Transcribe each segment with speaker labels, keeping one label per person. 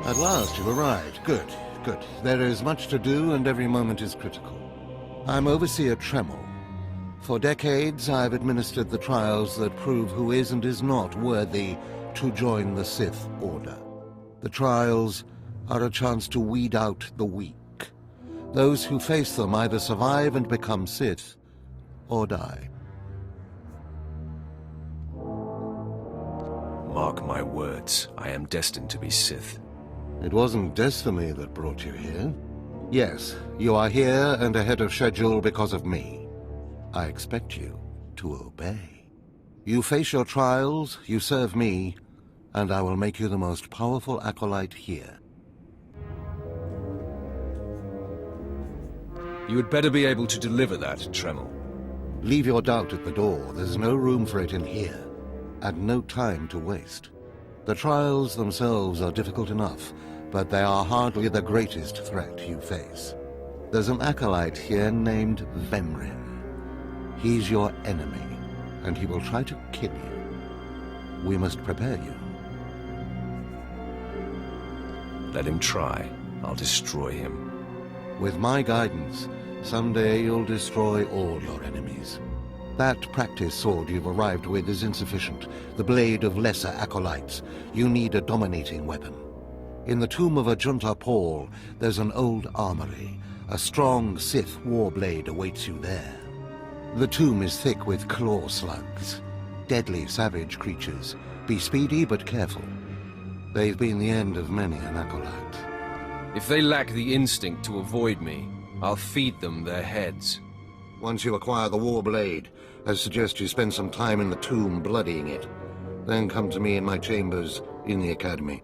Speaker 1: At last you've arrived. Good, good. There is much to do and every moment is critical. I'm Overseer Tremel. For decades, I've administered the trials that prove who is and is not worthy to join the Sith Order. The trials are a chance to weed out the weak. Those who face them either survive and become Sith, or die.
Speaker 2: Mark my words, I am destined to be Sith.
Speaker 1: It wasn't destiny that brought you here. Yes, you are here and ahead of schedule because of me. I expect you to obey. You face your trials, you serve me, and I will make you the most powerful acolyte here.
Speaker 2: You had better be able to deliver that, Tremel.
Speaker 1: Leave your doubt at the door. There's no room for it in here, and no time to waste. The trials themselves are difficult enough, but they are hardly the greatest threat you face. There's an acolyte here named Vemrin. He's your enemy, and he will try to kill you. We must prepare you.
Speaker 2: Let him try. I'll destroy him.
Speaker 1: With my guidance, someday you'll destroy all your enemies. That practice sword you've arrived with is insufficient. The blade of lesser acolytes. You need a dominating weapon. In the tomb of Ajunta Paul, there's an old armory. A strong Sith warblade awaits you there. The tomb is thick with claw slugs. Deadly savage creatures. Be speedy but careful. They've been the end of many an acolyte.
Speaker 2: If they lack the instinct to avoid me, I'll feed them their heads.
Speaker 1: Once you acquire the warblade, I suggest you spend some time in the tomb bloodying it. Then come to me in my chambers in the academy.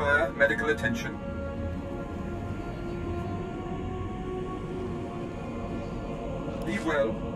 Speaker 3: require medical attention? Be well.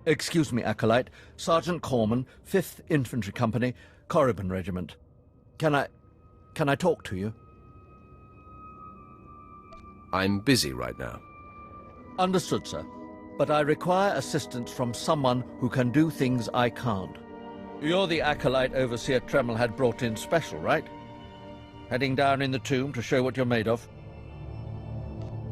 Speaker 4: Excuse me, Acolyte. Sergeant Corman, 5th Infantry Company, Korriban Regiment. Can I talk to you?
Speaker 2: I'm busy right now.
Speaker 4: Understood, sir. But I require assistance from someone who can do things I can't. You're the acolyte Overseer Tremmel had brought in special, right? Heading down in the tomb to show what you're made of?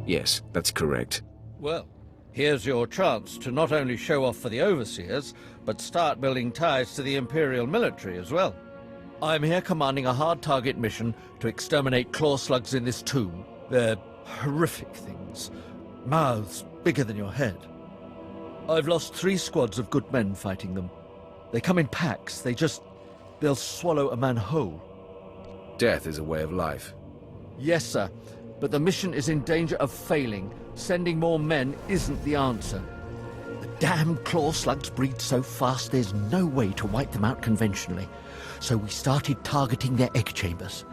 Speaker 2: Yes, that's correct.
Speaker 4: Well, here's your chance to not only show off for the Overseers, but start building ties to the Imperial military as well. I'm here commanding a hard target mission to exterminate claw slugs in this tomb. They're horrific things. Mouths bigger than your head. I've lost 3 squads of good men fighting them. They come in packs. They'll swallow a man whole.
Speaker 2: Death is a way of life.
Speaker 4: Yes, sir. But the mission is in danger of failing. Sending more men isn't the answer. The damn claw slugs breed so fast there's no way to wipe them out conventionally. So we started targeting their egg chambers.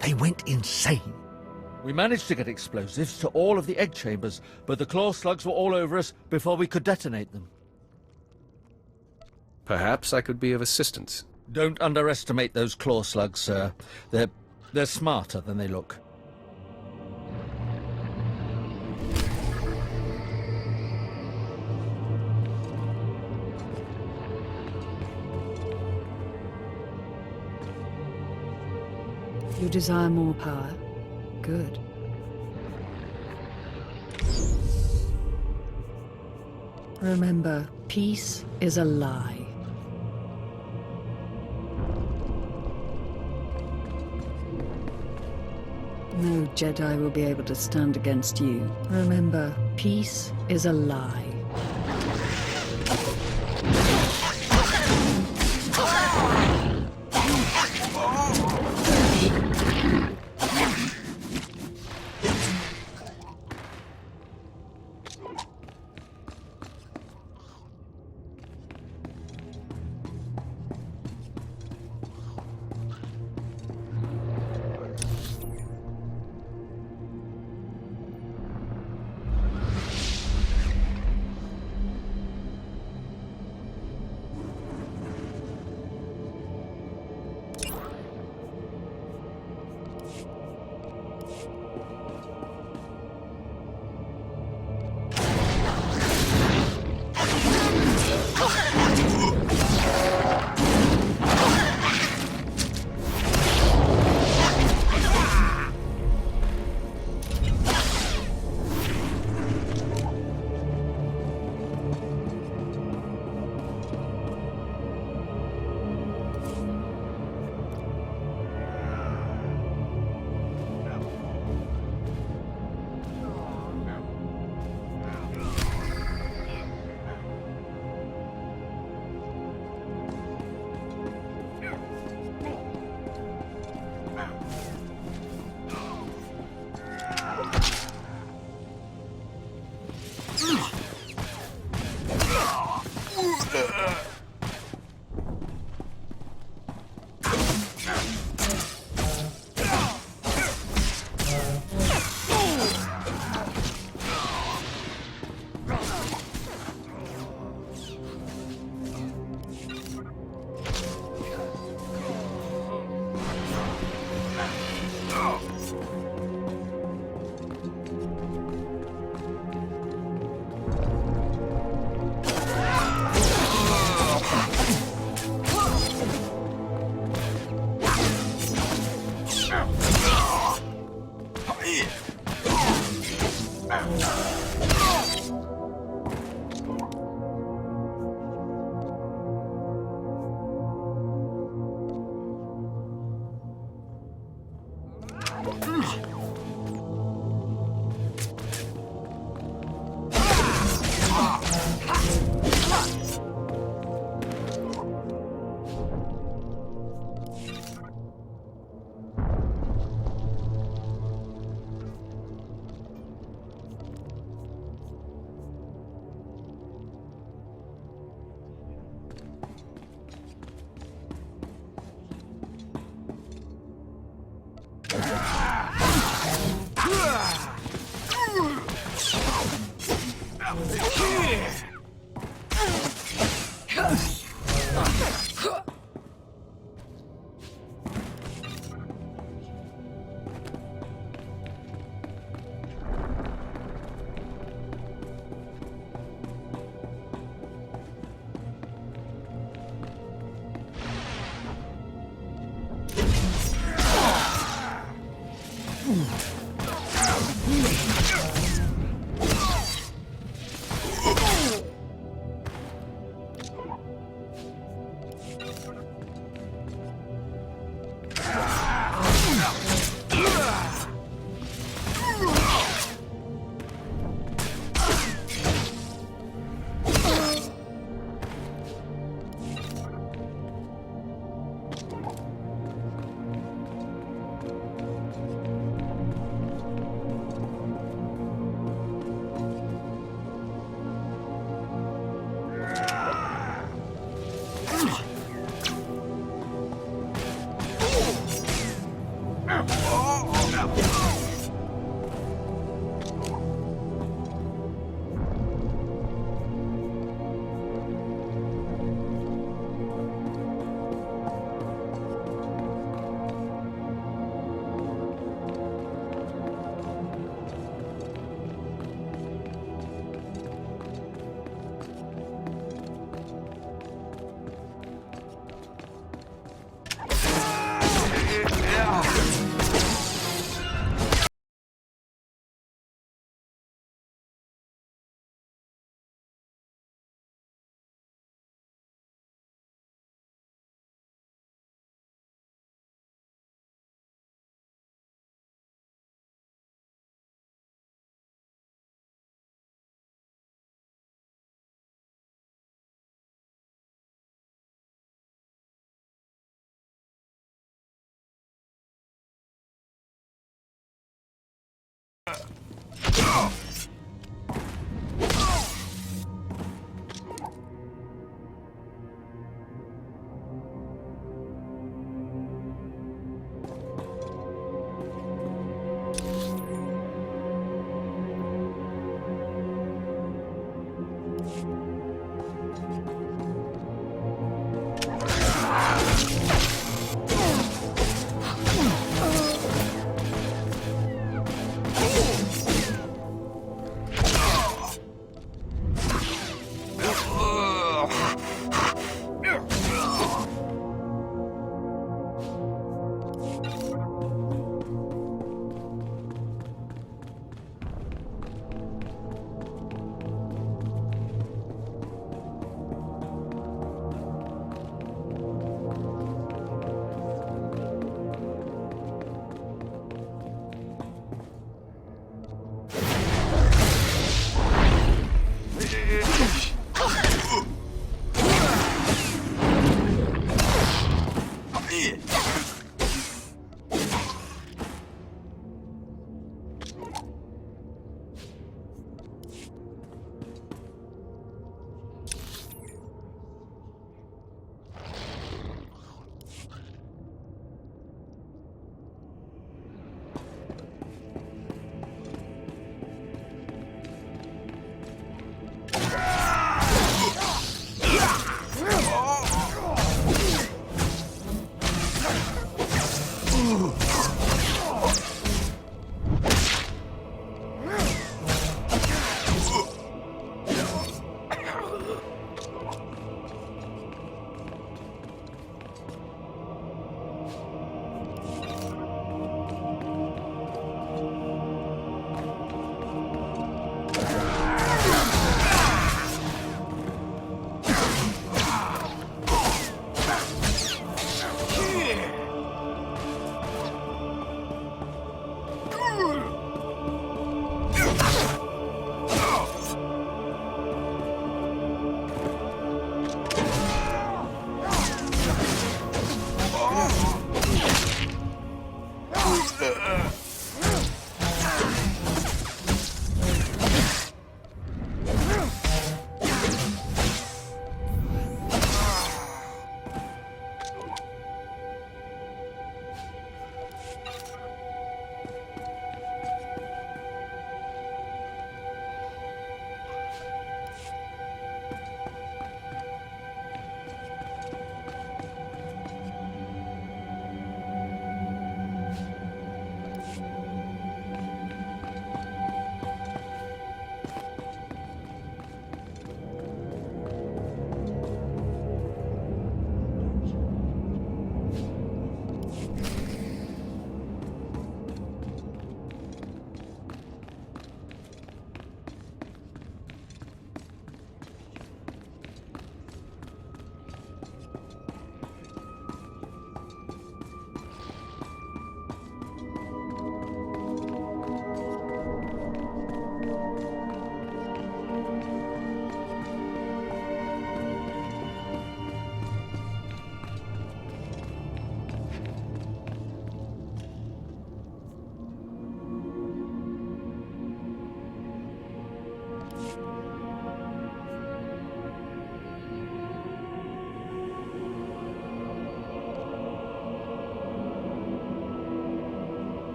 Speaker 4: They went insane. We managed to get explosives to all of the egg chambers, but the claw slugs were all over us before we could detonate them.
Speaker 2: Perhaps I could be of assistance.
Speaker 4: Don't underestimate those claw slugs, sir. They're smarter than they look.
Speaker 5: You desire more power? Good. Remember, peace is a lie. No Jedi will be able to stand against you. Remember, peace is a lie.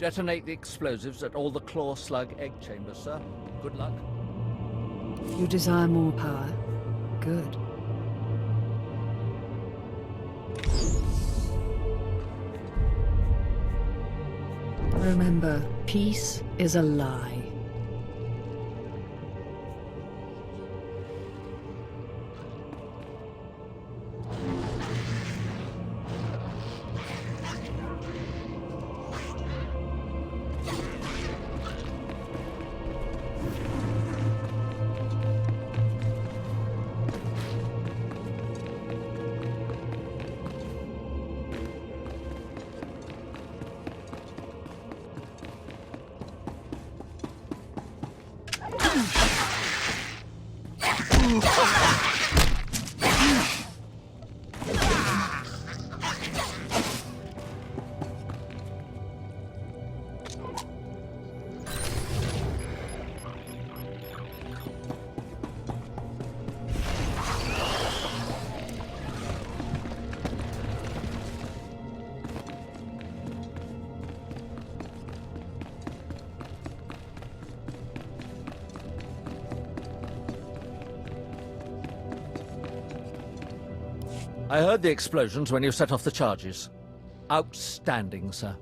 Speaker 4: Detonate the explosives at all the claw slug egg chambers, sir. Good luck.
Speaker 5: You desire more power? Good. Remember, peace is a lie.
Speaker 4: I heard the explosions when you set off the charges. Outstanding, sir.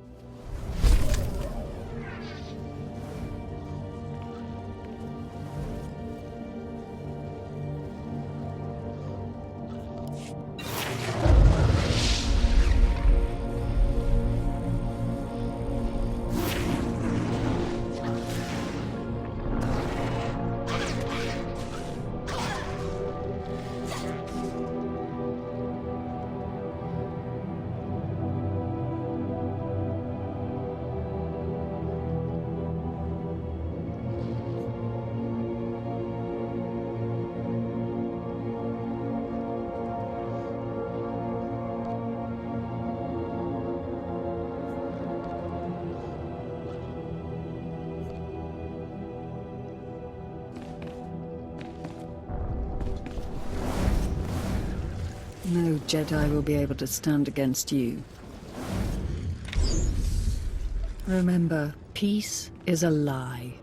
Speaker 4: No Jedi will be able to stand against you. Remember, peace is a lie.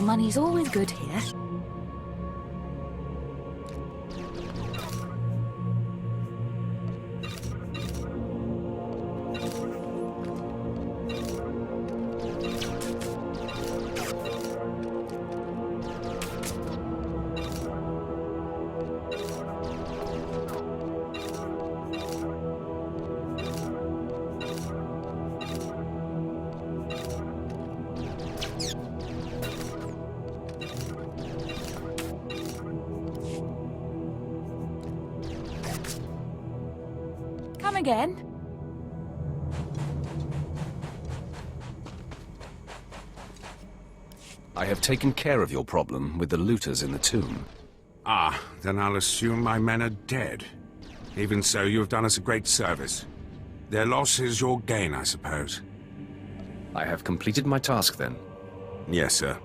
Speaker 6: money's always good here. Come again?
Speaker 2: I have taken care of your problem with the looters in the tomb.
Speaker 7: Ah, then I'll assume my men are dead. Even so, you have done us a great service. Their loss is your gain, I suppose.
Speaker 2: I have completed my task then.
Speaker 7: Yes, sir.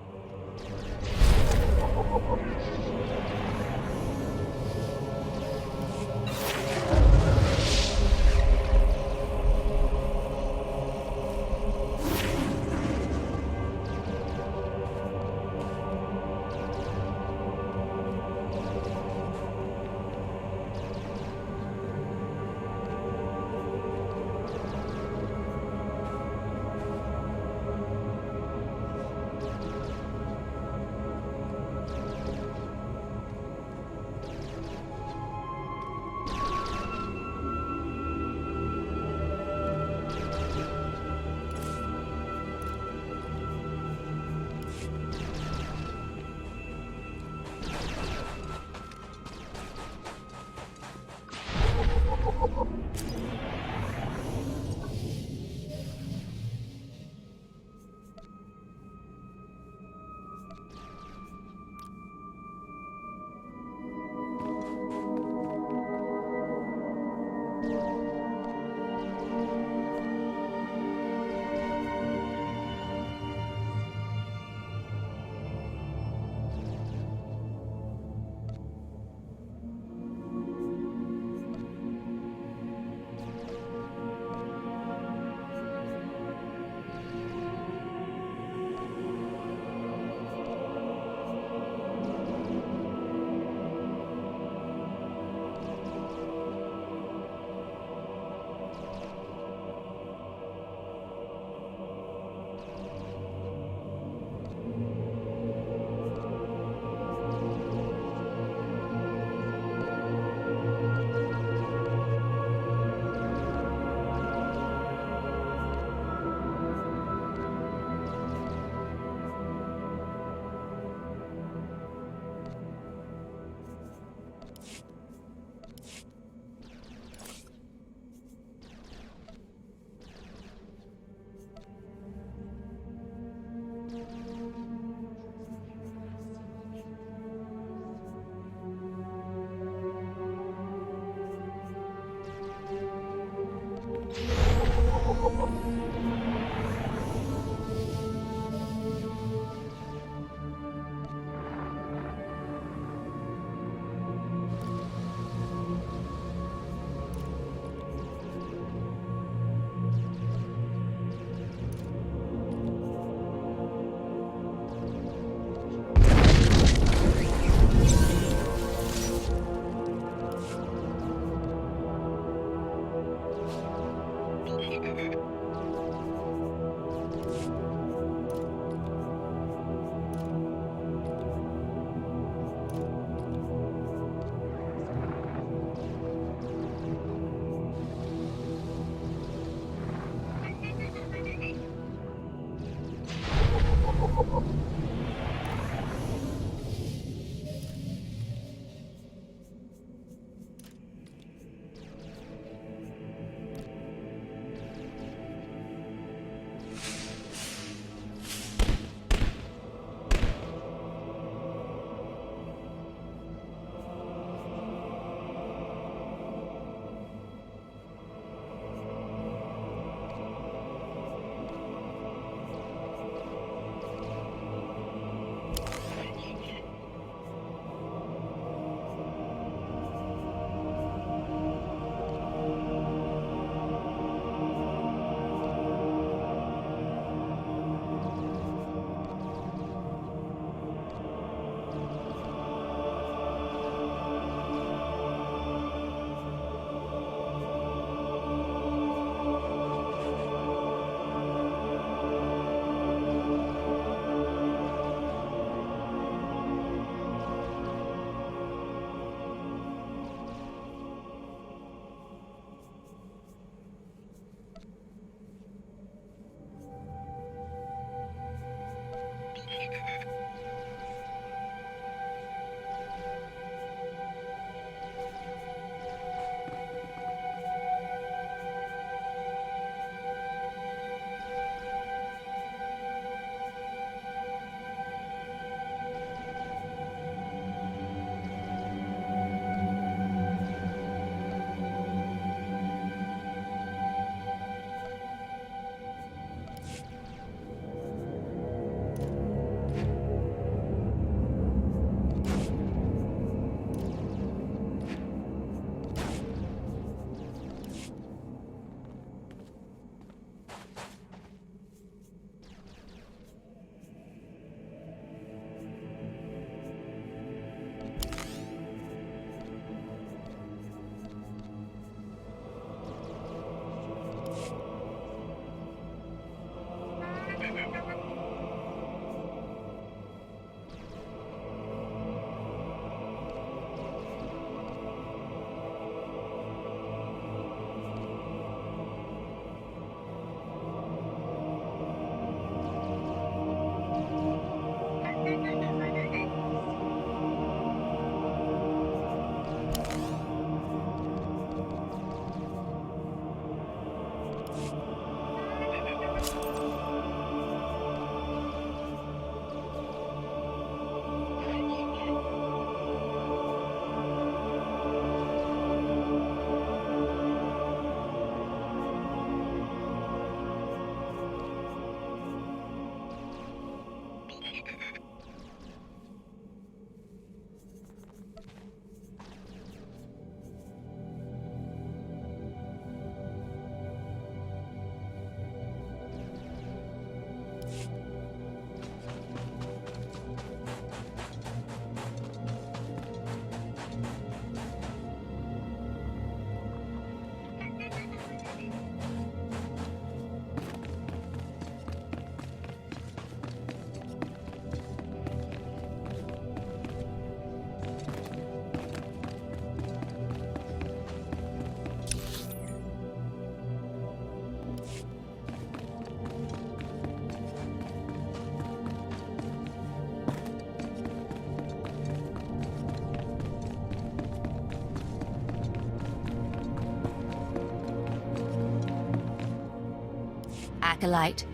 Speaker 8: Acolyte,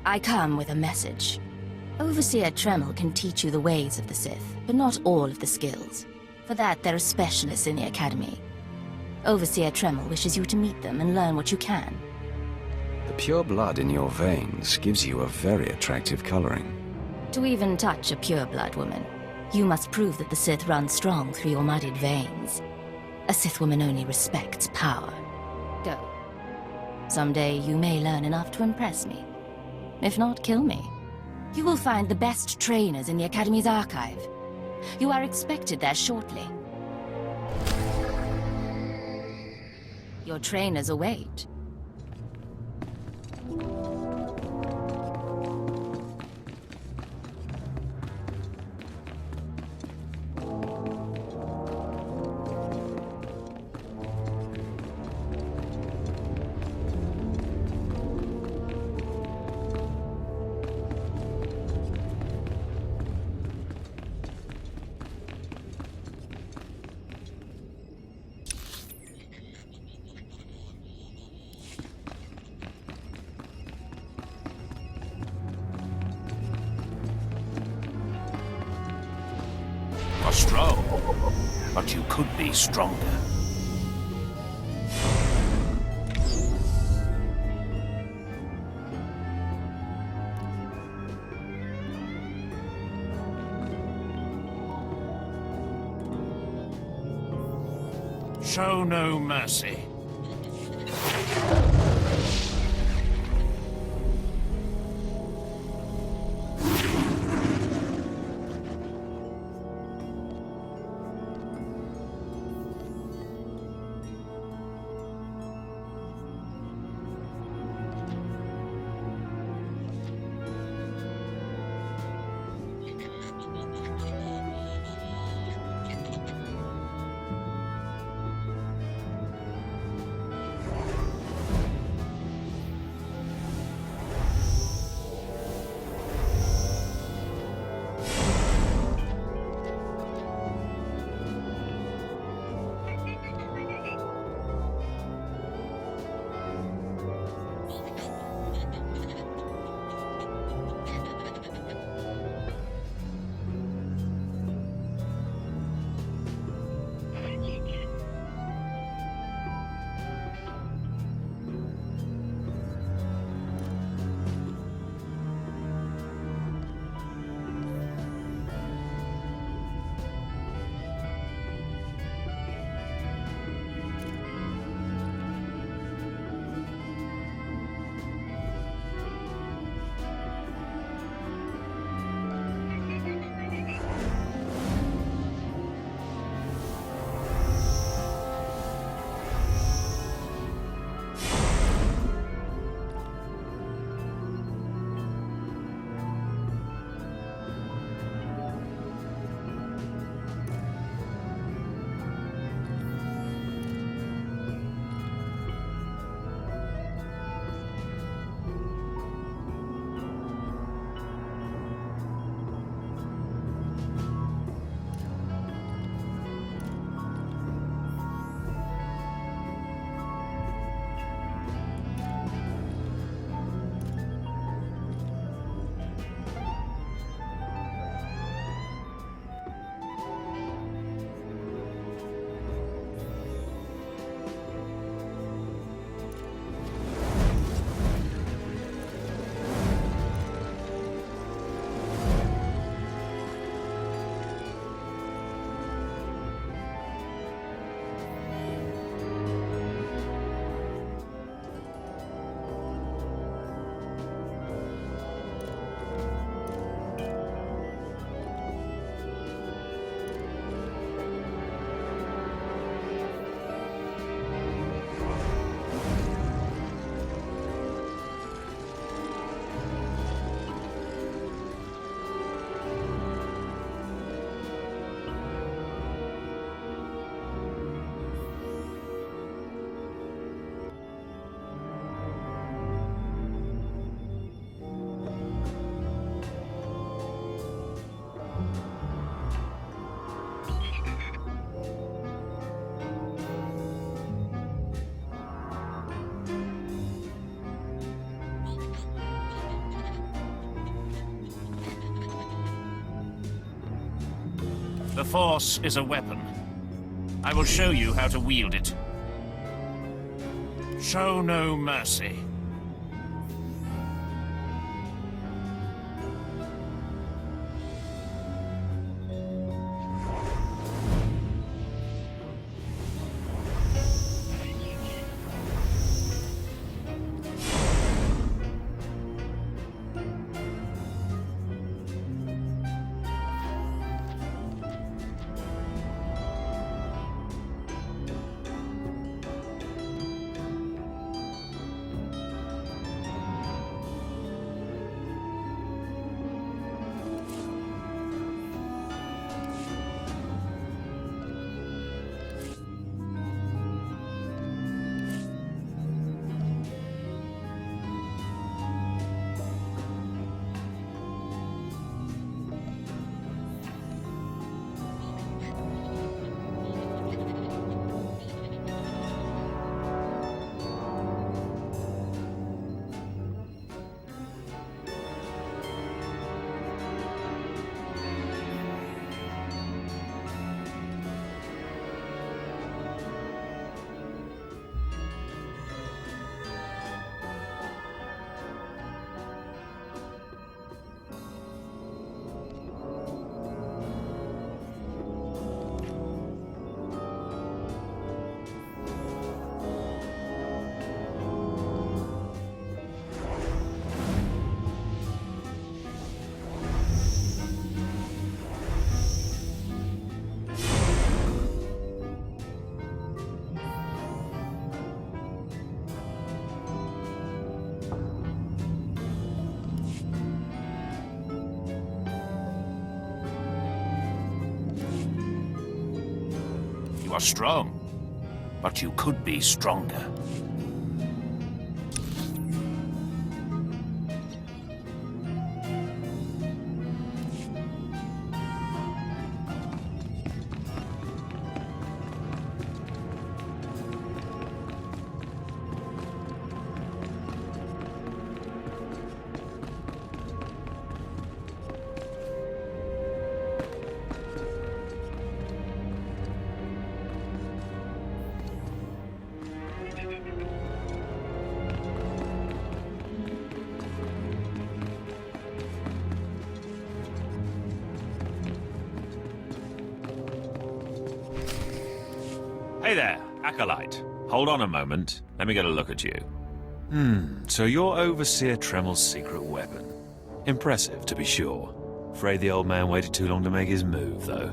Speaker 8: I come with a message. Overseer Tremel can teach you the ways of the Sith, but not all of the skills. For that, there are specialists in the Academy. Overseer Tremel wishes you to meet them and learn what you can.
Speaker 9: The pure blood in your veins gives you a very attractive coloring.
Speaker 8: To even touch a pureblood woman, you must prove that the Sith runs strong through your muddied veins. A Sith woman only respects power. Go. Someday you may learn enough to impress me. If not, kill me. You will find the best trainers in the Academy's archive. You are expected there shortly. Your trainers await.
Speaker 10: Strong, but you could be stronger. Show no mercy. The Force is a weapon. I will show you how to wield it. Show no mercy. You are strong, but you could be stronger. Hey there, Acolyte. Hold on a moment. Let me get a look at you. So you're Overseer Tremel's secret weapon. Impressive, to be sure. Afraid the old man waited too long to make his move, though.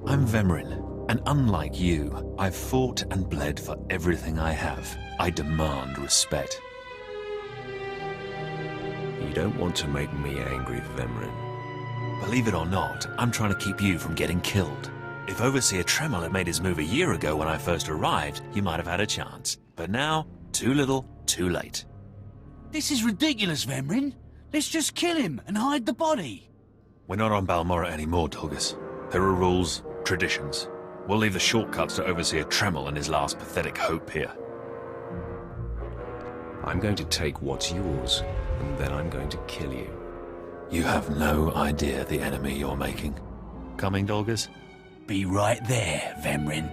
Speaker 10: I'm Vemrin, and unlike you, I've fought and bled for everything I have. I demand respect.
Speaker 9: You don't want to make me angry, Vemrin.
Speaker 10: Believe it or not, I'm trying to keep you from getting killed. If Overseer Tremel had made his move a year ago when I first arrived, you might have had a chance. But now, too little, too late.
Speaker 11: This is ridiculous, Vemrin. Let's just kill him and hide the body.
Speaker 10: We're not on Balmorra anymore, Dolgus. There are rules, traditions. We'll leave the shortcuts to Overseer Tremel and his last pathetic hope here.
Speaker 9: I'm going to take what's yours, and then I'm going to kill you.
Speaker 10: You have no idea the enemy you're making. Coming, Dolgus?
Speaker 11: Be right there, Vemrin.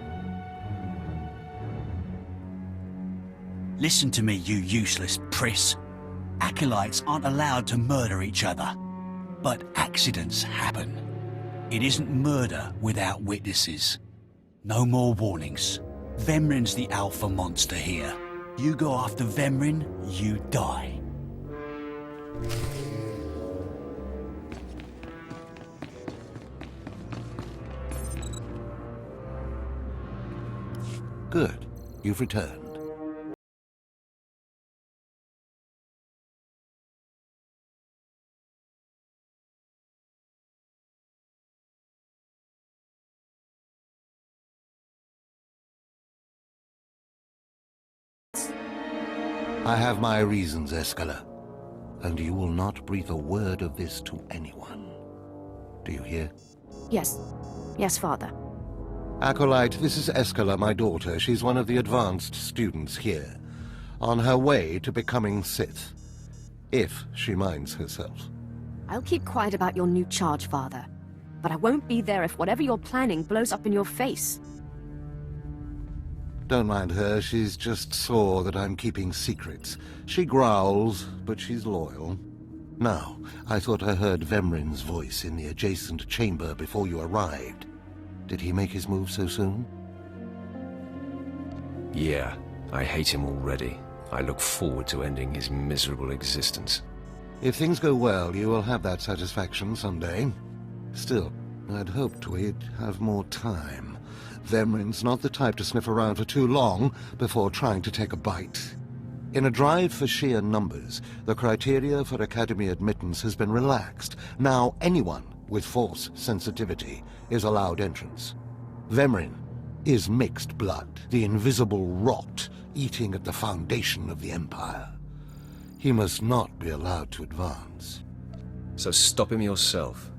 Speaker 11: Listen to me, you useless priss. Acolytes aren't allowed to murder each other. But accidents happen. It isn't murder without witnesses. No more warnings. Vemrin's the alpha monster here. You go after Vemrin, you die.
Speaker 1: Good. You've returned. I have my reasons, Escala, and you will not breathe a word of this to anyone. Do you hear?
Speaker 12: Yes. Yes, Father.
Speaker 1: Acolyte, this is Escala, my daughter. She's one of the advanced students here, on her way to becoming Sith, if she minds herself.
Speaker 12: I'll keep quiet about your new charge, Father. but I won't be there if whatever you're planning blows up in your face.
Speaker 1: Don't mind her, she's just sore that I'm keeping secrets. She growls, but she's loyal. Now, I thought I heard Vemrin's voice in the adjacent chamber before you arrived. Did he make his move so soon?
Speaker 9: Yeah, I hate him already. I look forward to ending his miserable existence.
Speaker 1: If things go well, you will have that satisfaction someday. Still, I'd hoped we'd have more time. Vemrin's not the type to sniff around for too long before trying to take a bite. In a drive for sheer numbers, the criteria for Academy admittance has been relaxed. Now anyone with Force sensitivity is allowed entrance. Vemrin is mixed blood, the invisible rot eating at the foundation of the Empire. He must not be allowed to advance.
Speaker 9: So stop him yourself.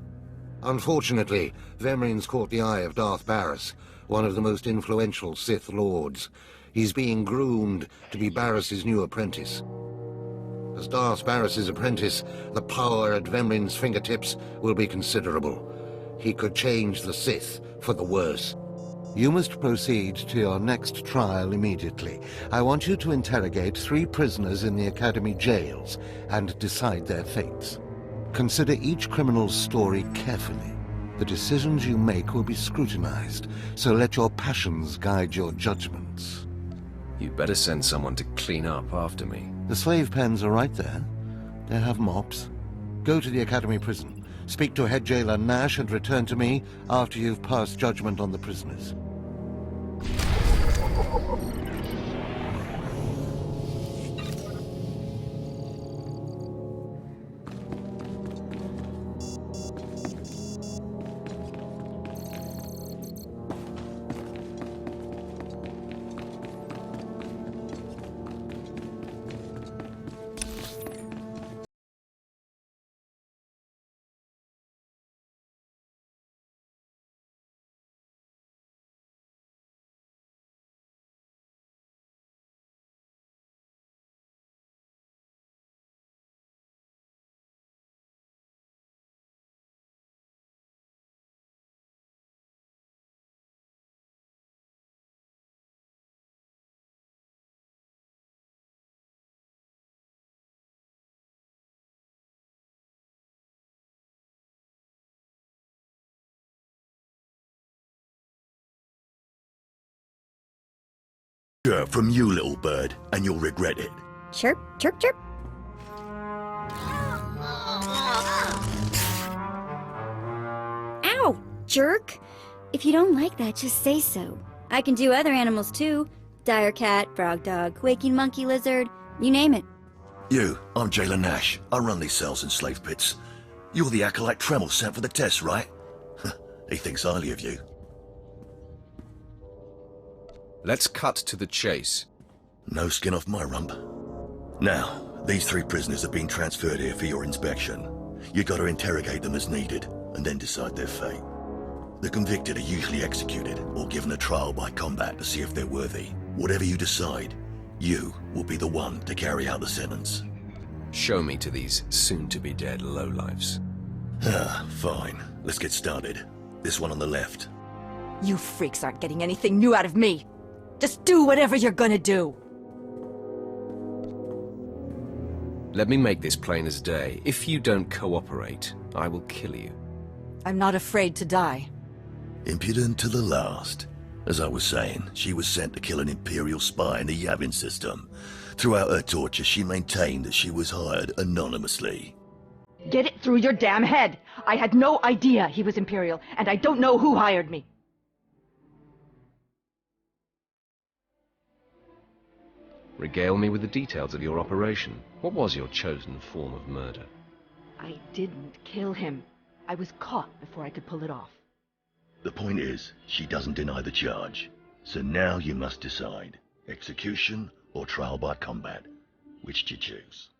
Speaker 1: Unfortunately, Vemrin's caught the eye of Darth Barris, one of the most influential Sith Lords. He's being groomed to be Barris's new apprentice. As Darth Barris's apprentice, the power at Vemrin's fingertips will be considerable. He could change the Sith for the worse. You must proceed to your next trial immediately. I want you to interrogate 3 prisoners in the Academy jails and decide their fates. Consider each criminal's story carefully. The decisions you make will be scrutinized, so let your passions guide your judgments.
Speaker 9: You better send someone to clean up after me.
Speaker 1: The slave pens are right there. They have mops. Go to the Academy prison. Speak to head jailer Nash and return to me after you've passed judgment on the prisoners.
Speaker 13: From you, little bird, and you'll regret it.
Speaker 12: Chirp, chirp, chirp.
Speaker 14: Ow, jerk! If you don't like that, just say so. I can do other animals too. Dire cat, frog dog, quaking monkey lizard, you name it.
Speaker 13: You, I'm Jailer Nash. I run these cells and slave pits. You're the acolyte Tremel sent for the test, right? He thinks highly of you.
Speaker 9: Let's cut to the chase.
Speaker 13: No skin off my rump. Now, these 3 prisoners have been transferred here for your inspection. You gotta interrogate them as needed, and then decide their fate. The convicted are usually executed, or given a trial by combat to see if they're worthy. Whatever you decide, you will be the one to carry out the sentence.
Speaker 9: Show me to these soon-to-be-dead lowlifes.
Speaker 13: Fine. Let's get started. This one on the left.
Speaker 6: You freaks aren't getting anything new out of me. Just do whatever you're gonna do.
Speaker 9: Let me make this plain as day. If you don't cooperate, I will kill you.
Speaker 6: I'm not afraid to die.
Speaker 13: Impudent to the last. As I was saying, she was sent to kill an Imperial spy in the Yavin system. Throughout her torture, she maintained that she was hired anonymously.
Speaker 15: Get it through your damn head! I had no idea he was Imperial, and I don't know who hired me.
Speaker 9: Regale me with the details of your operation. What was your chosen form of murder?
Speaker 15: I didn't kill him. I was caught before I could pull it off.
Speaker 13: The point is, she doesn't deny the charge. So now you must decide. Execution or trial by combat. Which do you choose?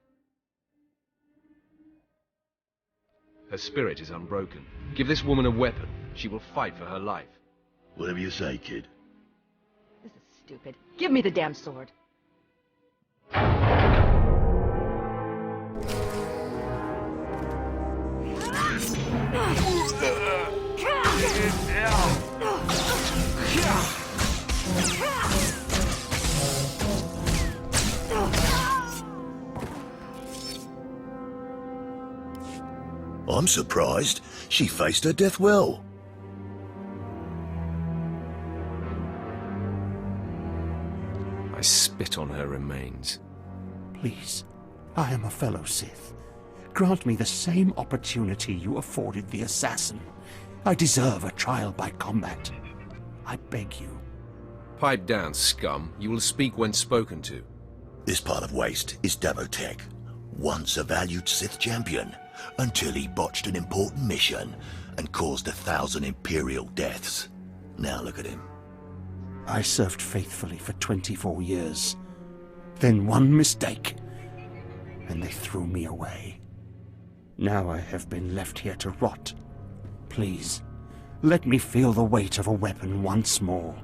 Speaker 9: Her spirit is unbroken. Give this woman a weapon. She will fight for her life.
Speaker 13: Whatever you say, kid.
Speaker 15: This is stupid. Give me the damn sword.
Speaker 13: I'm surprised. She faced her death well.
Speaker 9: I spit on her remains.
Speaker 16: Please, I am a fellow Sith. Grant me the same opportunity you afforded the assassin. I deserve a trial by combat. I beg you.
Speaker 9: Pipe down, scum. You will speak when spoken to.
Speaker 13: This part of Waste is Davotech, once a valued Sith champion, until he botched an important mission and caused 1,000 Imperial deaths. Now look at him.
Speaker 16: I served faithfully for 24 years. Then one mistake, and they threw me away. Now I have been left here to rot. Please, let me feel the weight of a weapon once more.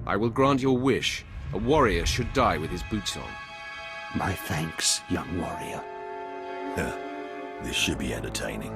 Speaker 9: I will grant your wish. A warrior should die with his boots on.
Speaker 16: My thanks, young warrior.
Speaker 13: This should be entertaining.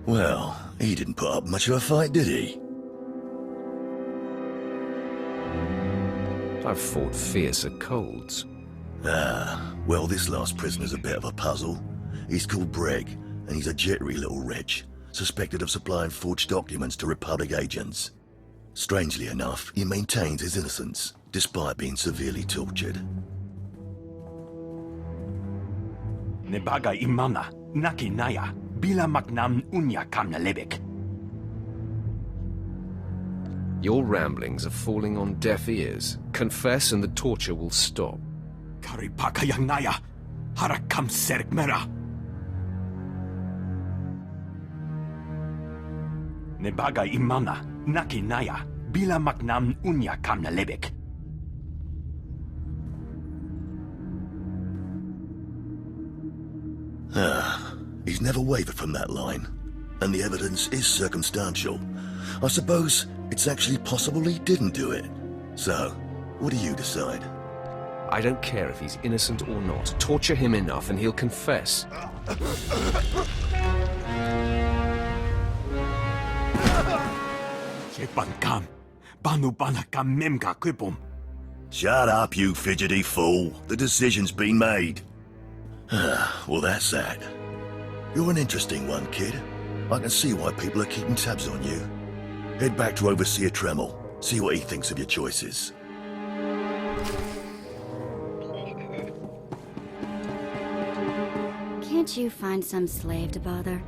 Speaker 13: Well, he didn't put up much of a fight, did he?
Speaker 9: I've fought fiercer colds.
Speaker 13: Well, this last prisoner's a bit of a puzzle. He's called Breg, and he's a jittery little wretch, suspected of supplying forged documents to Republic agents. Strangely enough, he maintains his innocence, despite being severely tortured.
Speaker 11: Nebaga imana, naki naya, bila maknam unya kamna lebek.
Speaker 9: Your ramblings are falling on deaf ears. Confess and the torture will stop.
Speaker 11: Karipaka yang naya, harakam serk mera. Nebaga imana, naki naya, bila maknam unya kamna lebek.
Speaker 13: He's never wavered from that line, and the evidence is circumstantial. I suppose it's actually possible he didn't do it. So, what do you decide?
Speaker 9: I don't care if he's innocent or not. Torture him enough and he'll confess.
Speaker 13: Shut up, you fidgety fool. The decision's been made. Well, that's that. You're an interesting one, kid. I can see why people are keeping tabs on you. Head back to Overseer Tremel. See what he thinks of your choices.
Speaker 14: Can't you find some slave to bother?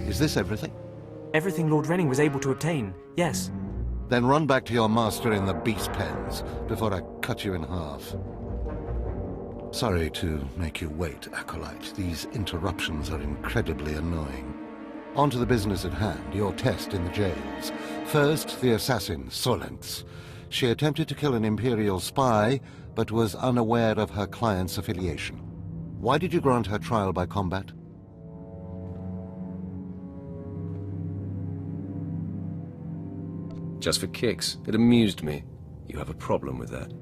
Speaker 1: Is this everything?
Speaker 17: Everything Lord Renning was able to obtain, yes.
Speaker 1: Then run back to your master in the beast pens before I cut you in half. Sorry to make you wait, Acolyte. These interruptions are incredibly annoying. On to the business at hand, your test in the jails. First, the assassin, Solence. She attempted to kill an Imperial spy, but was unaware of her client's affiliation. Why did you grant her trial by combat?
Speaker 9: Just for kicks. It amused me. You have a problem with that.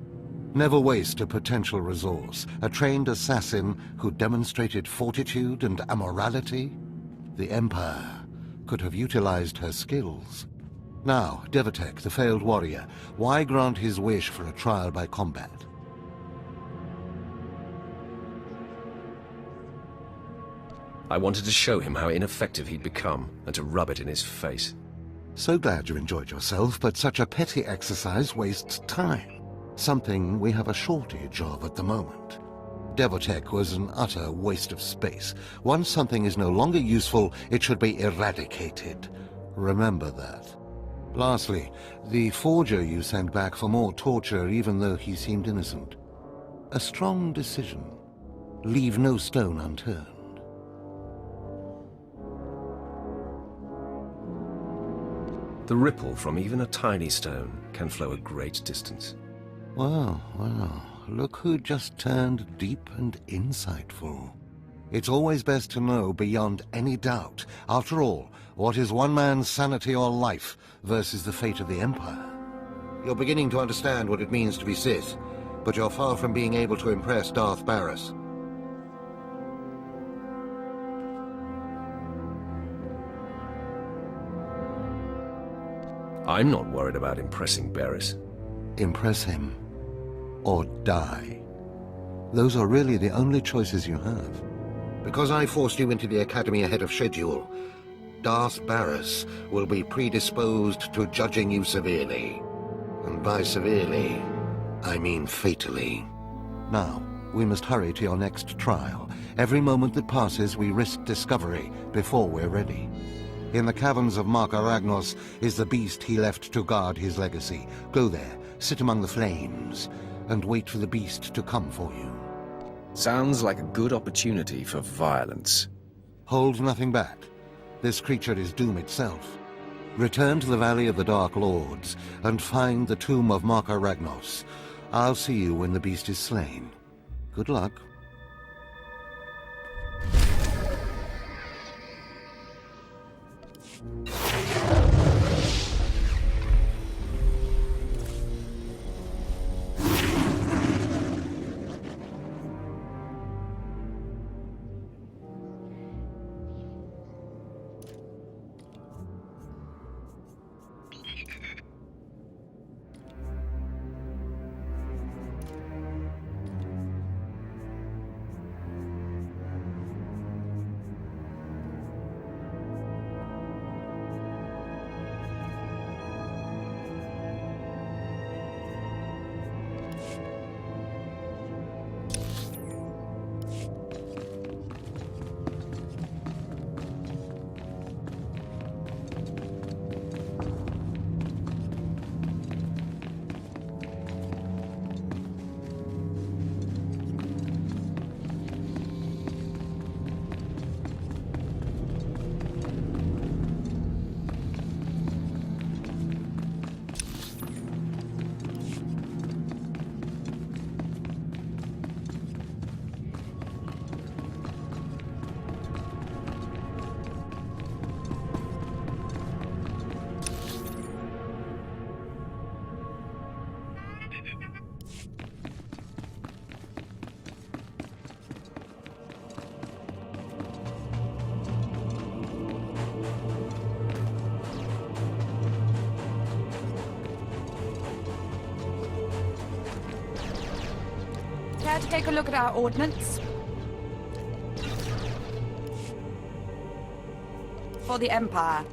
Speaker 1: Never waste a potential resource. A trained assassin who demonstrated fortitude and amorality? The Empire could have utilized her skills. Now, Devatek, the failed warrior, why grant his wish for a trial by combat?
Speaker 9: I wanted to show him how ineffective he'd become, and to rub it in his face.
Speaker 1: So glad you enjoyed yourself, but such a petty exercise wastes time. Something we have a shortage of at the moment. Devatek was an utter waste of space. Once something is no longer useful, it should be eradicated. Remember that. Lastly, the forger you sent back for more torture even though he seemed innocent. A strong decision. Leave no stone unturned.
Speaker 9: The ripple from even a tiny stone can flow a great distance.
Speaker 1: Wow, wow. Look who just turned deep and insightful. It's always best to know beyond any doubt. After all, what is one man's sanity or life versus the fate of the Empire? You're beginning to understand what it means to be Sith, but you're far from being able to impress Darth Barris.
Speaker 9: I'm not worried about impressing Barris.
Speaker 1: Impress him, or die. Those are really the only choices you have. Because I forced you into the Academy ahead of schedule, Darth Barris will be predisposed to judging you severely. And by severely, I mean fatally. Now, we must hurry to your next trial. Every moment that passes, we risk discovery before we're ready. In the caverns of Mark Aragnos is the beast he left to guard his legacy. Go there, sit among the flames, and wait for the beast to come for you.
Speaker 9: Sounds like a good opportunity for violence.
Speaker 1: Hold nothing back. This creature is doom itself. Return to the Valley of the Dark Lords and find the tomb of Mark Aragnos. I'll see you when the beast is slain. Good luck.
Speaker 6: Care to take a look at our ordnance? For the Empire.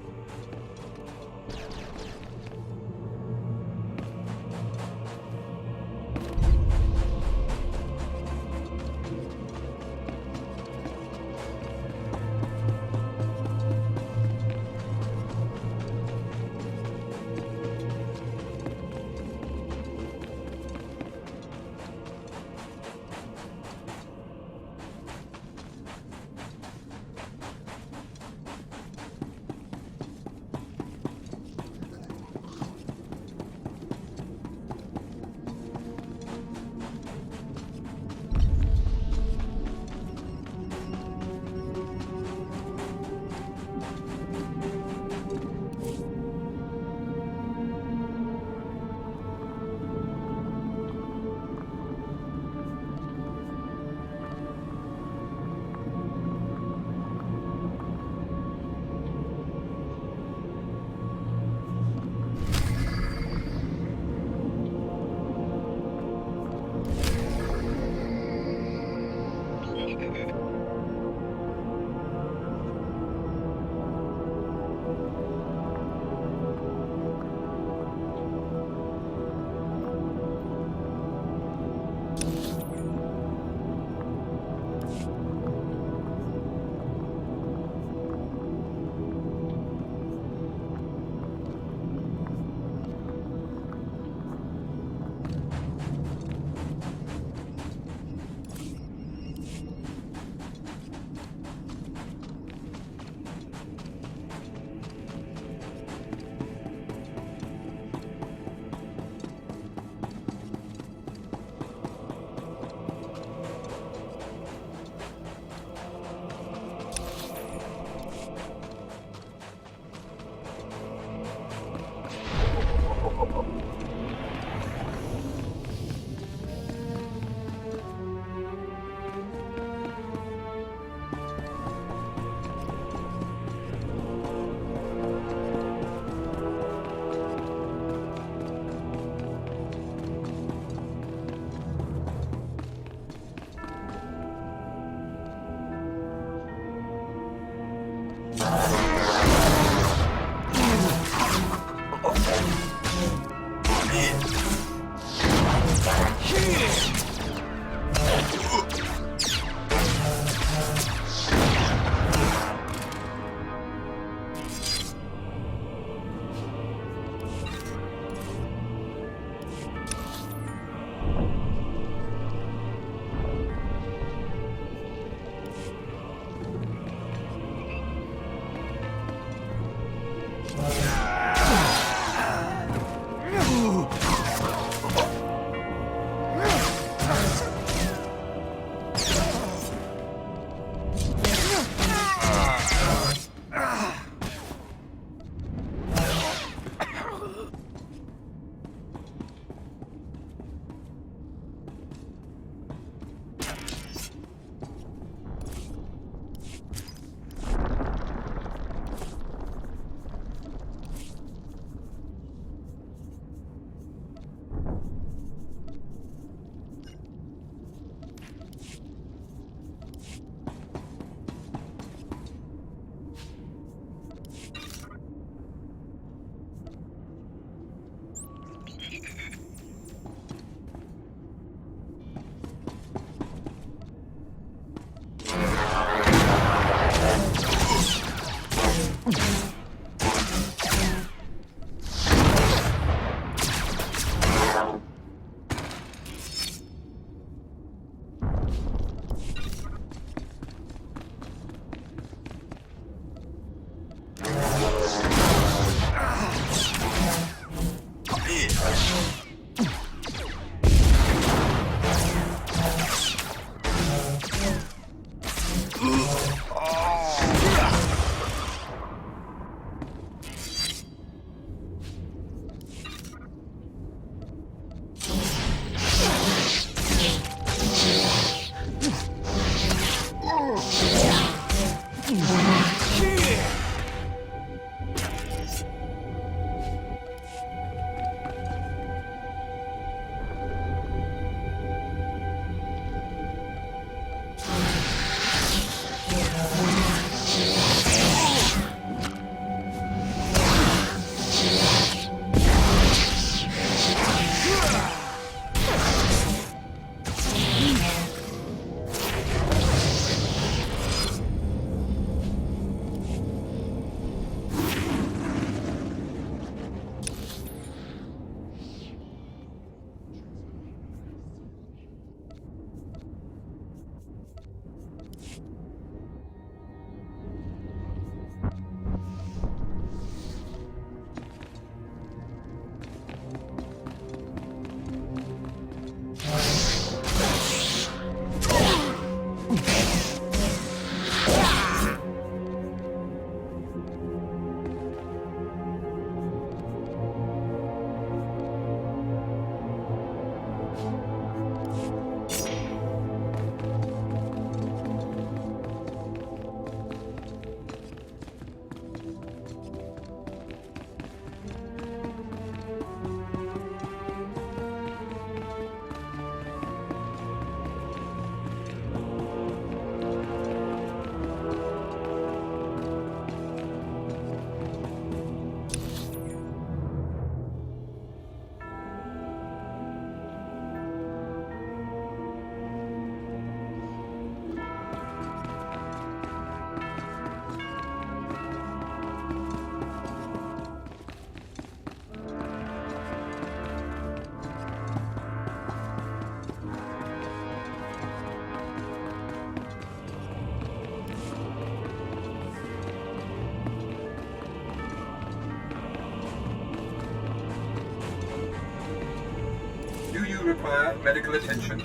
Speaker 3: Require medical attention.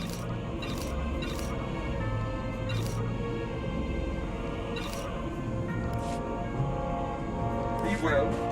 Speaker 3: Be well.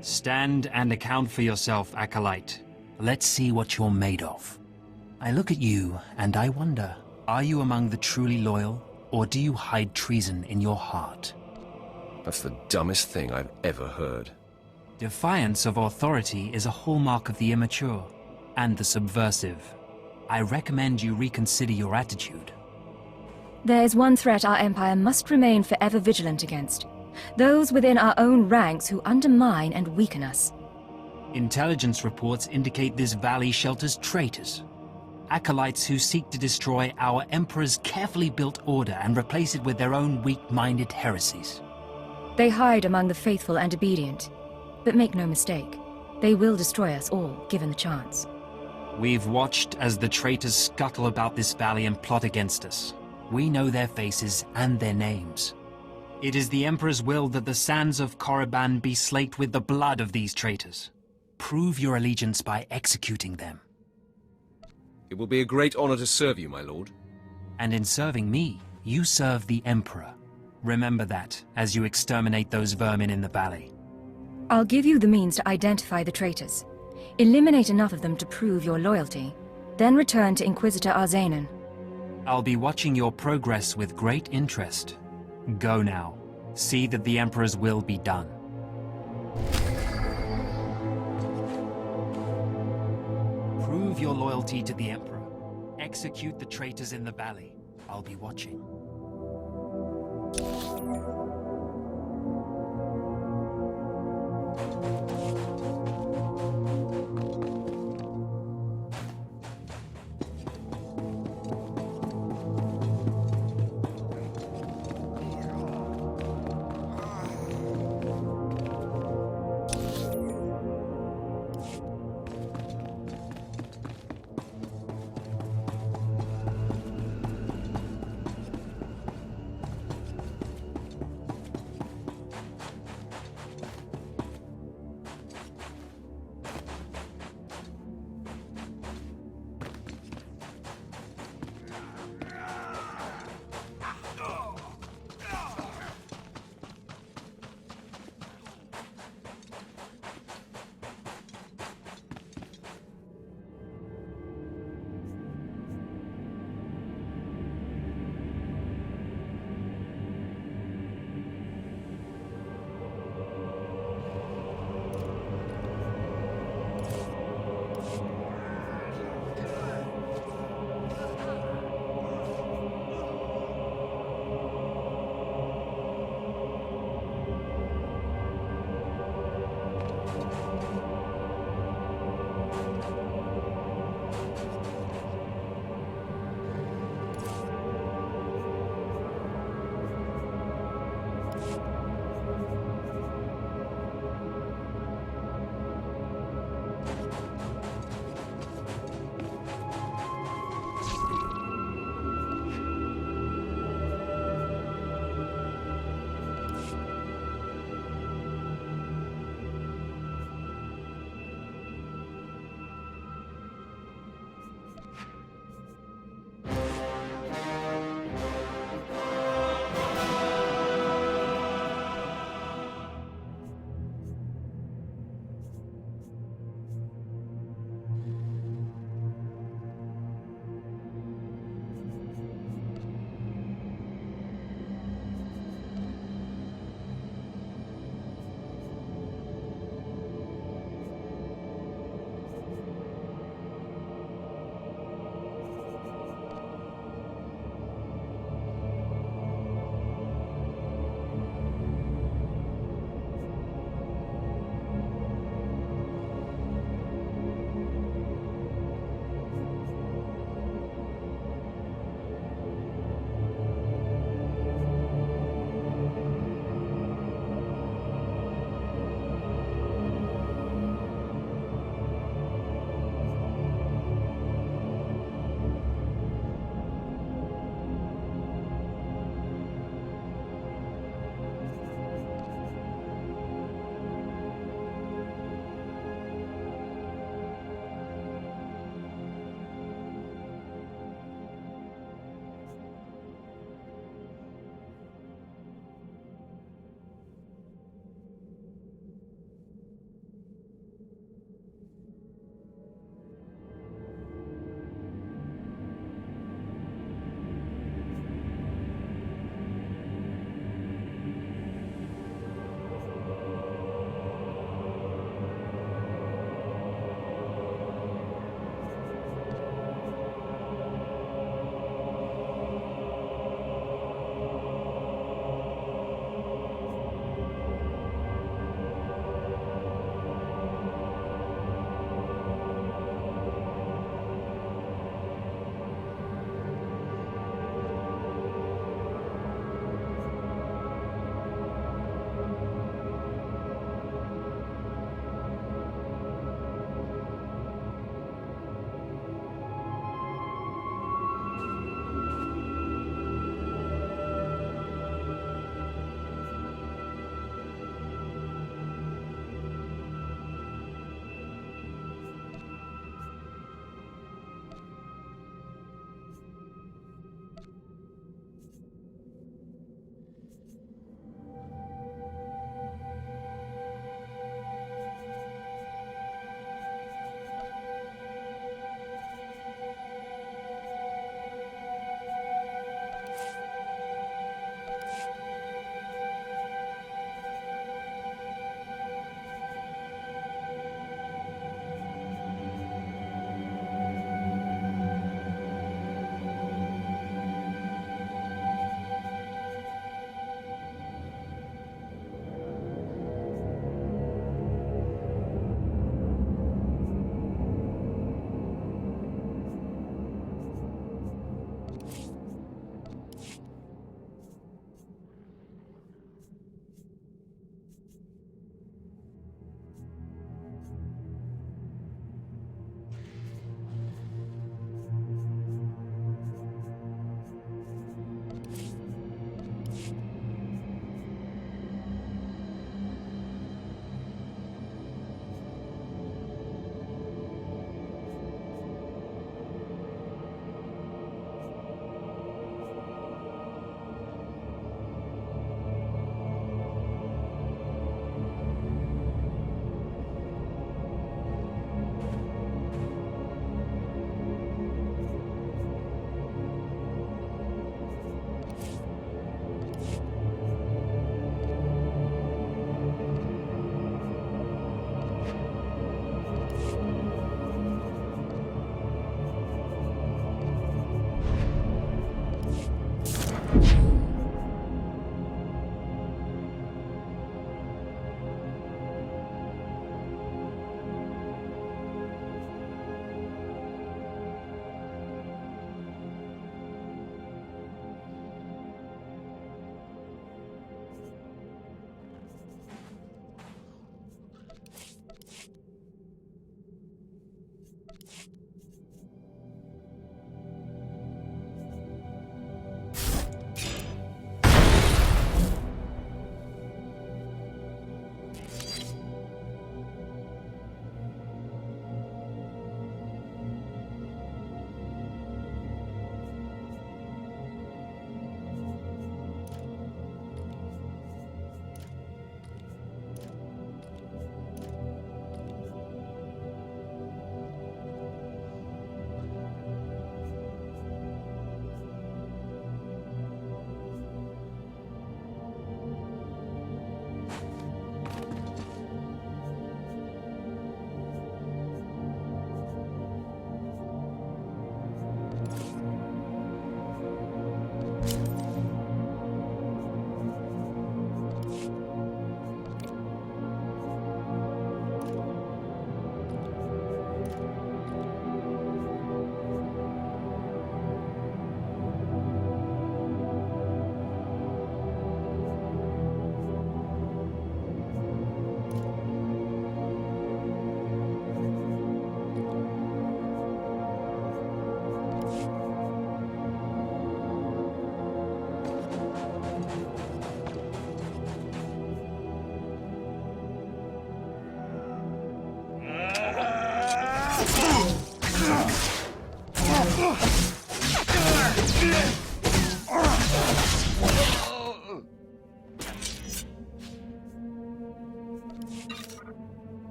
Speaker 18: Stand and account for yourself, Acolyte. Let's see what you're made of. I look at you and I wonder, are you among the truly loyal, or do you hide treason in your heart?
Speaker 9: That's the dumbest thing I've ever heard.
Speaker 18: Defiance of authority is a hallmark of the immature and the subversive. I recommend you reconsider your attitude.
Speaker 12: There is one threat our Empire must remain forever vigilant against. Those within our own ranks who undermine and weaken us.
Speaker 18: Intelligence reports indicate this valley shelters traitors. Acolytes who seek to destroy our Emperor's carefully built order and replace it with their own weak-minded heresies.
Speaker 12: They hide among the faithful and obedient. But make no mistake, they will destroy us all, given the chance.
Speaker 18: We've watched as the traitors scuttle about this valley and plot against us. We know their faces and their names. It is the Emperor's will that the sands of Korriban be slaked with the blood of these traitors. Prove your allegiance by executing them.
Speaker 9: It will be a great honor to serve you, my lord.
Speaker 18: And in serving me, you serve the Emperor. Remember that, as you exterminate those vermin in the valley.
Speaker 12: I'll give you the means to identify the traitors. Eliminate enough of them to prove your loyalty. Then return to Inquisitor Arzanan.
Speaker 18: I'll be watching your progress with great interest. Go now. See that the Emperor's will be done. Prove your loyalty to the Emperor. Execute the traitors in the valley. I'll be watching.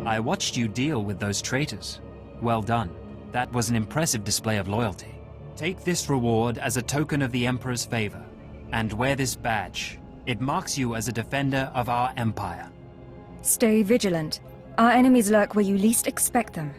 Speaker 18: I watched you deal with those traitors. Well done. That was an impressive display of loyalty. Take this reward as a token of the Emperor's favor, and wear this badge. It marks you as a defender of our empire.
Speaker 12: Stay vigilant. Our enemies lurk where you least expect them.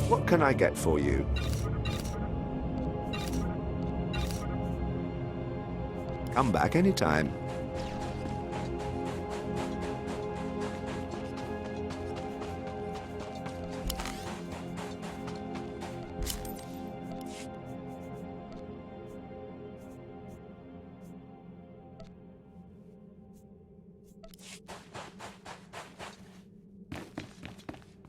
Speaker 19: What can I get for you? Come back anytime.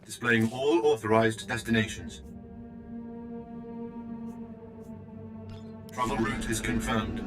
Speaker 20: Displaying all authorized destinations. Travel route is confirmed.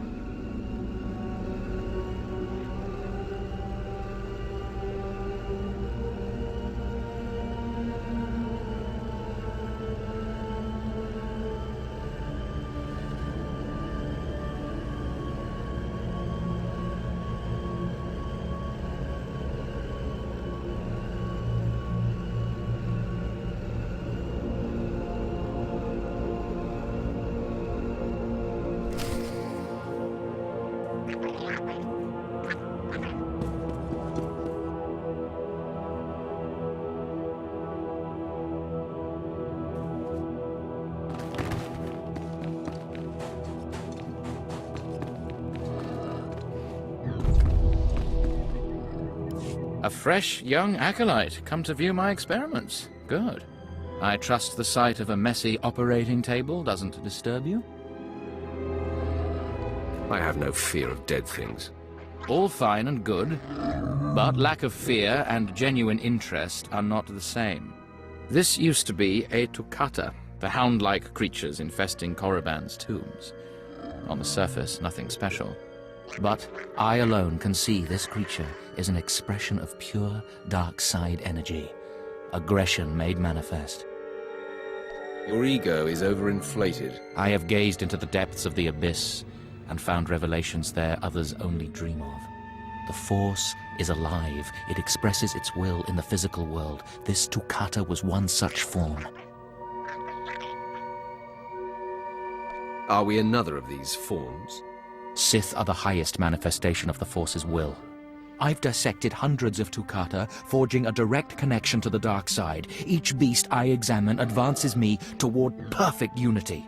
Speaker 21: A fresh, young acolyte, come to view my experiments. Good. I trust the sight of a messy operating table doesn't disturb you?
Speaker 9: I have no fear of dead things.
Speaker 21: All fine and good, but lack of fear and genuine interest are not the same. This used to be a Toccata, the hound-like creatures infesting Korriban's tombs. On the surface, nothing special. But I alone can see this creature is an expression of pure dark side energy. Aggression made manifest.
Speaker 9: Your ego is overinflated.
Speaker 21: I have gazed into the depths of the abyss and found revelations there others only dream of. The Force
Speaker 5: is alive. It expresses its will in the physical world. This Toccata was one such form.
Speaker 9: Are we another of these forms?
Speaker 5: Sith are the highest manifestation of the Force's will. I've dissected hundreds of Toccata, forging a direct connection to the dark side. Each beast I examine advances me toward perfect unity.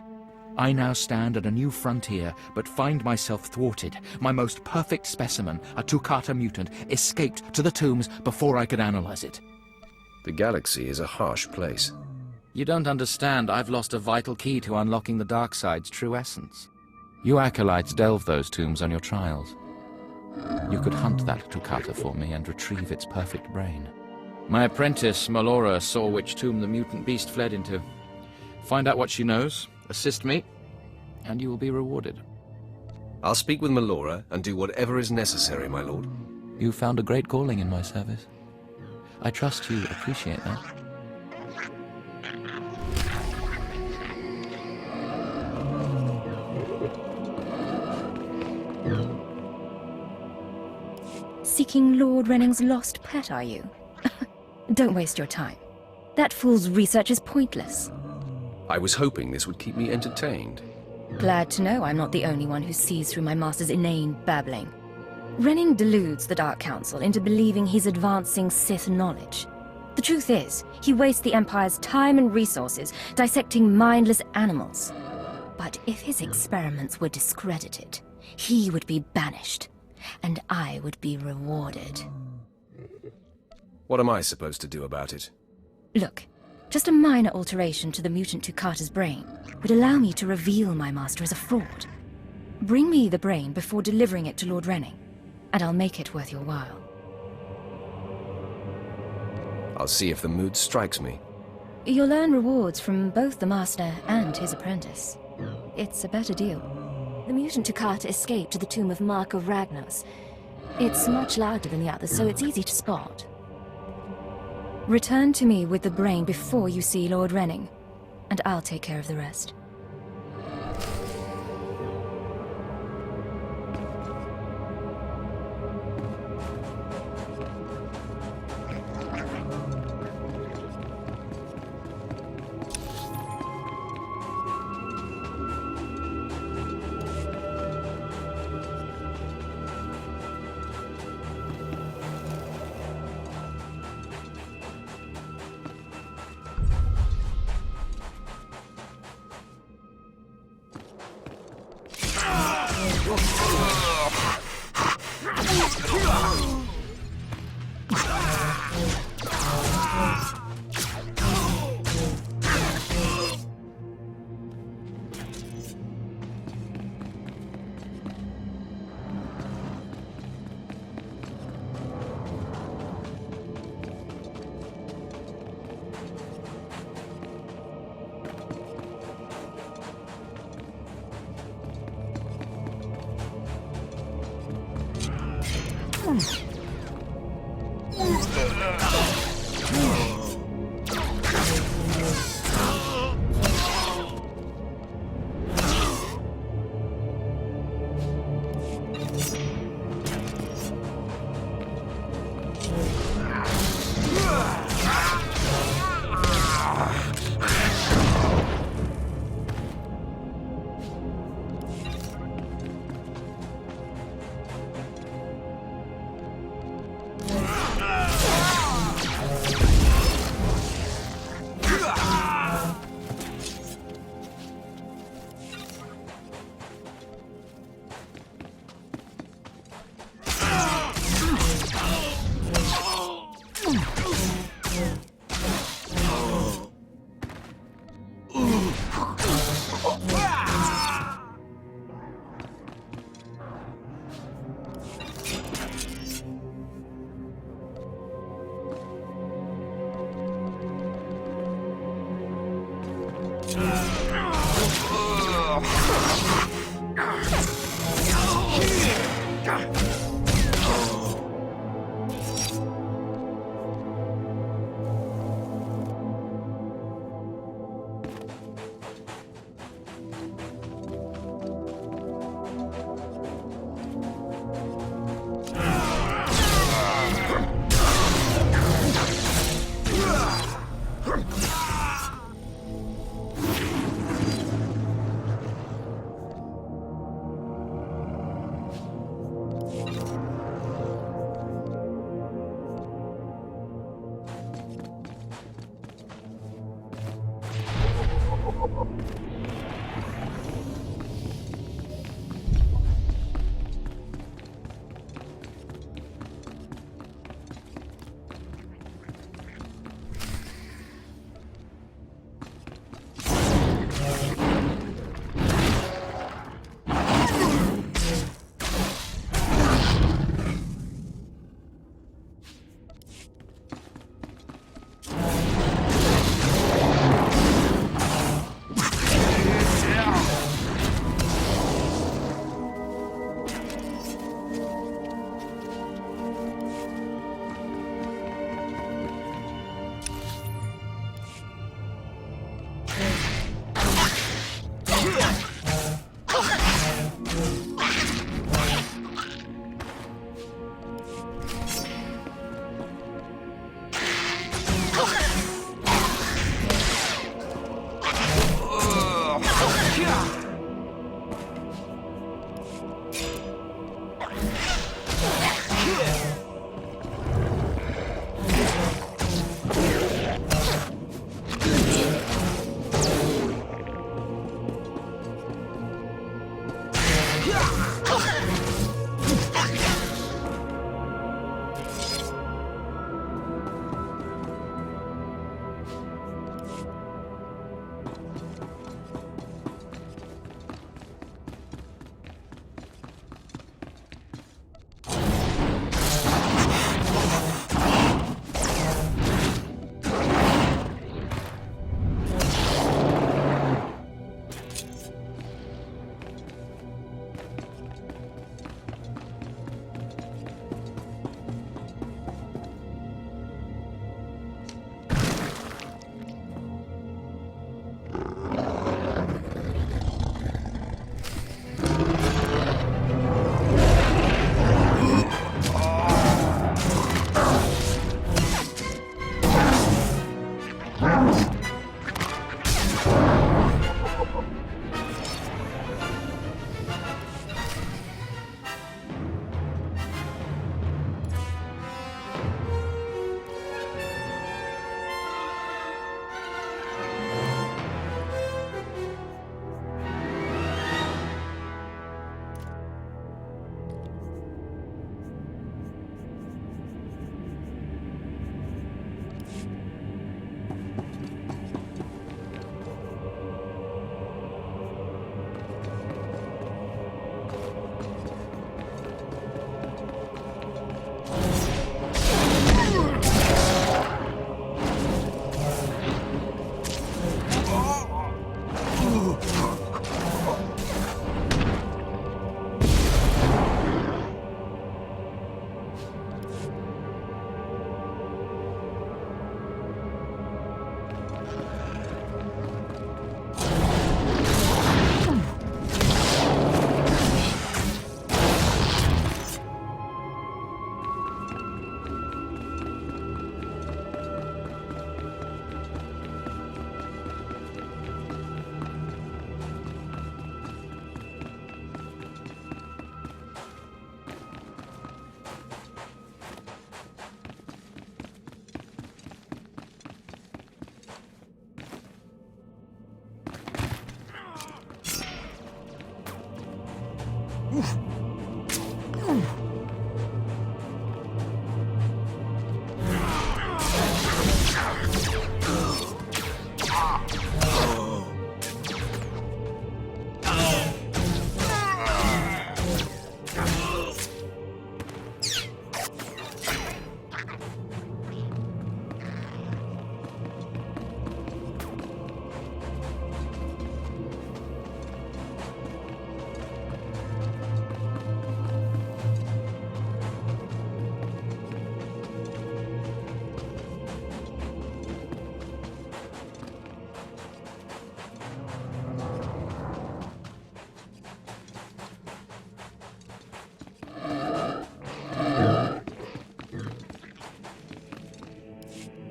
Speaker 5: I now stand at a new frontier, but find myself thwarted. My most perfect specimen, a Toccata mutant, escaped to the tombs before I could analyze it.
Speaker 9: The galaxy is a harsh place.
Speaker 21: You don't understand. I've lost a vital key to unlocking the dark side's true essence. You acolytes delve those tombs on your trials. You could hunt that Toccata for me and retrieve its perfect brain. My apprentice, Melora, saw which tomb the mutant beast fled into. Find out what she knows, assist me, and you will be rewarded.
Speaker 9: I'll speak with Melora and do whatever is necessary, my lord.
Speaker 5: You found a great calling in my service. I trust you appreciate that.
Speaker 12: Seeking Lord Renning's lost pet, are you? Don't waste your time. That fool's research is pointless.
Speaker 9: I was hoping this would keep me entertained.
Speaker 12: Glad to know I'm not the only one who sees through my master's inane babbling. Renning deludes the Dark Council into believing he's advancing Sith knowledge. The truth is, he wastes the Empire's time and resources dissecting mindless animals. But if his experiments were discredited, he would be banished, and I would be rewarded.
Speaker 9: What am I supposed to do about it?
Speaker 12: Look, just a minor alteration to the mutant Toccata's brain would allow me to reveal my master as a fraud. Bring me the brain before delivering it to Lord Renning, and I'll make it worth your while.
Speaker 9: I'll see if the mood strikes me.
Speaker 12: You'll earn rewards from both the master and his apprentice. It's a better deal. The mutant Toccata escaped to the tomb of Mark of Ragnos. It's much larger than the others, so it's easy to spot. Return to me with the brain before you see Lord Renning, and I'll take care of the rest.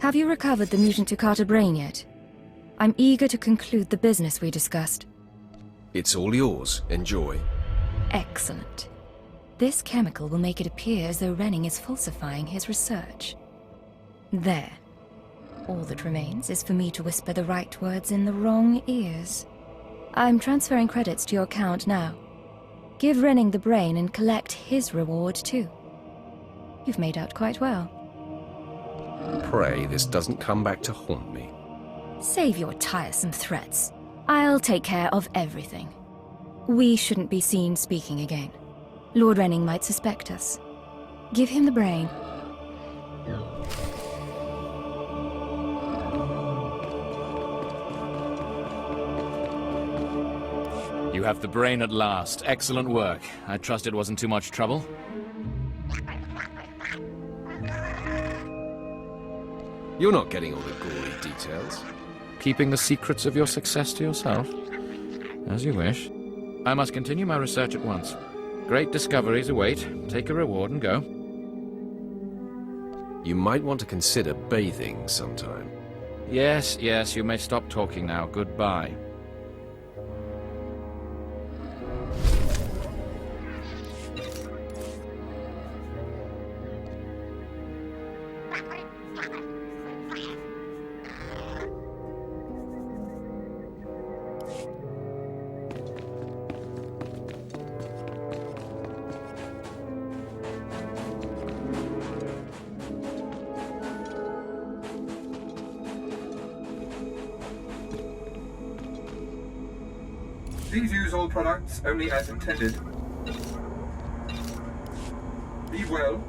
Speaker 12: Have you recovered the mutant Toccata brain yet? I'm eager to conclude the business we discussed.
Speaker 9: It's all yours. Enjoy.
Speaker 12: Excellent. This chemical will make it appear as though Renning is falsifying his research. There. All that remains is for me to whisper the right words in the wrong ears. I'm transferring credits to your account now. Give Renning the brain and collect his reward too. You've made out quite well.
Speaker 9: Pray this doesn't come back to haunt me.
Speaker 12: Save your tiresome threats. I'll take care of everything. We shouldn't be seen speaking again. Lord Renning might suspect us. Give him the brain.
Speaker 21: You have the brain at last. Excellent work. I trust it wasn't too much trouble.
Speaker 9: You're not getting all the gory details.
Speaker 21: Keeping the secrets of your success to yourself? As you wish. I must continue my research at once. Great discoveries await. Take a reward and go.
Speaker 9: You might want to consider bathing sometime.
Speaker 21: Yes, yes, you may stop talking now. Goodbye.
Speaker 3: Please use all products only as intended. Be well.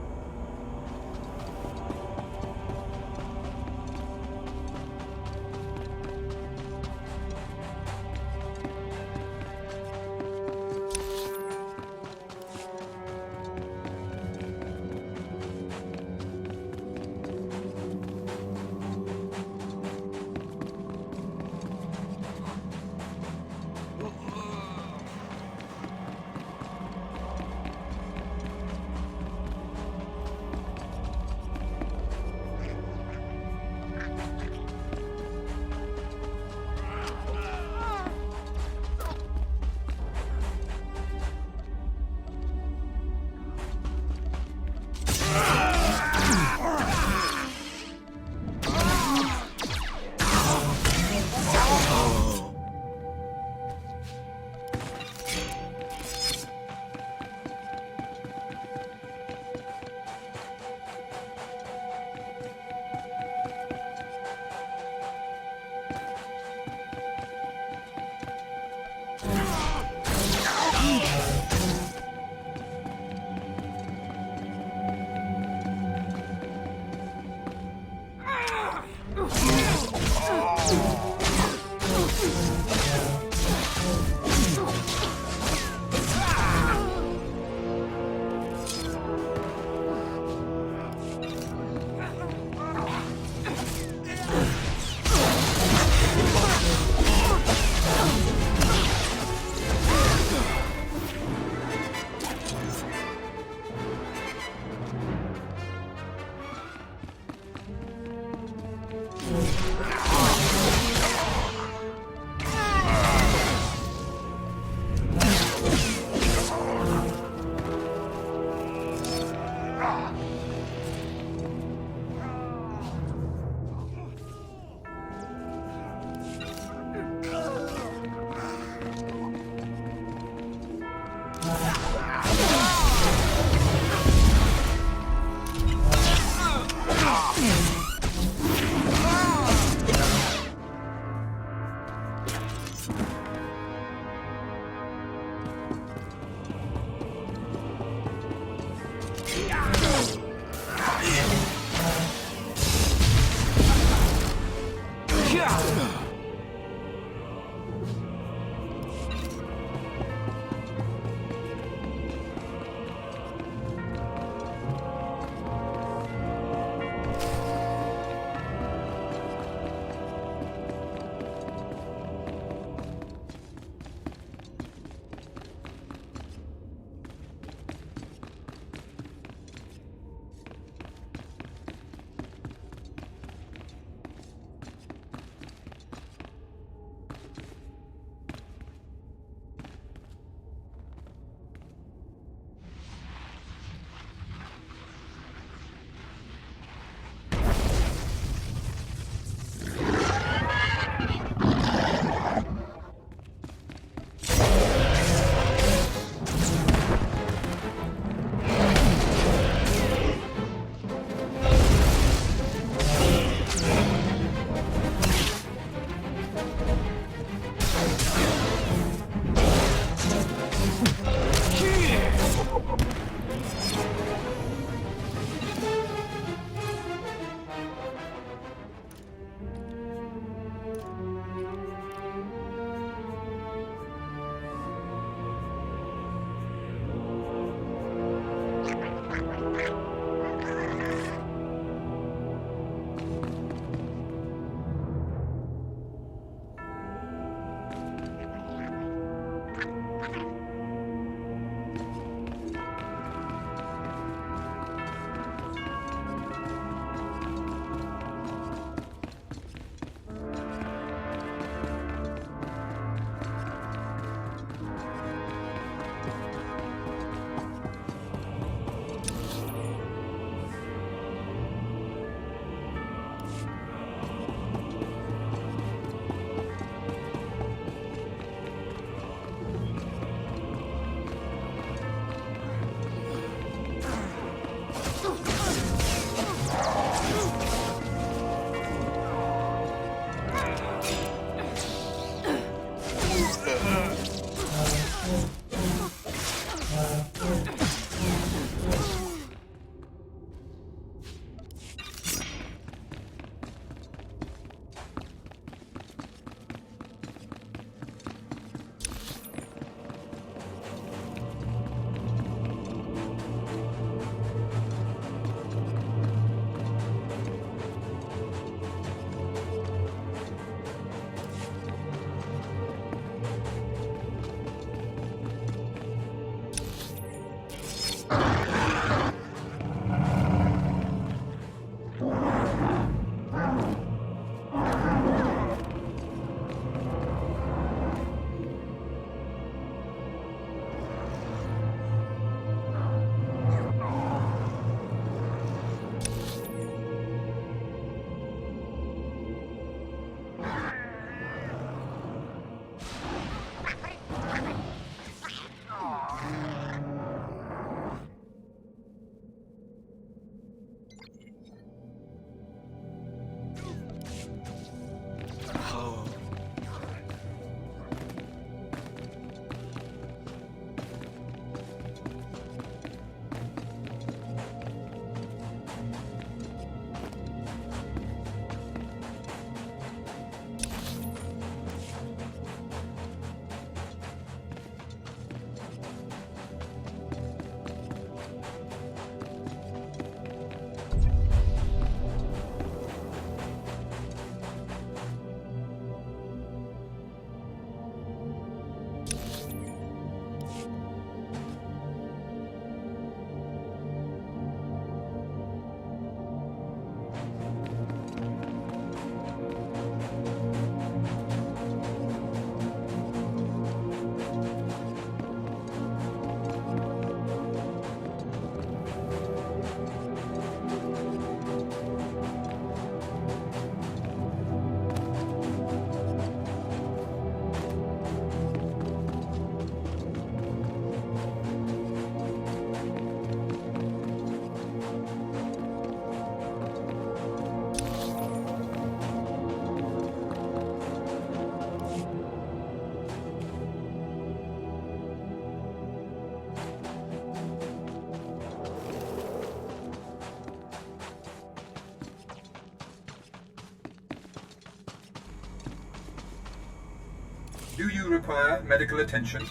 Speaker 3: Do you require medical attention?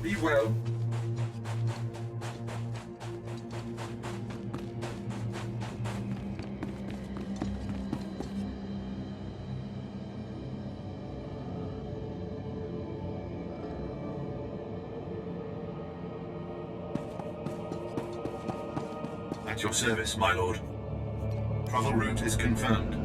Speaker 3: Be well.
Speaker 20: At your service, my lord. Travel route is confirmed.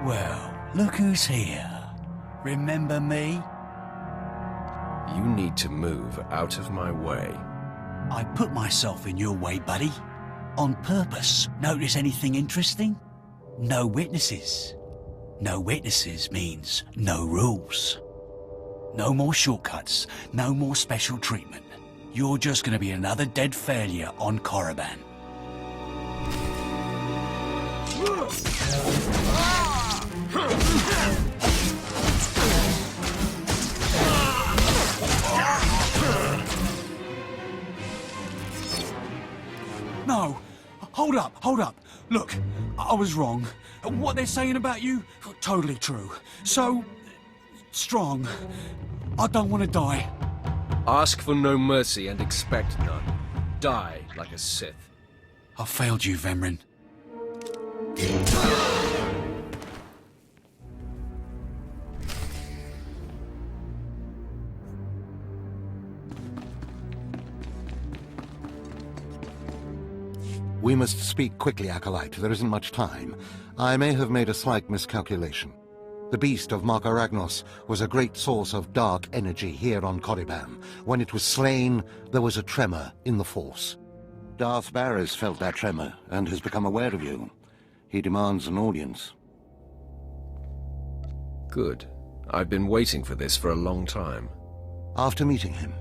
Speaker 11: Well, look who's here. Remember me?
Speaker 9: You need to move out of my way.
Speaker 11: I put myself in your way, buddy. On purpose. Notice anything interesting? No witnesses. No witnesses means no rules. No more shortcuts. No more special treatment. You're just gonna be another dead failure on Korriban. No! Hold up! Look, I was wrong. What they're saying about you, totally true. So, strong. I don't want to die.
Speaker 9: Ask for no mercy and expect none. Die like a Sith.
Speaker 11: I failed you, Vemrin.
Speaker 1: We must speak quickly, Acolyte. There isn't much time. I may have made a slight miscalculation. The beast of Markaragnos was a great source of dark energy here on Korriban. When it was slain, there was a tremor in the Force. Darth Barris felt that tremor and has become aware of you. He demands an audience.
Speaker 9: Good. I've been waiting for this for a long time.
Speaker 1: After meeting him,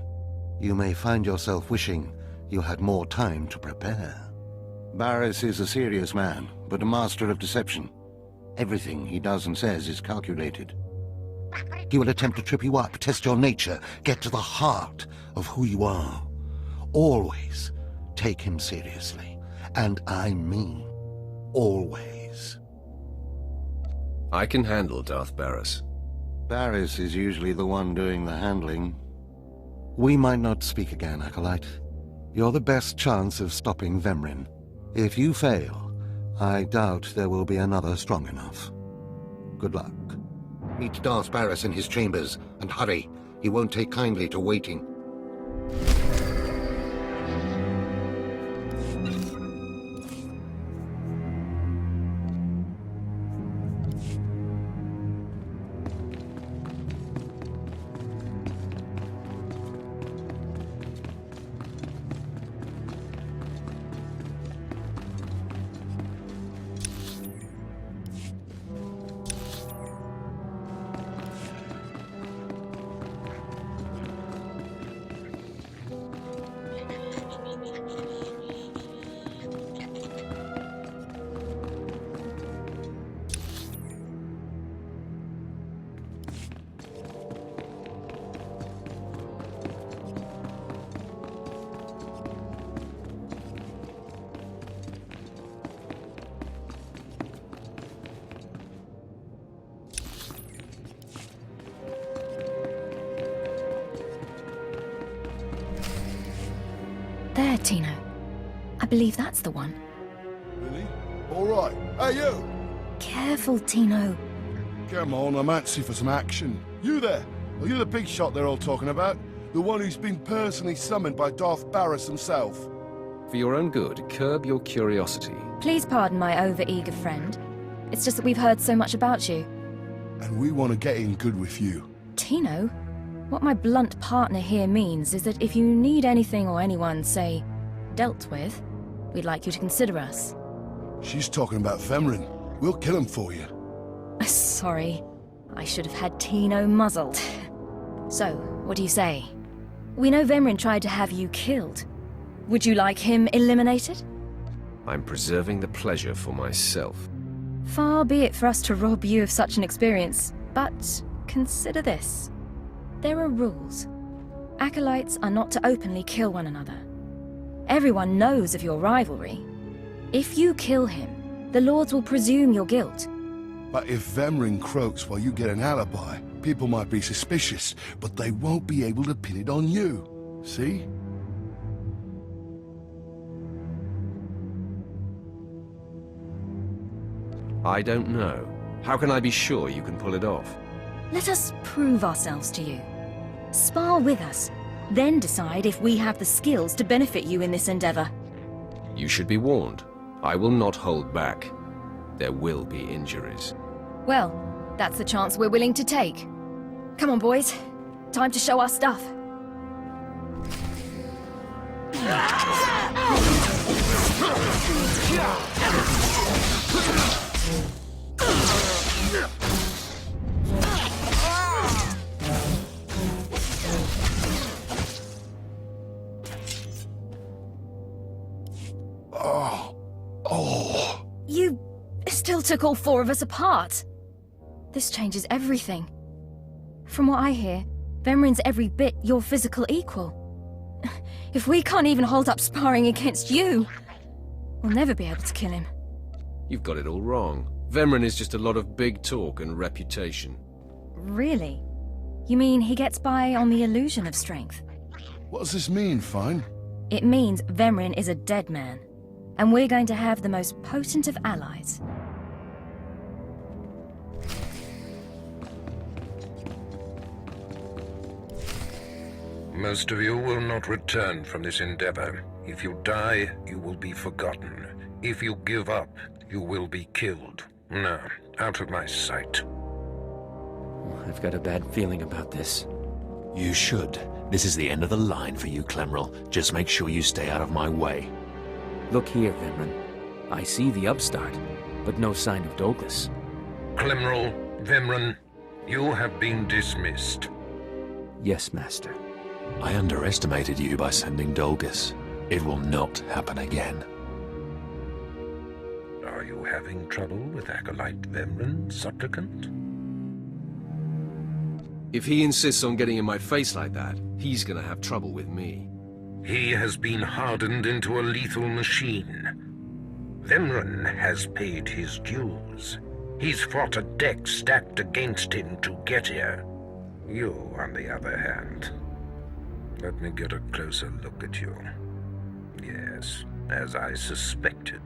Speaker 1: you may find yourself wishing you had more time to prepare. Barris is a serious man, but a master of deception. Everything he does and says is calculated. He will attempt to trip you up, test your nature, get to the heart of who you are. Always take him seriously. And I mean always.
Speaker 9: I can handle Darth Barris.
Speaker 1: Barris is usually the one doing the handling. We might not speak again, Acolyte. You're the best chance of stopping Vemrin. If you fail, I doubt there will be another strong enough. Good luck. Meet Darth Barris in his chambers, and hurry. He won't take kindly to waiting.
Speaker 12: Tino. I believe that's the one.
Speaker 4: Really? All right. Hey, you!
Speaker 12: Careful, Tino.
Speaker 4: Come on, I'm antsy for some action. You there? Are you the big shot they're all talking about? The one who's been personally summoned by Darth Barris himself?
Speaker 9: For your own good, curb your curiosity.
Speaker 12: Please pardon my over-eager friend. It's just that we've heard so much about you.
Speaker 4: And we want to get in good with you.
Speaker 12: Tino? What my blunt partner here means is that if you need anything or anyone, say, dealt with, we'd like you to consider us.
Speaker 4: She's talking about Vemrin. We'll kill him for you.
Speaker 12: Sorry. I should have had Tino muzzled. So, what do you say? We know Vemrin tried to have you killed. Would you like him eliminated?
Speaker 9: I'm preserving the pleasure for myself.
Speaker 12: Far be it for us to rob you of such an experience, but consider this. There are rules. Acolytes are not to openly kill one another. Everyone knows of your rivalry. If you kill him, the Lords will presume your guilt.
Speaker 4: But if Vemrin croaks while you get an alibi, people might be suspicious, but they won't be able to pin it on you. See?
Speaker 9: I don't know. How can I be sure you can pull it off?
Speaker 12: Let us prove ourselves to you. Spar with us, then decide if we have the skills to benefit you in this endeavor.
Speaker 9: You should be warned. I will not hold back. There will be injuries.
Speaker 12: Well, that's the chance we're willing to take. Come on, boys. Time to show our stuff. You still took all four of us apart. This changes everything. From what I hear, Vemrin's every bit your physical equal. If we can't even hold up sparring against you, we'll never be able to kill him.
Speaker 9: You've got it all wrong. Vemrin is just a lot of big talk and reputation.
Speaker 12: Really? You mean he gets by on the illusion of strength?
Speaker 4: What does this mean, Fine?
Speaker 12: It means Vemrin is a dead man, and we're going to have the most potent of allies.
Speaker 22: Most of you will not return from this endeavor. If you die, you will be forgotten. If you give up, you will be killed. Now, out of my sight.
Speaker 23: I've got a bad feeling about this.
Speaker 10: You should. This is the end of the line for you, Clemrel. Just make sure you stay out of my way.
Speaker 23: Look here, Vemrin. I see the upstart, but no sign of Douglas.
Speaker 22: Clemrel, Vemrin, you have been dismissed.
Speaker 23: Yes, Master.
Speaker 10: I underestimated you by sending Dolgus. It will not happen again.
Speaker 22: Are you having trouble with Acolyte Vemrin, Supplicant?
Speaker 9: If he insists on getting in my face like that, he's gonna have trouble with me.
Speaker 22: He has been hardened into a lethal machine. Vemrin has paid his dues. He's fought a deck stacked against him to get here. You, on the other hand... Let me get a closer look at you. Yes, as I suspected.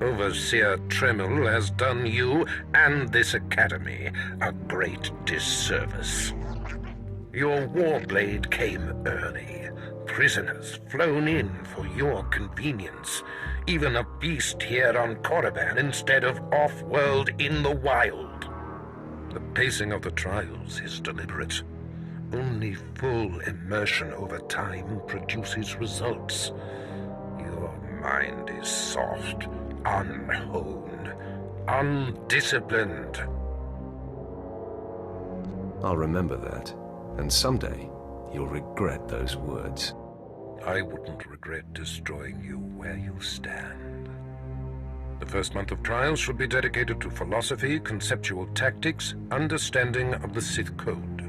Speaker 22: Overseer Tremel has done you and this academy a great disservice. Your warblade came early. Prisoners flown in for your convenience. Even a beast here on Korriban instead of off-world in the wild. The pacing of the trials is deliberate. Only full immersion over time produces results. Your mind is soft, unhoned, undisciplined.
Speaker 9: I'll remember that, and someday you'll regret those words.
Speaker 22: I wouldn't regret destroying you where you stand. The first month of trials should be dedicated to philosophy, conceptual tactics, understanding of the Sith Code.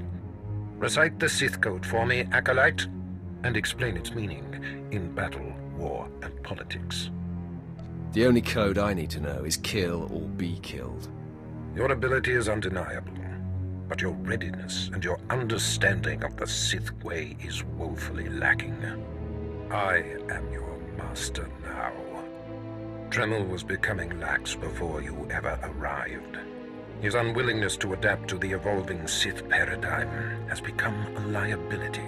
Speaker 22: Recite the Sith Code for me, Acolyte, and explain its meaning in battle, war, and politics.
Speaker 9: The only code I need to know is kill or be killed.
Speaker 22: Your ability is undeniable, but your readiness and your understanding of the Sith way is woefully lacking. I am your master now. Tremel was becoming lax before you ever arrived. His unwillingness to adapt to the evolving Sith paradigm has become a liability.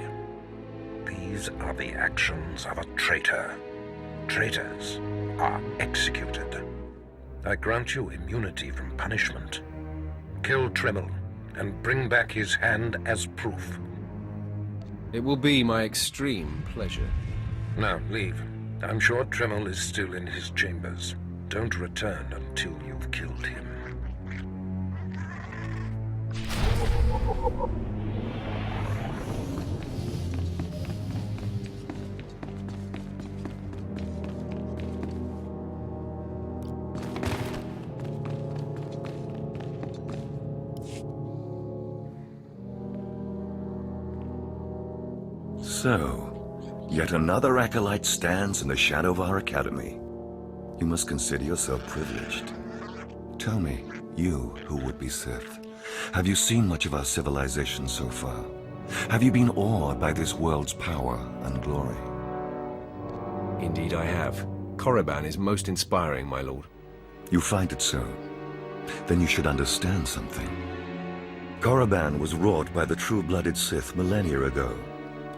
Speaker 22: These are the actions of a traitor. Traitors are executed. I grant you immunity from punishment. Kill Tremel and bring back his hand as proof.
Speaker 9: It will be my extreme pleasure.
Speaker 22: Now, leave. I'm sure Tremel is still in his chambers. Don't return until you've killed him.
Speaker 13: So, yet another acolyte stands in the shadow of our academy. You must consider yourself privileged. Tell me, you who would be Sith, have you seen much of our civilization so far? Have you been awed by this world's power and glory?
Speaker 9: Indeed I have. Korriban is most inspiring, my lord.
Speaker 13: You find it so? Then you should understand something. Korriban was wrought by the true-blooded Sith millennia ago.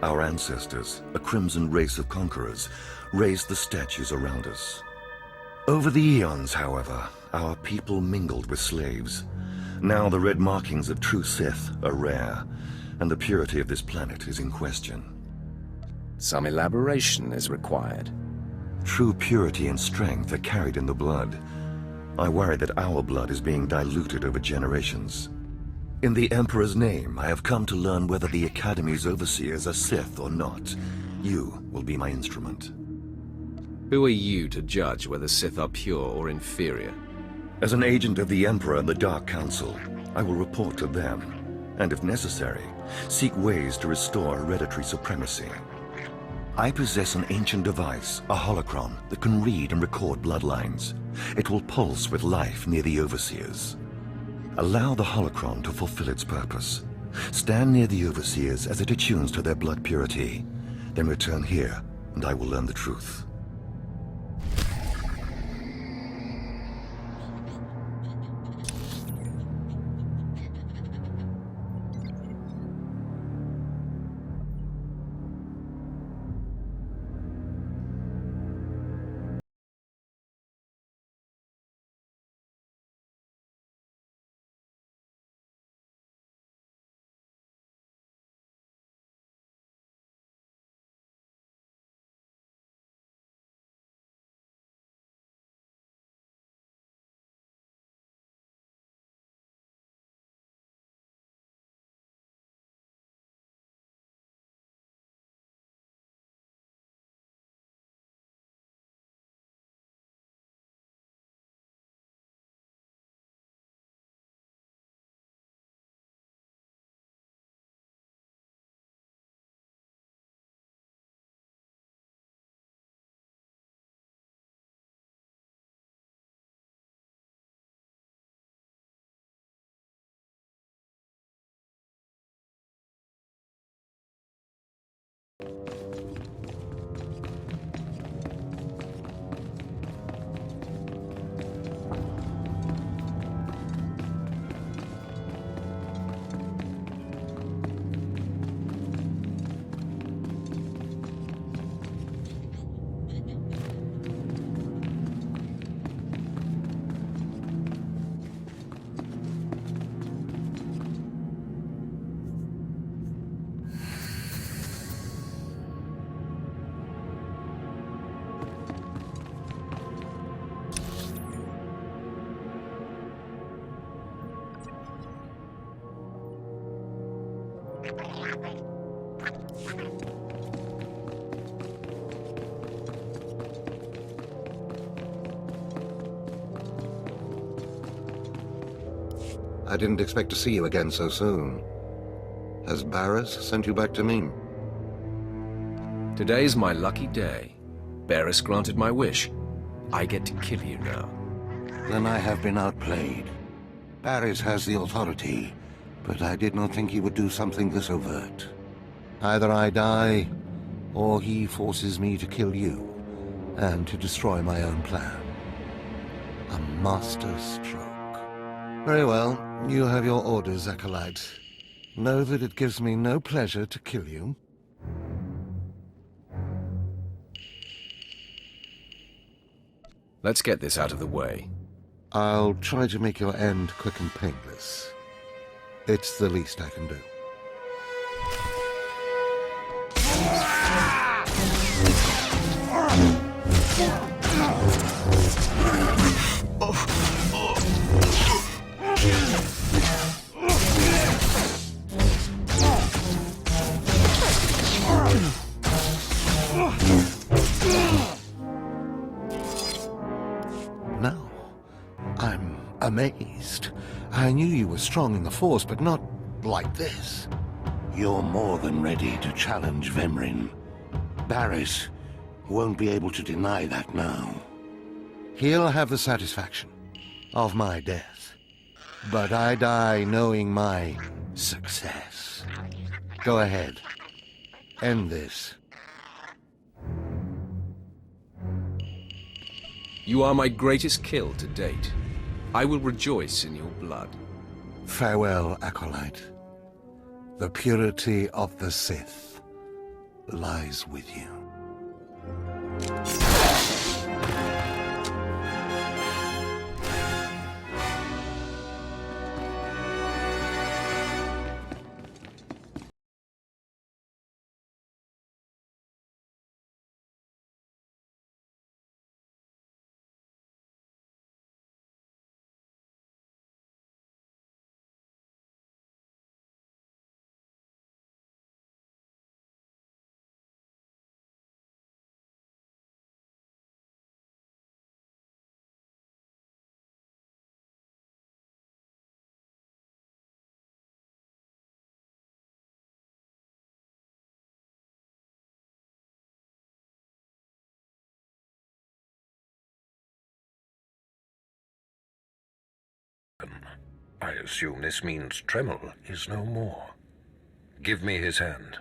Speaker 13: Our ancestors, a crimson race of conquerors, raised the statues around us. Over the eons, however, our people mingled with slaves. Now the red markings of true Sith are rare, and the purity of this planet is in question.
Speaker 19: Some elaboration is required.
Speaker 13: True purity and strength are carried in the blood. I worry that our blood is being diluted over generations. In the Emperor's name, I have come to learn whether the Academy's overseers are Sith or not. You will be my instrument.
Speaker 9: Who are you to judge whether Sith are pure or inferior?
Speaker 13: As an agent of the Emperor and the Dark Council, I will report to them, and if necessary, seek ways to restore hereditary supremacy. I possess an ancient device, a holocron, that can read and record bloodlines. It will pulse with life near the overseers. Allow the holocron to fulfill its purpose. Stand near the overseers as it attunes to their blood purity. Then return here, and I will learn the truth.
Speaker 1: I didn't expect to see you again so soon. Has Barris sent you back to me?
Speaker 9: Today's my lucky day. Barris granted my wish. I get to kill you now.
Speaker 1: Then I have been outplayed. Barris has the authority, but I did not think he would do something this overt. Either I die, or he forces me to kill you and to destroy my own plan. A master stroke. Very well, you have your orders, Acolyte. Know that it gives me no pleasure to kill you.
Speaker 9: Let's get this out of the way.
Speaker 1: I'll try to make your end quick and painless. It's the least I can do. Now, I'm amazed. I knew you were strong in the Force, but not like this. You're more than ready to challenge Vemrin. Barris won't be able to deny that now. He'll have the satisfaction of my death. But I die knowing my success. Go ahead. End this.
Speaker 9: You are my greatest kill to date. I will rejoice in your blood.
Speaker 1: Farewell, Acolyte. The purity of the Sith lies with you.
Speaker 22: I assume this means Tremel is no more. Give me his hand.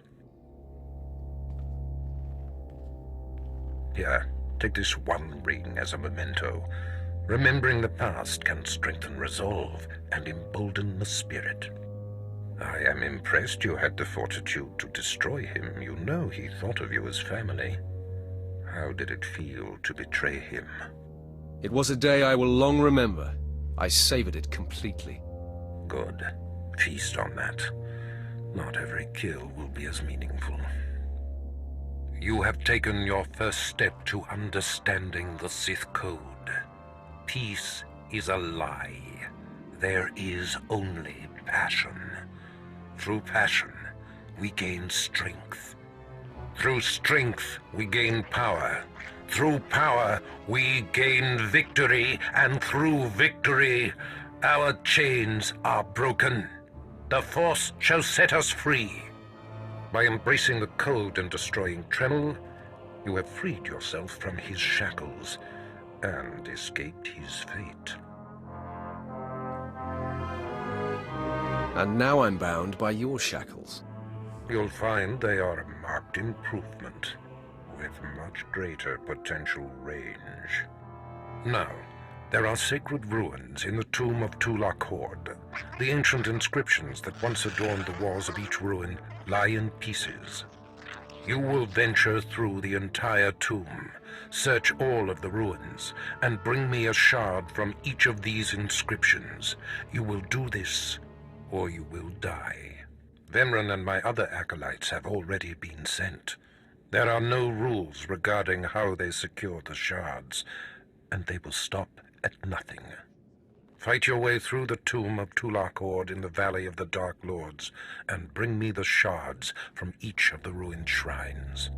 Speaker 22: Here, take this one ring as a memento. Remembering the past can strengthen resolve and embolden the spirit. I am impressed you had the fortitude to destroy him. You know he thought of you as family. How did it feel to betray him?
Speaker 9: It was a day I will long remember. I savored it completely.
Speaker 22: Good. Feast on that. Not every kill will be as meaningful. You have taken your first step to understanding the Sith Code. Peace is a lie. There is only passion. Through passion, we gain strength. Through strength, we gain power. Through power, we gain victory, and through victory, our chains are broken. The Force shall set us free. By embracing the Code and destroying Tremel, you have freed yourself from his shackles and escaped his fate.
Speaker 9: And now I'm bound by your shackles.
Speaker 22: You'll find they are a marked improvement, with much greater potential range. Now, there are sacred ruins in the tomb of Tulak Horde. The ancient inscriptions that once adorned the walls of each ruin lie in pieces. You will venture through the entire tomb, search all of the ruins, and bring me a shard from each of these inscriptions. You will do this, or you will die. Vemrin and my other acolytes have already been sent. There are no rules regarding how they secure the shards, and they will stop at nothing. Fight your way through the tomb of Tulak Horde in the Valley of the Dark Lords, and bring me the shards from each of the ruined shrines.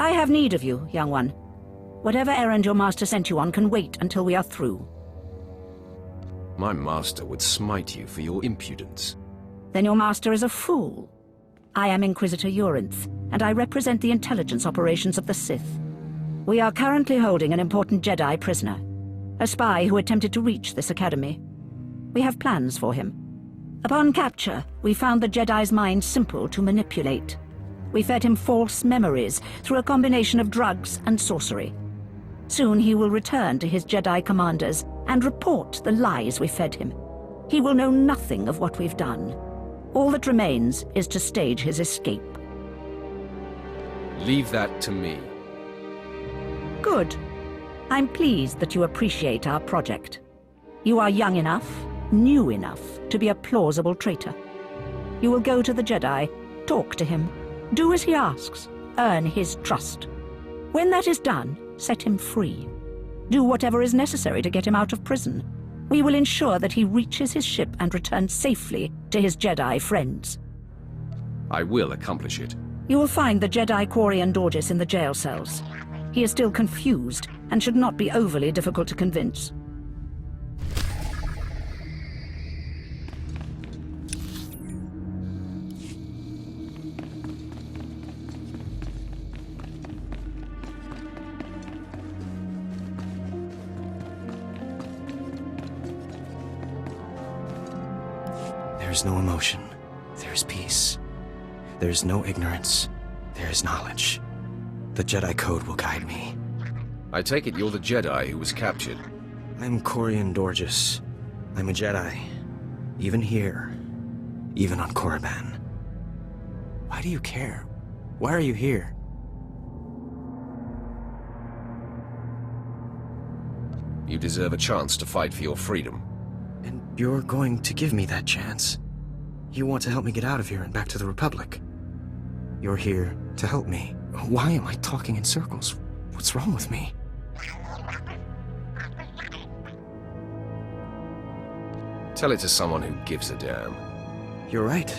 Speaker 2: I have need of you, young one. Whatever errand your master sent you on can wait until we are through.
Speaker 9: My master would smite you for your impudence.
Speaker 2: Then your master is a fool. I am Inquisitor Urinth, and I represent the intelligence operations of the Sith. We are currently holding an important Jedi prisoner, a spy who attempted to reach this academy. We have plans for him. Upon capture, we found the Jedi's mind simple to manipulate. We fed him false memories through a combination of drugs and sorcery. Soon he will return to his Jedi commanders and report the lies we fed him. He will know nothing of what we've done. All that remains is to stage his escape.
Speaker 9: Leave that to me.
Speaker 2: Good. I'm pleased that you appreciate our project. You are young enough, new enough, to be a plausible traitor. You will go to the Jedi, talk to him, do as he asks, earn his trust. When that is done, set him free. Do whatever is necessary to get him out of prison. We will ensure that he reaches his ship and returns safely to his Jedi friends.
Speaker 9: I will accomplish it.
Speaker 2: You will find the Jedi Quarian Dorgis in the jail cells. He is still confused and should not be overly difficult to convince.
Speaker 7: There is no emotion. There is peace. There is no ignorance. There is knowledge. The Jedi Code will guide me.
Speaker 9: I take it you're the Jedi who was captured.
Speaker 7: I'm Quarian Dorgis. I'm a Jedi. Even here. Even on Korriban. Why do you care? Why are you here?
Speaker 9: You deserve a chance to fight for your freedom.
Speaker 7: And you're going to give me that chance. You want to help me get out of here and back to the Republic. You're here to help me. Why am I talking in circles? What's wrong with me?
Speaker 9: Tell it to someone who gives a damn.
Speaker 7: You're right.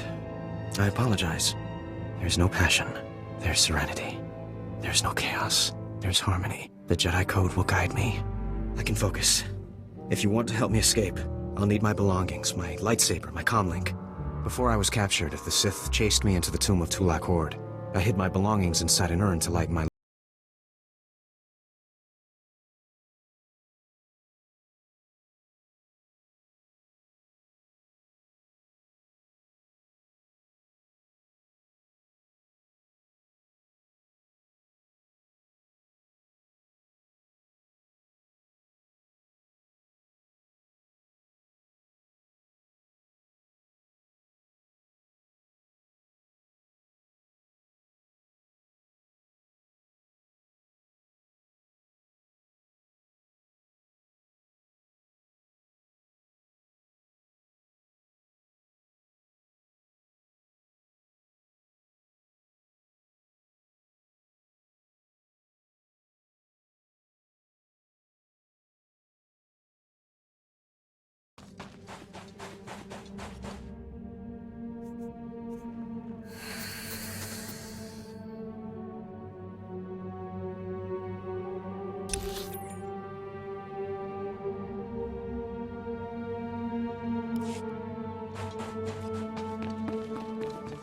Speaker 7: I apologize. There's no passion. There's serenity. There's no chaos. There's harmony. The Jedi Code will guide me. I can focus. If you want to help me escape, I'll need my belongings, my lightsaber, my comlink. Before I was captured, the Sith chased me into the tomb of Tulak Horde. I hid my belongings inside an urn to light my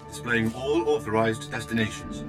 Speaker 20: Displaying all authorized destinations.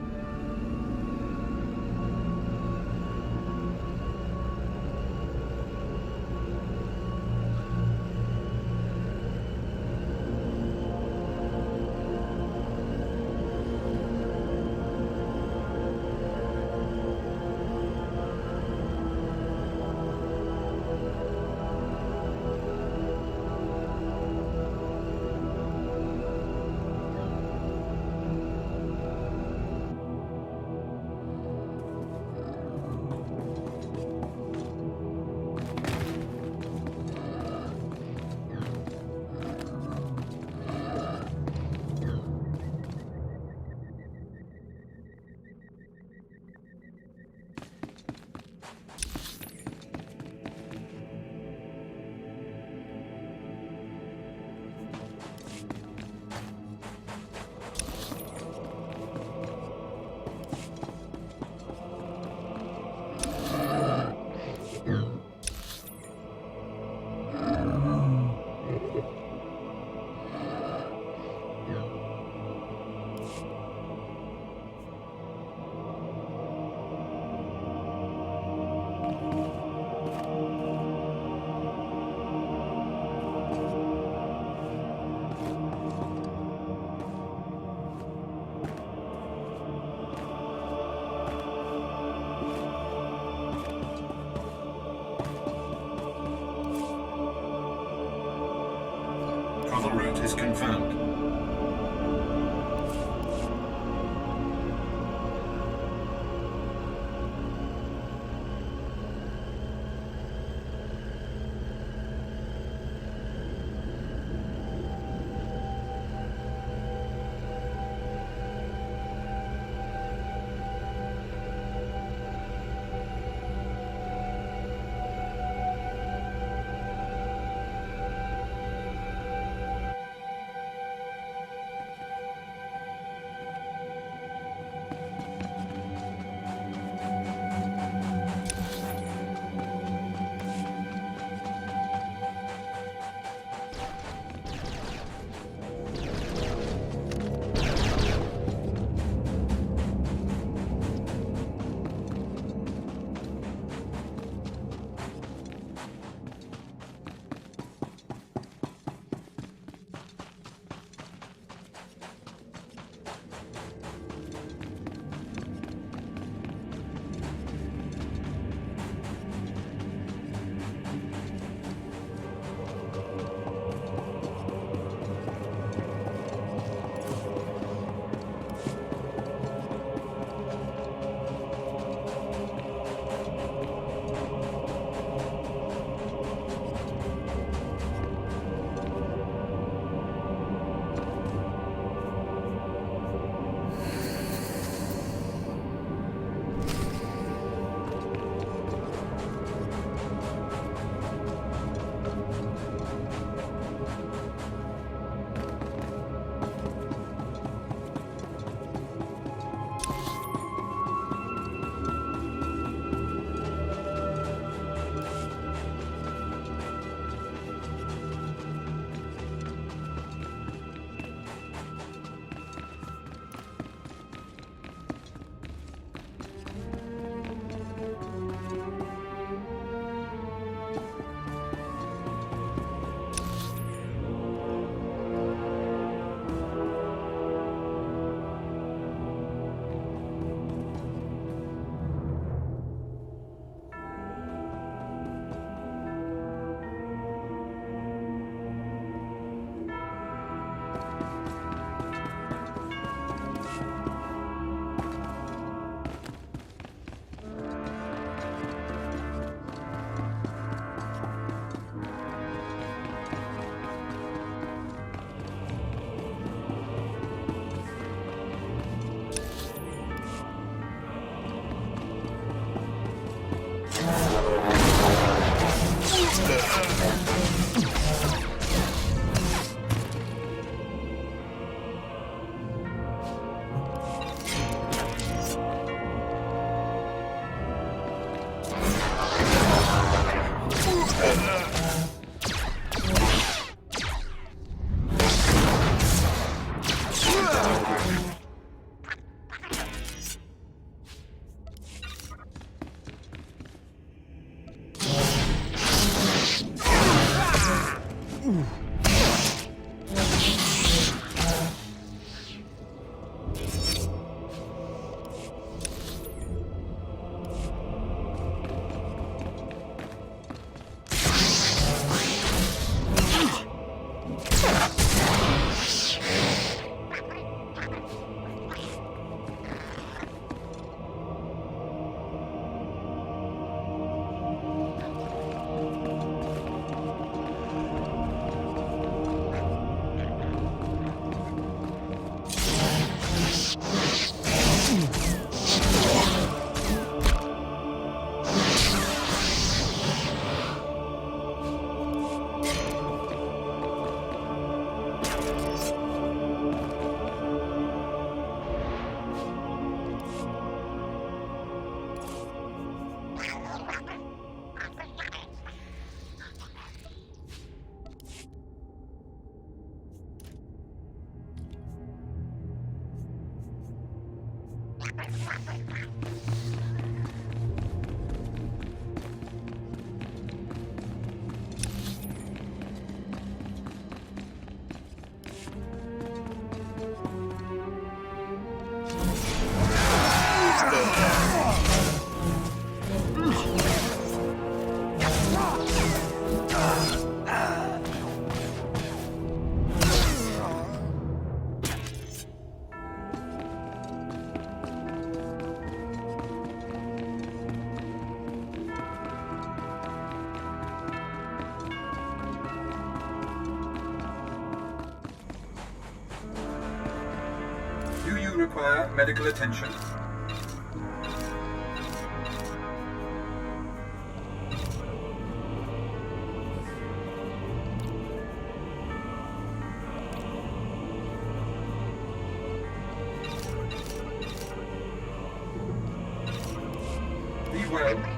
Speaker 20: Travel route is confirmed.
Speaker 3: require medical attention. Be well.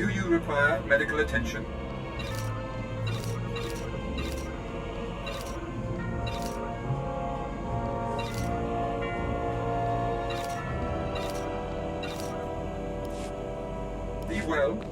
Speaker 3: Do you require medical attention? Be well.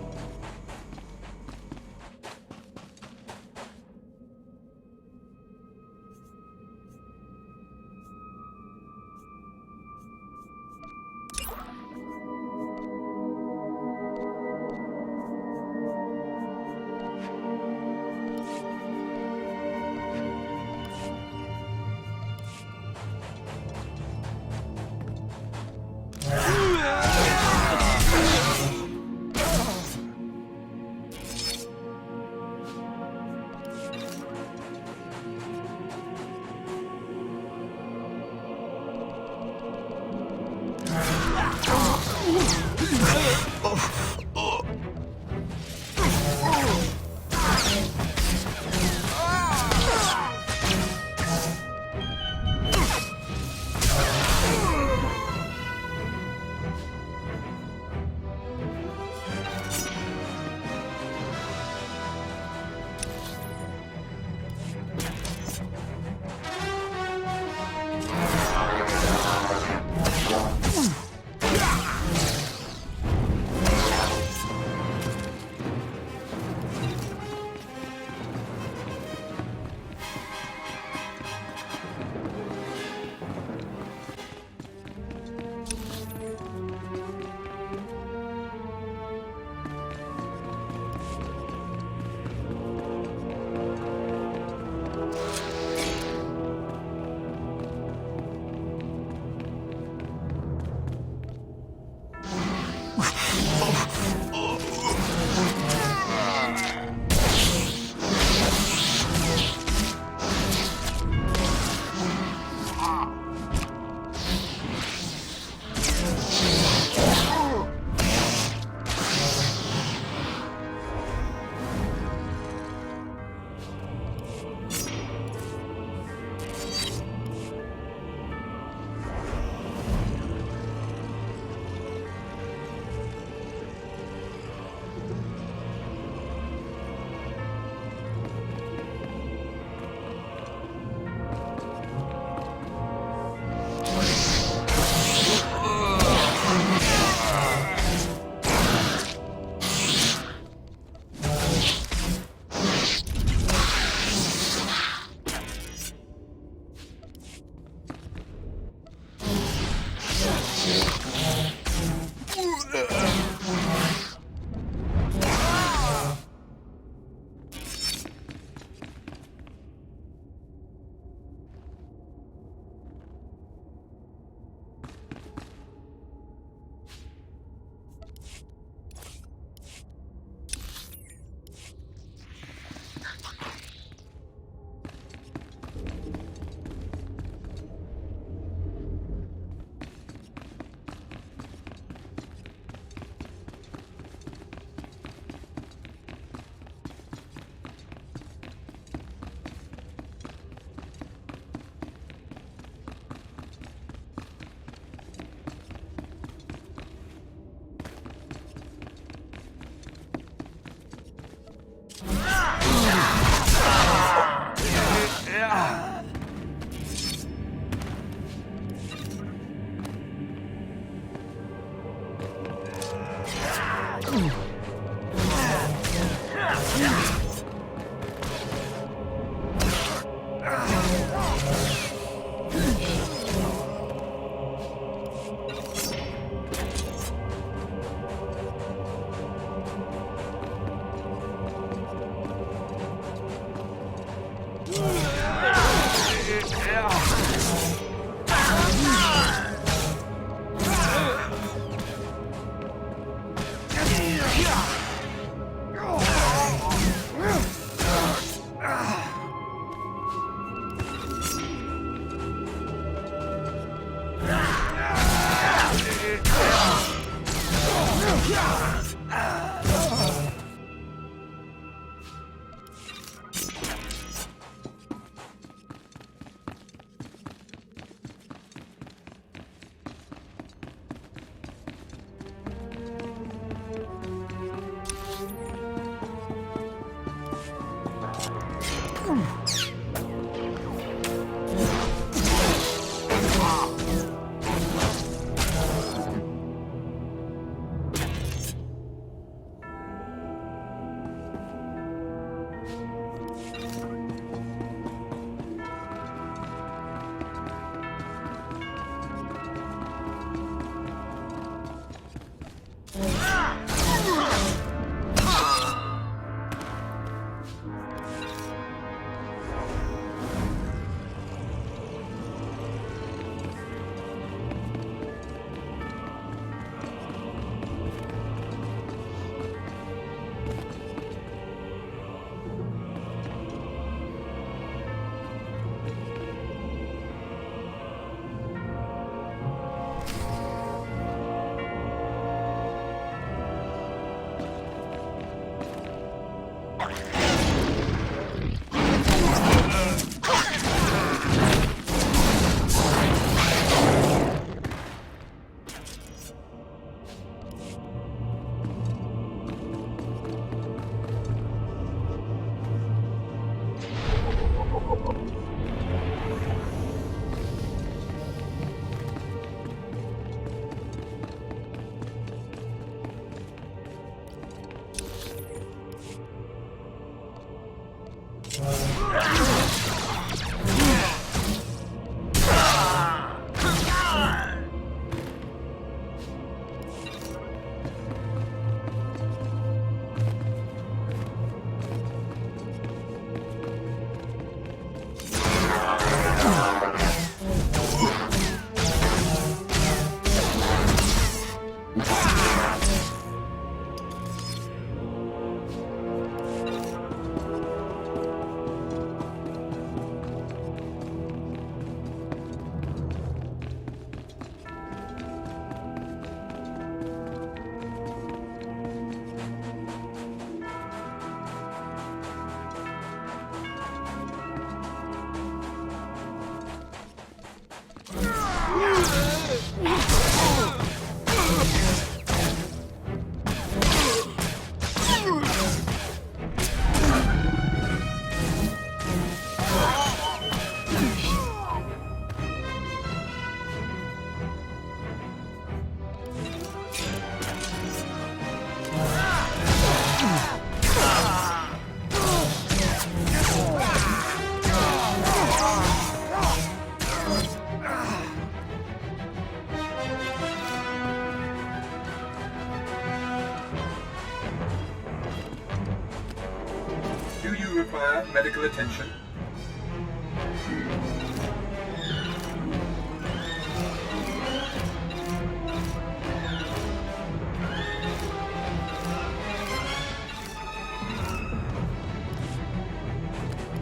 Speaker 3: medical attention.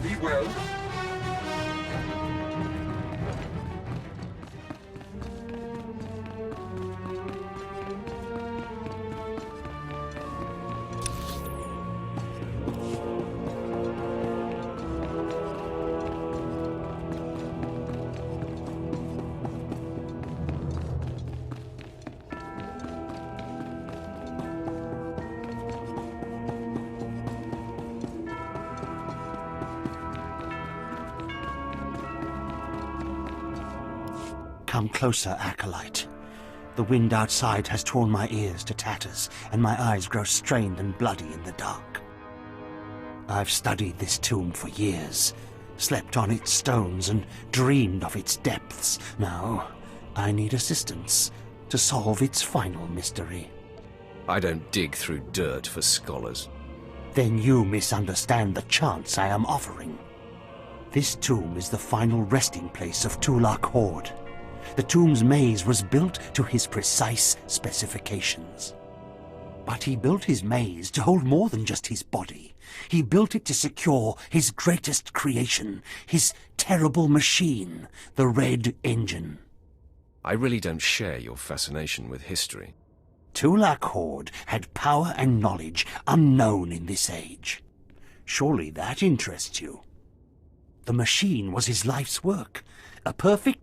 Speaker 3: Be well.
Speaker 11: Come closer, Acolyte. The wind outside has torn my ears to tatters, and my eyes grow strained and bloody in the dark. I've studied this tomb for years, slept on its stones and dreamed of its depths. Now, I need assistance to solve its final mystery.
Speaker 9: I don't dig through dirt for scholars.
Speaker 11: Then you misunderstand the chance I am offering. This tomb is the final resting place of Tulak Horde. The tomb's maze was built to his precise specifications. But he built his maze to hold more than just his body. He built it to secure his greatest creation, his terrible machine, the Red Engine.
Speaker 9: I really don't share your fascination with history.
Speaker 11: Tulak Horde had power and knowledge unknown in this age. Surely that interests you. The machine was his life's work, a perfect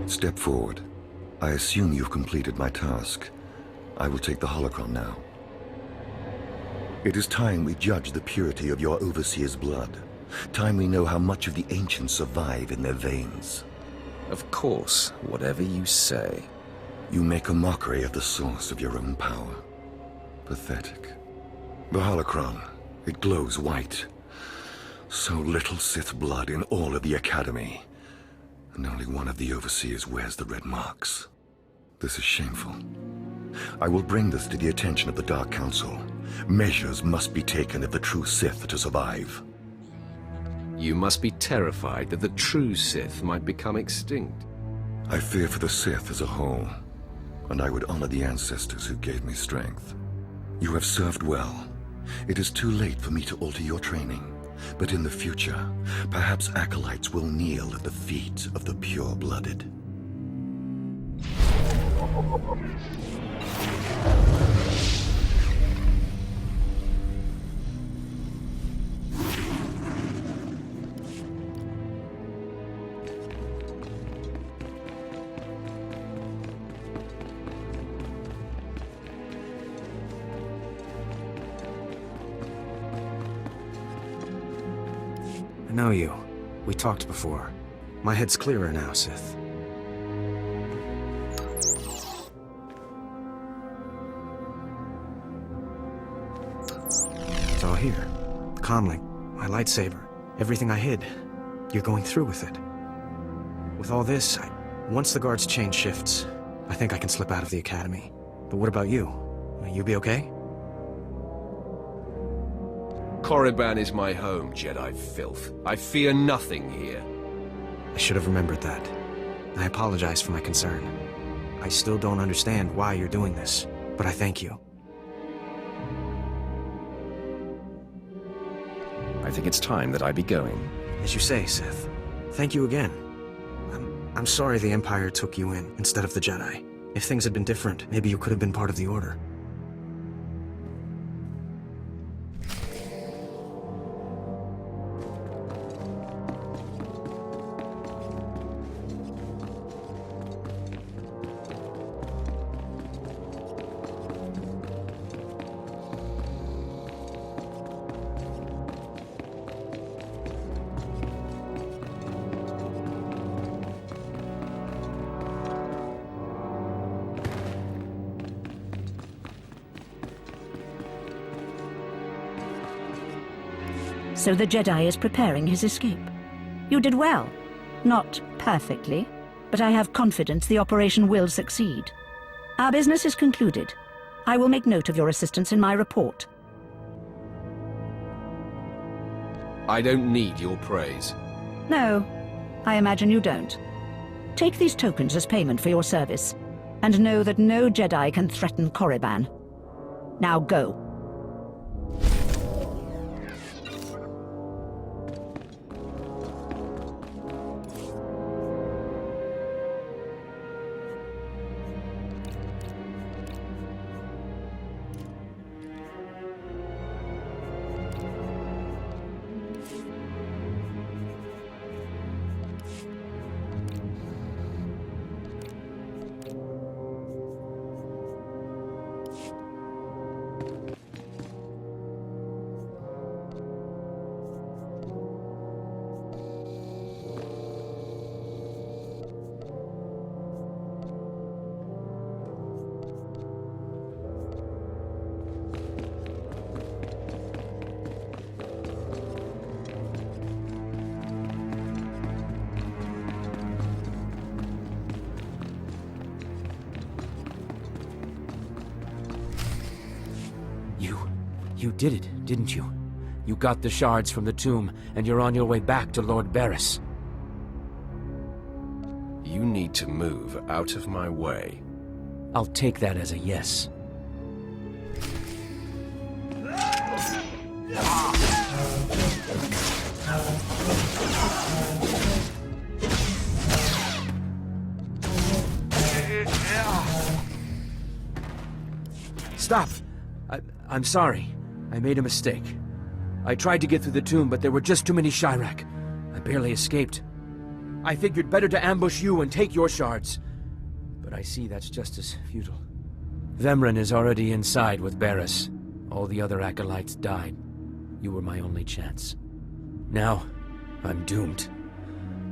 Speaker 13: Step forward. I assume you've completed my task. I will take the holocron now. It is time we judge the purity of your overseer's blood. Time we know how much of the ancients survive in their veins.
Speaker 19: Of course, whatever you say.
Speaker 13: You make a mockery of the source of your own power. Pathetic. The holocron, it glows white. So little Sith blood in all of the Academy. And only one of the Overseers wears the red marks. This is shameful. I will bring this to the attention of the Dark Council. Measures must be taken if the true Sith to survive.
Speaker 9: You must be terrified that the true Sith might become extinct.
Speaker 13: I fear for the Sith as a whole, and I would honor the ancestors who gave me strength. You have served well. It is too late for me to alter your training, but in the future, perhaps acolytes will kneel at the feet of the pure-blooded.
Speaker 7: I know you. We talked before. My head's clearer now, Sith. It's all here. The comlink, my lightsaber, everything I hid. You're going through with it. With all this, once the guards change shifts, I think I can slip out of the Academy. But what about you? Will you be okay?
Speaker 9: Korriban is my home, Jedi filth. I fear nothing here.
Speaker 7: I should have remembered that. I apologize for my concern. I still don't understand why you're doing this, but I thank you.
Speaker 19: I think it's time that I be going.
Speaker 7: As you say, Sith. Thank you again. I'm sorry the Empire took you in instead of the Jedi. If things had been different, maybe you could have been part of the Order.
Speaker 2: So the Jedi is preparing his escape. You did well. Not perfectly, but I have confidence the operation will succeed. Our business is concluded. I will make note of your assistance in my report.
Speaker 9: I don't need your praise.
Speaker 2: No, I imagine you don't. Take these tokens as payment for your service, and know that no Jedi can threaten Korriban. Now go.
Speaker 23: You did it, didn't you? You got the shards from the tomb, and you're on your way back to Lord Barriss.
Speaker 9: You need to move out of my way.
Speaker 23: I'll take that as a yes. Stop! I'm sorry. I made a mistake. I tried to get through the tomb, but there were just too many Chirac. I barely escaped. I figured better to ambush you and take your shards. But I see that's just as futile. Vemryn is already inside with Barriss. All the other acolytes died. You were my only chance. Now, I'm doomed.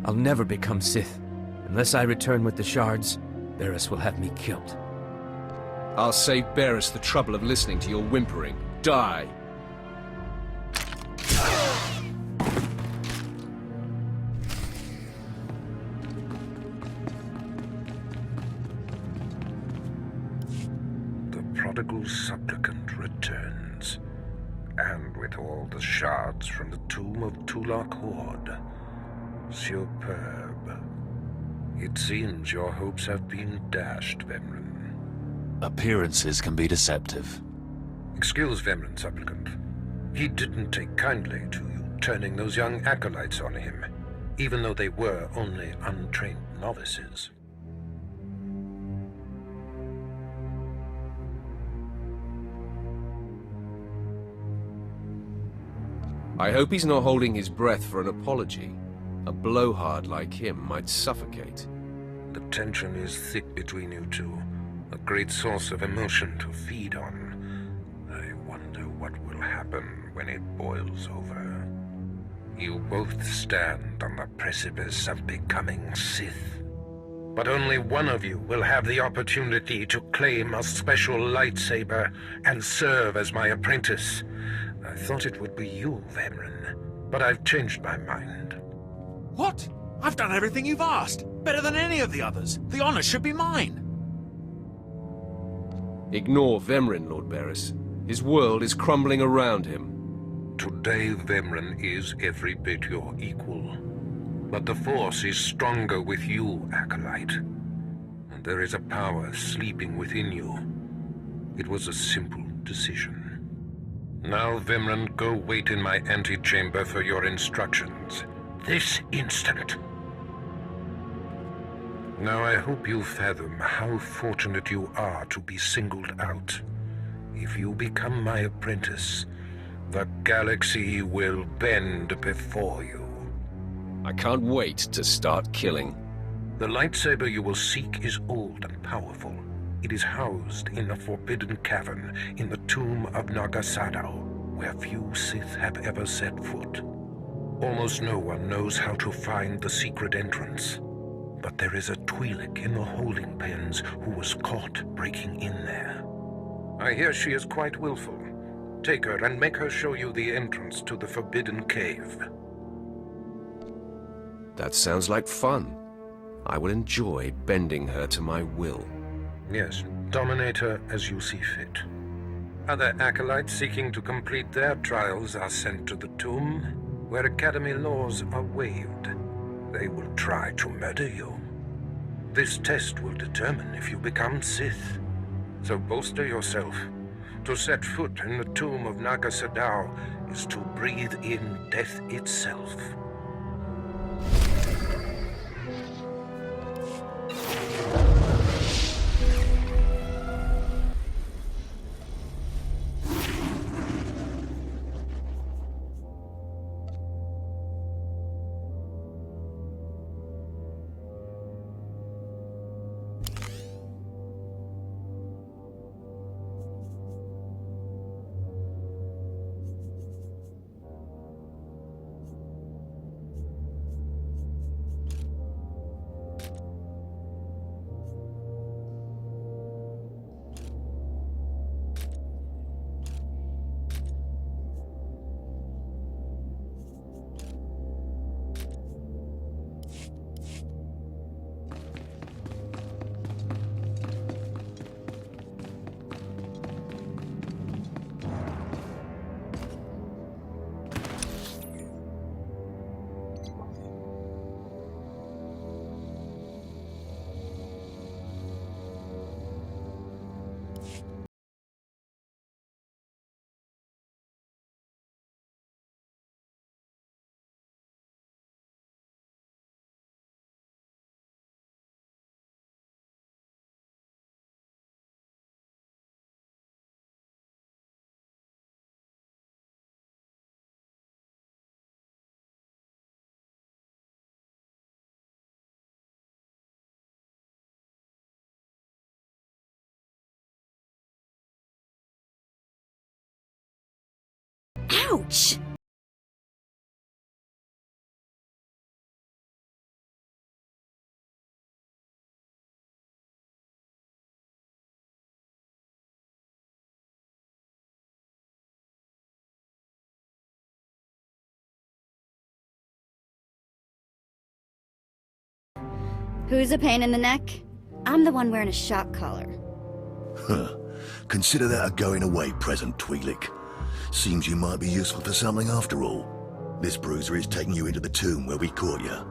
Speaker 23: I'll never become Sith, unless I return with the shards, Barris will have me killed.
Speaker 9: I'll save Barris the trouble of listening to your whimpering. Die!
Speaker 22: The prodigal supplicant returns, and with all the shards from the tomb of Tulak Horde. Superb. It seems your hopes have been dashed, Vemren.
Speaker 10: Appearances can be deceptive.
Speaker 22: Excuse Vemren, supplicant. He didn't take kindly to you turning those young acolytes on him, even though they were only untrained novices.
Speaker 9: I hope he's not holding his breath for an apology. A blowhard like him might suffocate.
Speaker 22: The tension is thick between you two, a great source of emotion to feed on. I wonder what will happen when it boils over. You both stand on the precipice of becoming Sith. But only one of you will have the opportunity to claim a special lightsaber and serve as my apprentice. I thought it would be you, Vemren, but I've changed my mind.
Speaker 10: What? I've done everything you've asked. Better than any of the others. The honor should be mine.
Speaker 9: Ignore Vemren, Lord Barris. His world is crumbling around him.
Speaker 22: Today, Vemren is every bit your equal. But the Force is stronger with you, Acolyte. And there is a power sleeping within you. It was a simple decision. Now, Vemren, go wait in my antechamber for your instructions. This instant. Now I hope you fathom how fortunate you are to be singled out. If you become my apprentice, the galaxy will bend before you.
Speaker 9: I can't wait to start killing.
Speaker 22: The lightsaber you will seek is old and powerful. It is housed in a forbidden cavern in the tomb of Nagasadao, where few Sith have ever set foot. Almost no one knows how to find the secret entrance. But there is a Twi'lek in the holding pens who was caught breaking in there. I hear she is quite willful. Take her and make her show you the entrance to the Forbidden Cave.
Speaker 9: That sounds like fun. I will enjoy bending her to my will.
Speaker 22: Yes, dominate her as you see fit. Other acolytes seeking to complete their trials are sent to the tomb, where Academy laws are waived. They will try to murder you. This test will determine if you become Sith. So bolster yourself. To set foot in the tomb of Naga Sadao is to breathe in death itself.
Speaker 14: Ouch! Who's a pain in the neck? I'm the one wearing a shock collar.
Speaker 13: Huh. Consider that a going-away present, Twi'lek. Seems you might be useful for something after all. This bruiser is taking you into the tomb where we caught you.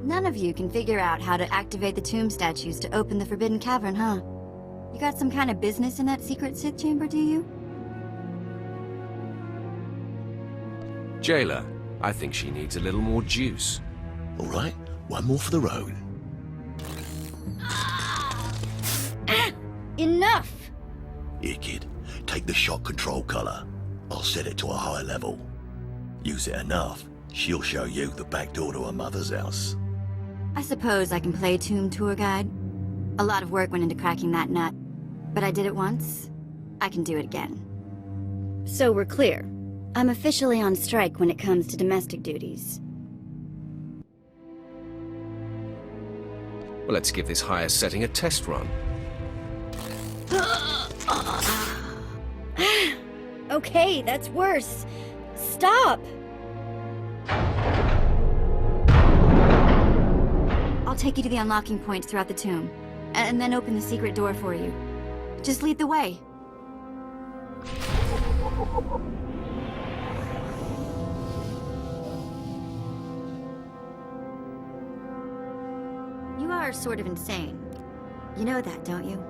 Speaker 14: None of you can figure out how to activate the tomb statues to open the Forbidden Cavern, huh? You got some kind of business in that secret Sith chamber, do you?
Speaker 9: Jailer, I think she needs a little more juice.
Speaker 13: All right, one more for the road.
Speaker 14: Enough!
Speaker 13: Here, kid. Take the shock control collar. I'll set it to a high level. Use it enough, she'll show you the back door to her mother's house.
Speaker 14: I suppose I can play tomb tour guide. A lot of work went into cracking that nut. But I did it once. I can do it again. So we're clear. I'm officially on strike when it comes to domestic duties.
Speaker 9: Well, let's give this higher setting a test run.
Speaker 14: Okay, that's worse. Stop! I'll take you to the unlocking points throughout the tomb, and then open the secret door for you. Just lead the way. You are sort of insane. You know that, don't you?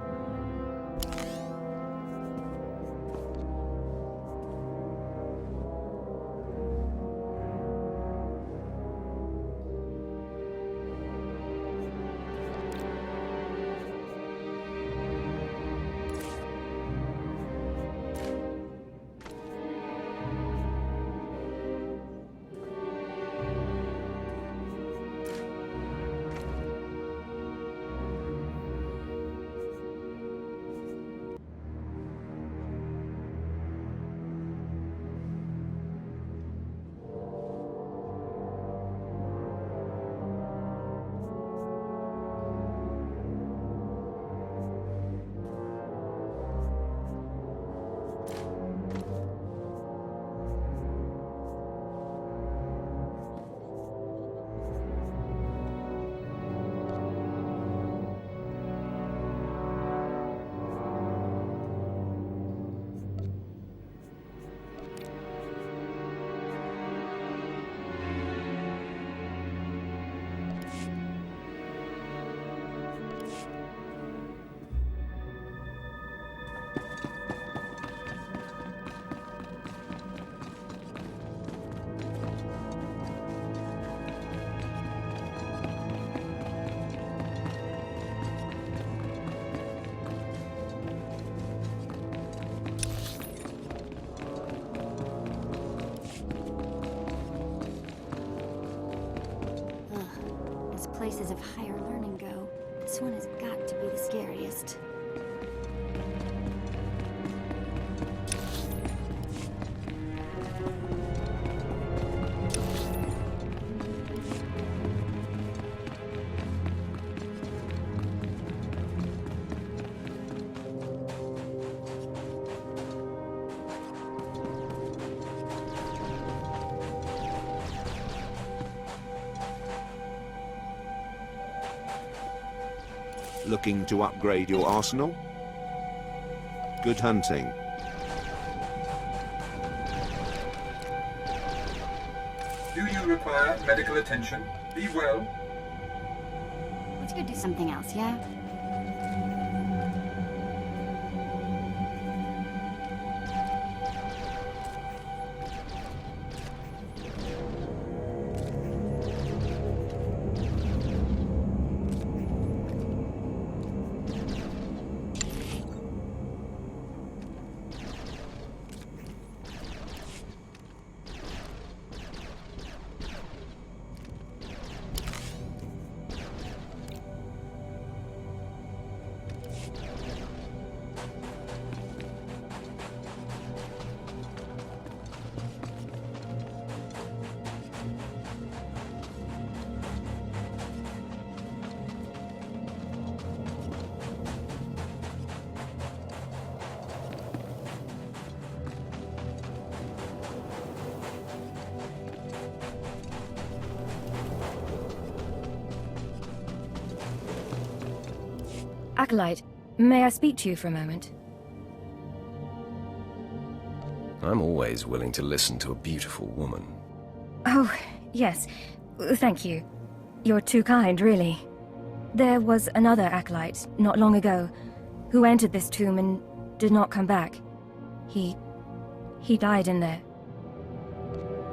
Speaker 14: Places of higher learning go, this one has got to be the scariest.
Speaker 8: Looking to upgrade your arsenal? Good hunting.
Speaker 3: Do you require medical attention? Be well.
Speaker 14: Let's go do something else, yeah?
Speaker 12: Acolyte, may I speak to you for a moment?
Speaker 9: I'm always willing to listen to a beautiful woman.
Speaker 12: Oh, yes. Thank you. You're too kind, really. There was another acolyte, not long ago, who entered this tomb and did not come back. He died in there.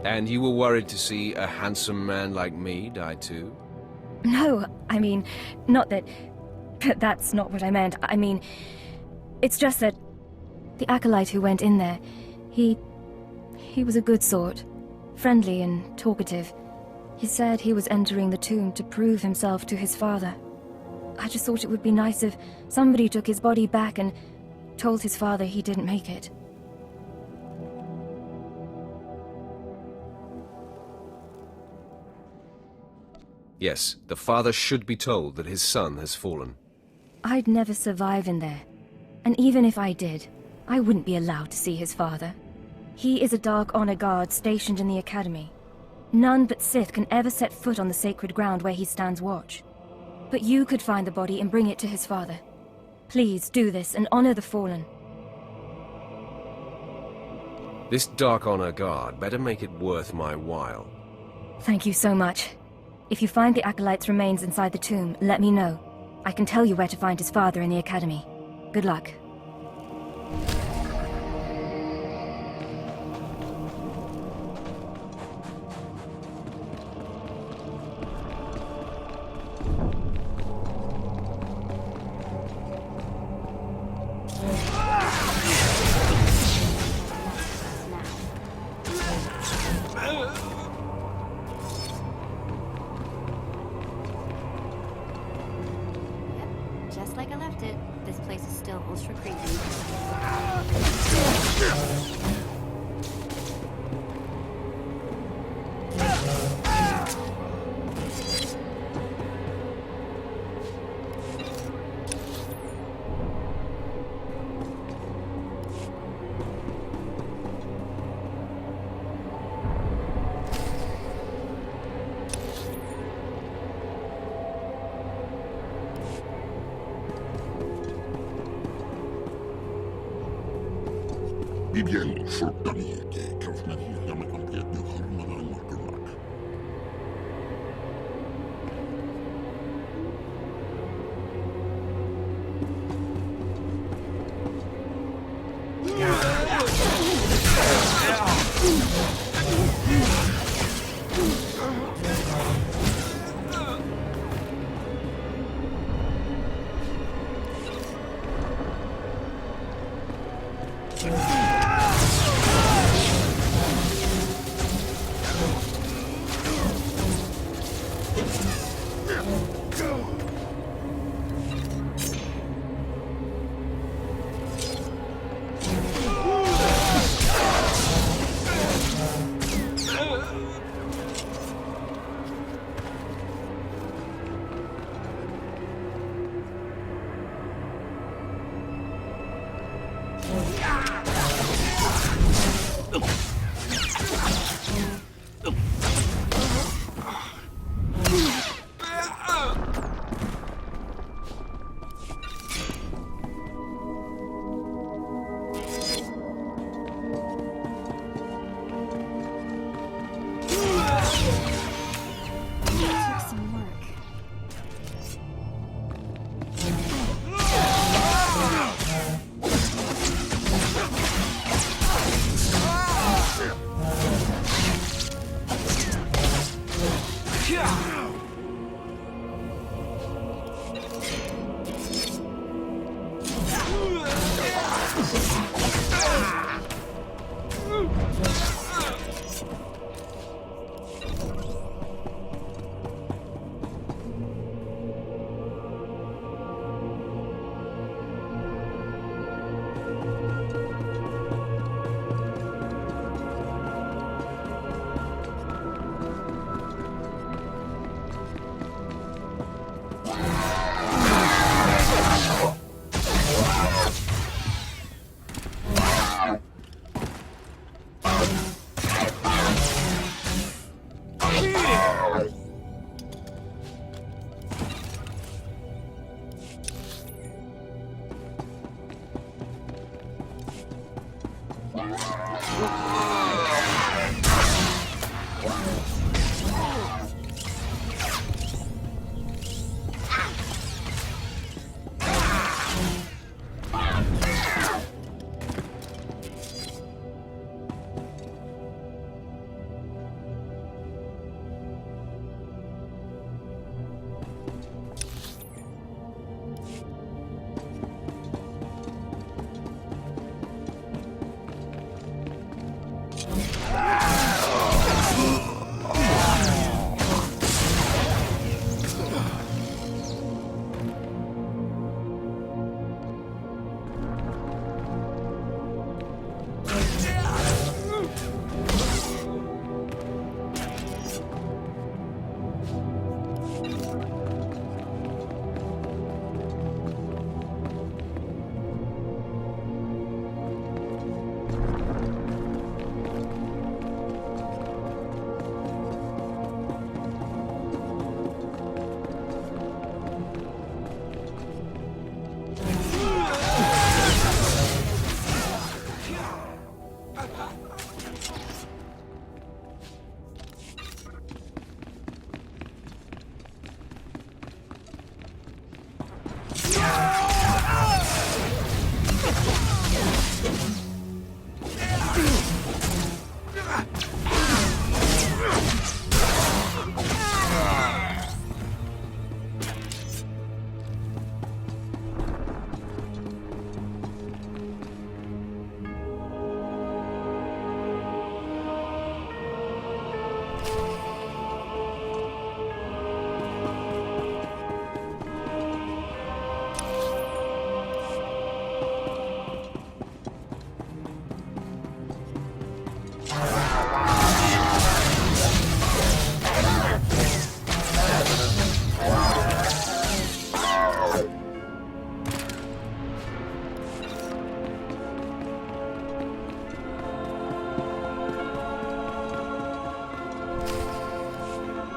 Speaker 9: And you were worried to see a handsome man like me die too?
Speaker 12: No, I mean, not that... That's not what I meant. I mean, it's just that the acolyte who went in there, he was a good sort, friendly and talkative. He said he was entering the tomb to prove himself to his father. I just thought it would be nice if somebody took his body back and told his father he didn't make it.
Speaker 9: Yes, the father should be told that his son has fallen.
Speaker 12: I'd never survive in there. And even if I did, I wouldn't be allowed to see his father. He is a Dark Honor Guard stationed in the Academy. None but Sith can ever set foot on the sacred ground where he stands watch. But you could find the body and bring it to his father. Please do this and honor the fallen.
Speaker 9: This Dark Honor Guard better make it worth my while.
Speaker 12: Thank you so much. If you find the Acolyte's remains inside the tomb, let me know. I can tell you where to find his father in the Academy. Good luck.
Speaker 14: Just like I left it, this place is still ultra creepy.
Speaker 15: Bibiel Sultanieke Krafnani Yamakampiat New Harmana Markumak.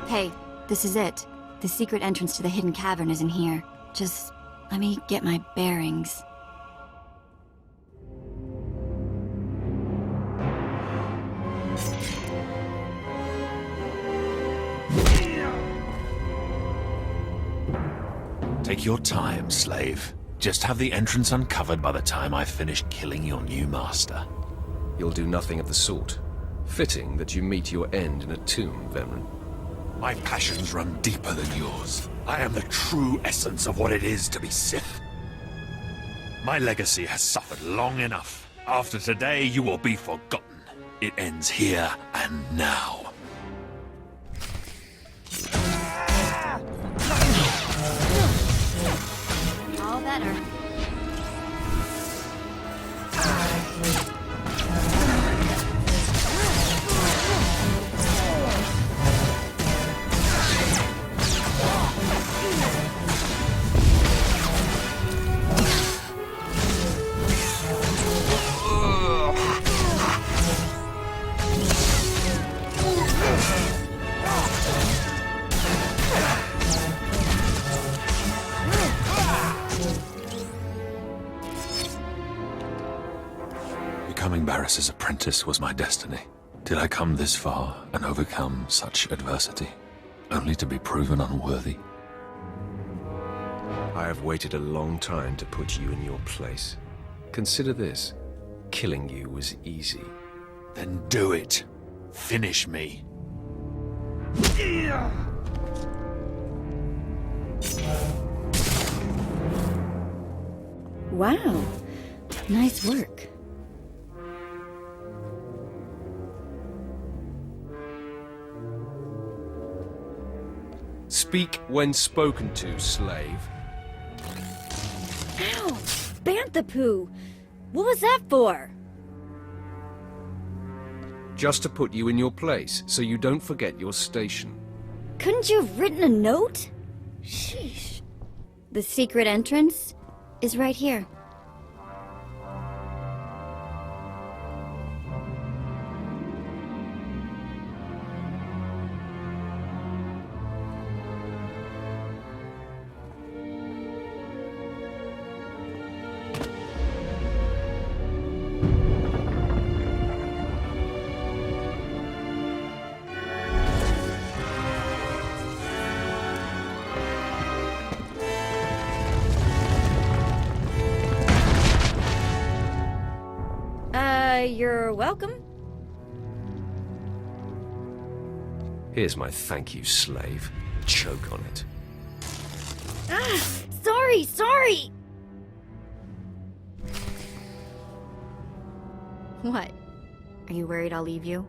Speaker 14: Hey, this is it. The secret entrance to the hidden cavern is in here. Just let me get my bearings.
Speaker 10: Take your time, slave. Just have the entrance uncovered by the time I finish killing your new master.
Speaker 9: You'll do nothing of the sort. Fitting that you meet your end in a tomb, Venran.
Speaker 10: My passions run deeper than yours. I am the true essence of what it is to be Sith. My legacy has suffered long enough. After today, you will be forgotten. It ends here and now.
Speaker 14: All better.
Speaker 10: Becoming Barris's apprentice was my destiny. Did I come this far and overcome such adversity, only to be proven unworthy?
Speaker 9: I have waited a long time to put you in your place. Consider this. Killing you was easy.
Speaker 10: Then do it. Finish me.
Speaker 14: Wow. Nice work.
Speaker 9: Speak when spoken to, slave.
Speaker 14: Ow! Banthapoo! What was that for?
Speaker 9: Just to put you in your place, so you don't forget your station.
Speaker 14: Couldn't you have written a note? Sheesh. The secret entrance is right here.
Speaker 12: You're welcome.
Speaker 9: Here's my thank you, slave. Choke on it.
Speaker 12: Ah, sorry!
Speaker 14: What? Are you worried I'll leave you?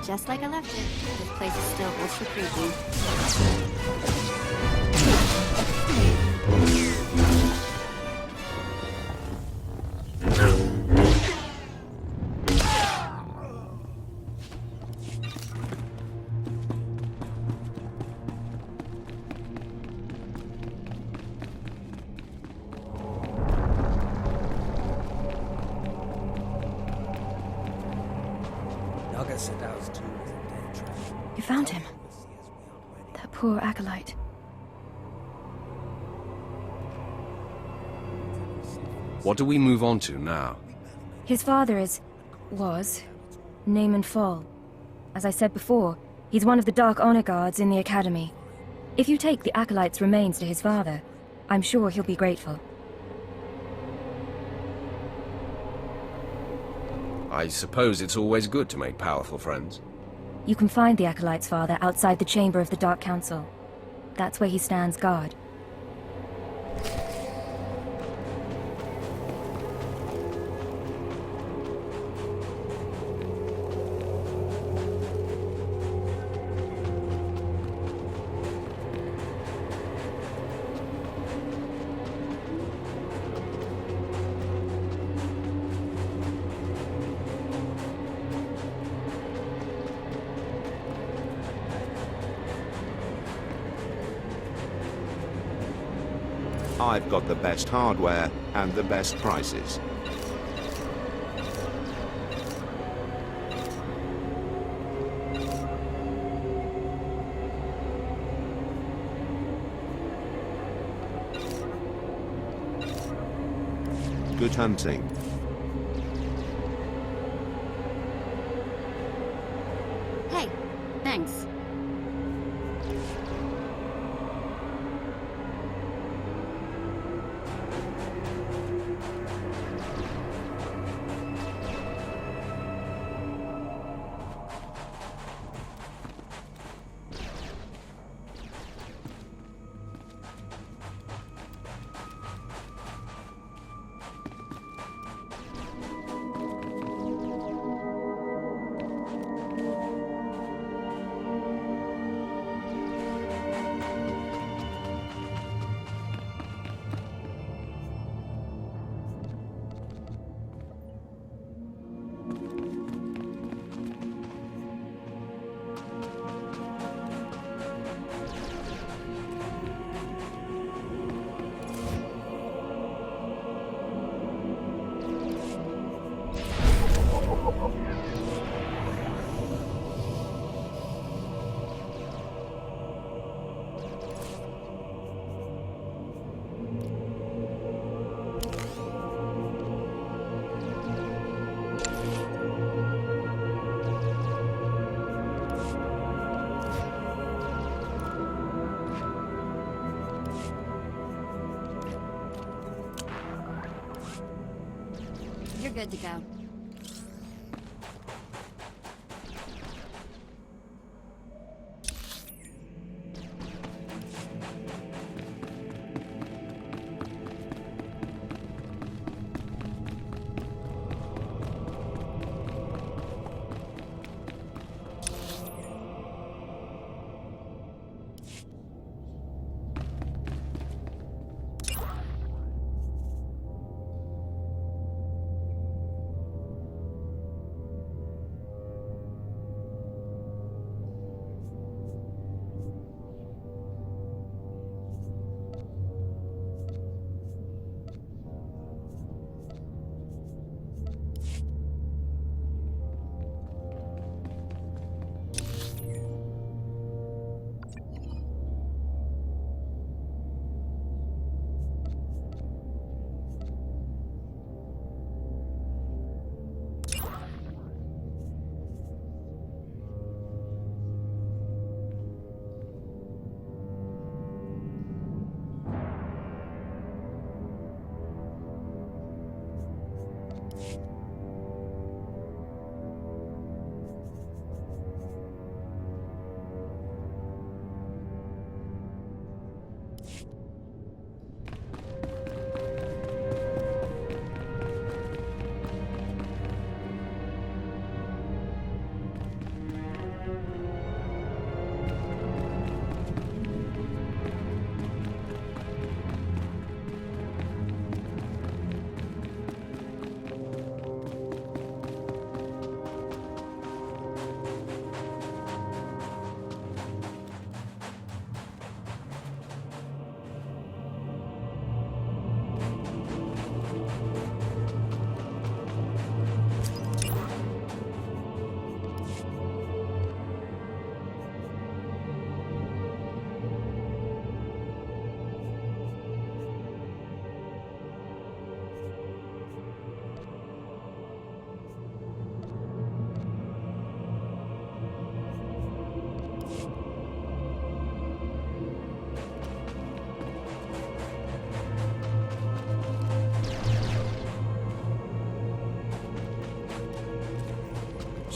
Speaker 14: Just like I left it, this place is still ultra creepy.
Speaker 12: You found him. That poor acolyte.
Speaker 9: What do we move on to now?
Speaker 12: His father was, name and fall. As I said before, he's one of the Dark Honor Guards in the Academy. If you take the Acolyte's remains to his father, I'm sure he'll be grateful.
Speaker 9: I suppose it's always good to make powerful friends.
Speaker 12: You can find the Acolyte's father outside the chamber of the Dark Council. That's where he stands guard.
Speaker 8: I've got the best hardware and the best prices. Good hunting.
Speaker 14: Hey, thanks. You're good to go.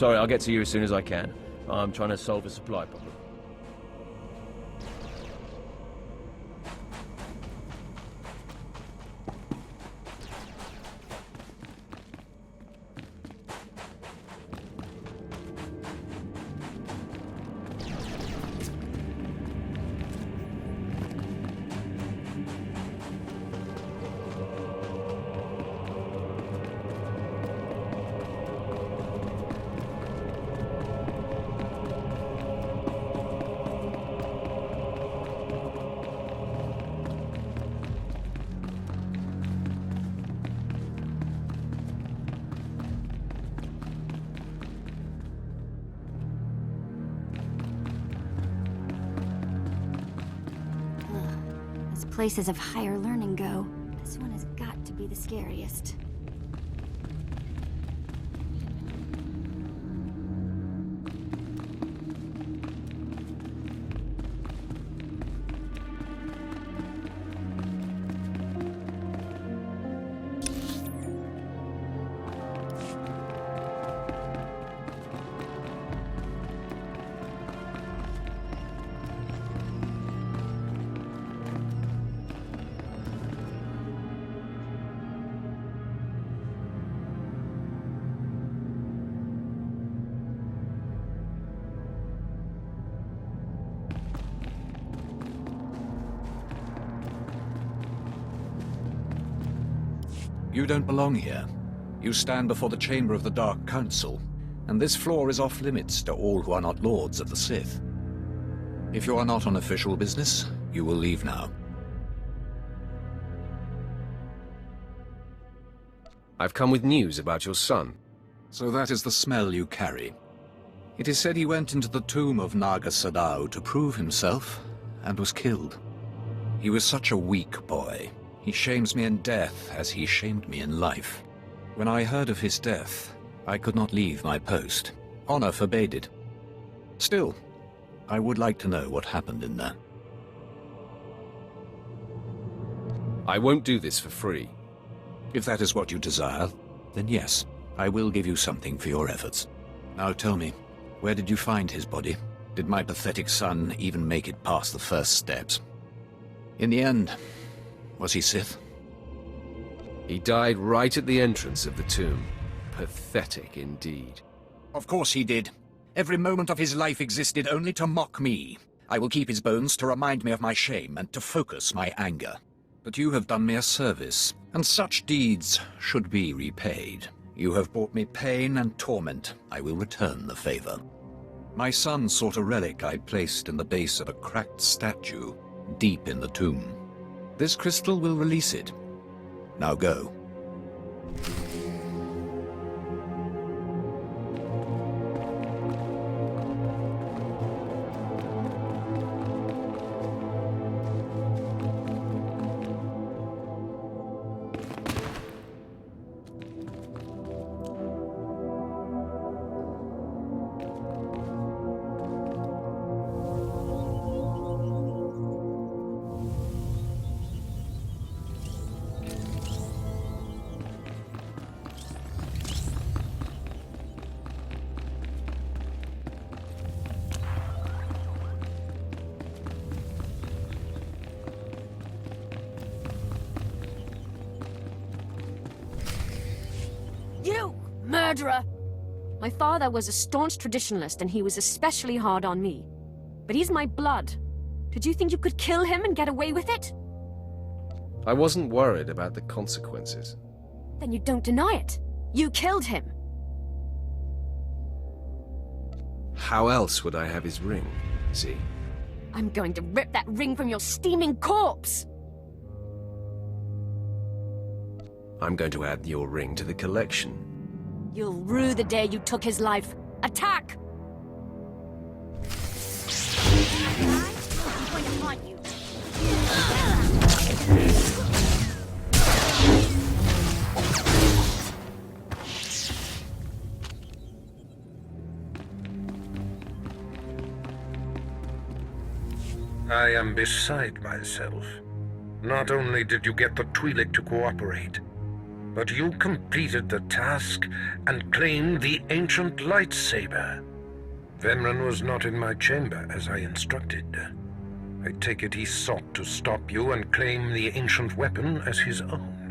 Speaker 6: Sorry, I'll get to you as soon as I can. I'm trying to solve a supply problem.
Speaker 14: Places of higher learning go, this one has got to be the scariest.
Speaker 16: You don't belong here. You stand before the chamber of the Dark Council, and this floor is off-limits to all who are not lords of the Sith. If you are not on official business, you will leave now.
Speaker 9: I've come with news about your son.
Speaker 16: So that is the smell you carry. It is said he went into the tomb of Naga Sadao to prove himself, and was killed. He was such a weak boy. He shames me in death as he shamed me in life. When I heard of his death, I could not leave my post. Honor forbade it. Still, I would like to know what happened in there.
Speaker 9: I won't do this for free.
Speaker 16: If that is what you desire, then yes, I will give you something for your efforts. Now tell me, where did you find his body? Did my pathetic son even make it past the first steps? In the end, was he Sith?
Speaker 9: He died right at the entrance of the tomb. Pathetic indeed.
Speaker 16: Of course he did. Every moment of his life existed only to mock me. I will keep his bones to remind me of my shame and to focus my anger. But you have done me a service, and such deeds should be repaid. You have brought me pain and torment. I will return the favor. My son sought a relic I placed in the base of a cracked statue, deep in the tomb. This crystal will release it. Now go.
Speaker 17: You! Murderer! My father was a staunch traditionalist and he was especially hard on me. But he's my blood. Did you think you could kill him and get away with it?
Speaker 9: I wasn't worried about the consequences.
Speaker 17: Then you don't deny it. You killed him.
Speaker 9: How else would I have his ring? See?
Speaker 17: I'm going to rip that ring from your steaming corpse!
Speaker 9: I'm going to add your ring to the collection.
Speaker 17: You'll rue the day you took his life. Attack! I'm going to haunt you.
Speaker 22: I am beside myself. Not only did you get the Twi'lek to cooperate, But you completed the task and claimed the ancient lightsaber. Vemran was not in my chamber as I instructed. I take it he sought to stop you and claim the ancient weapon as his own.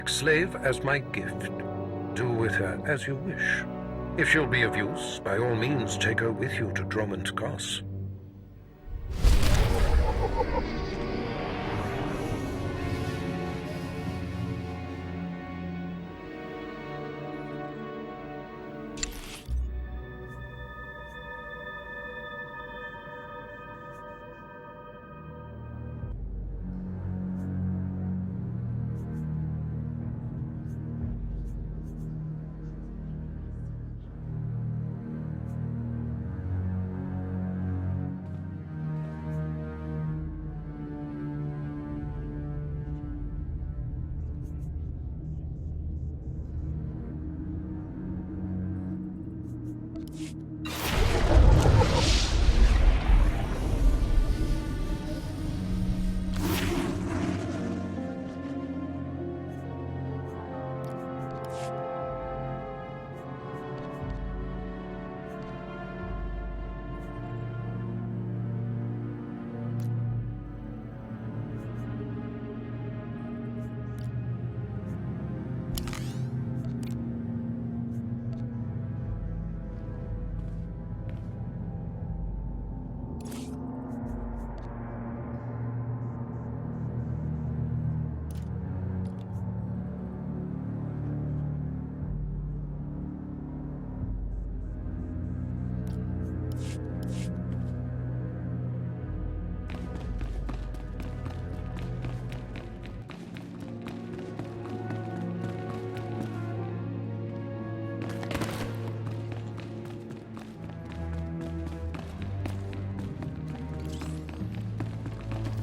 Speaker 22: Slave as my gift. Do with her as you wish. If she'll be of use, by all means take her with you to Drummond Goss.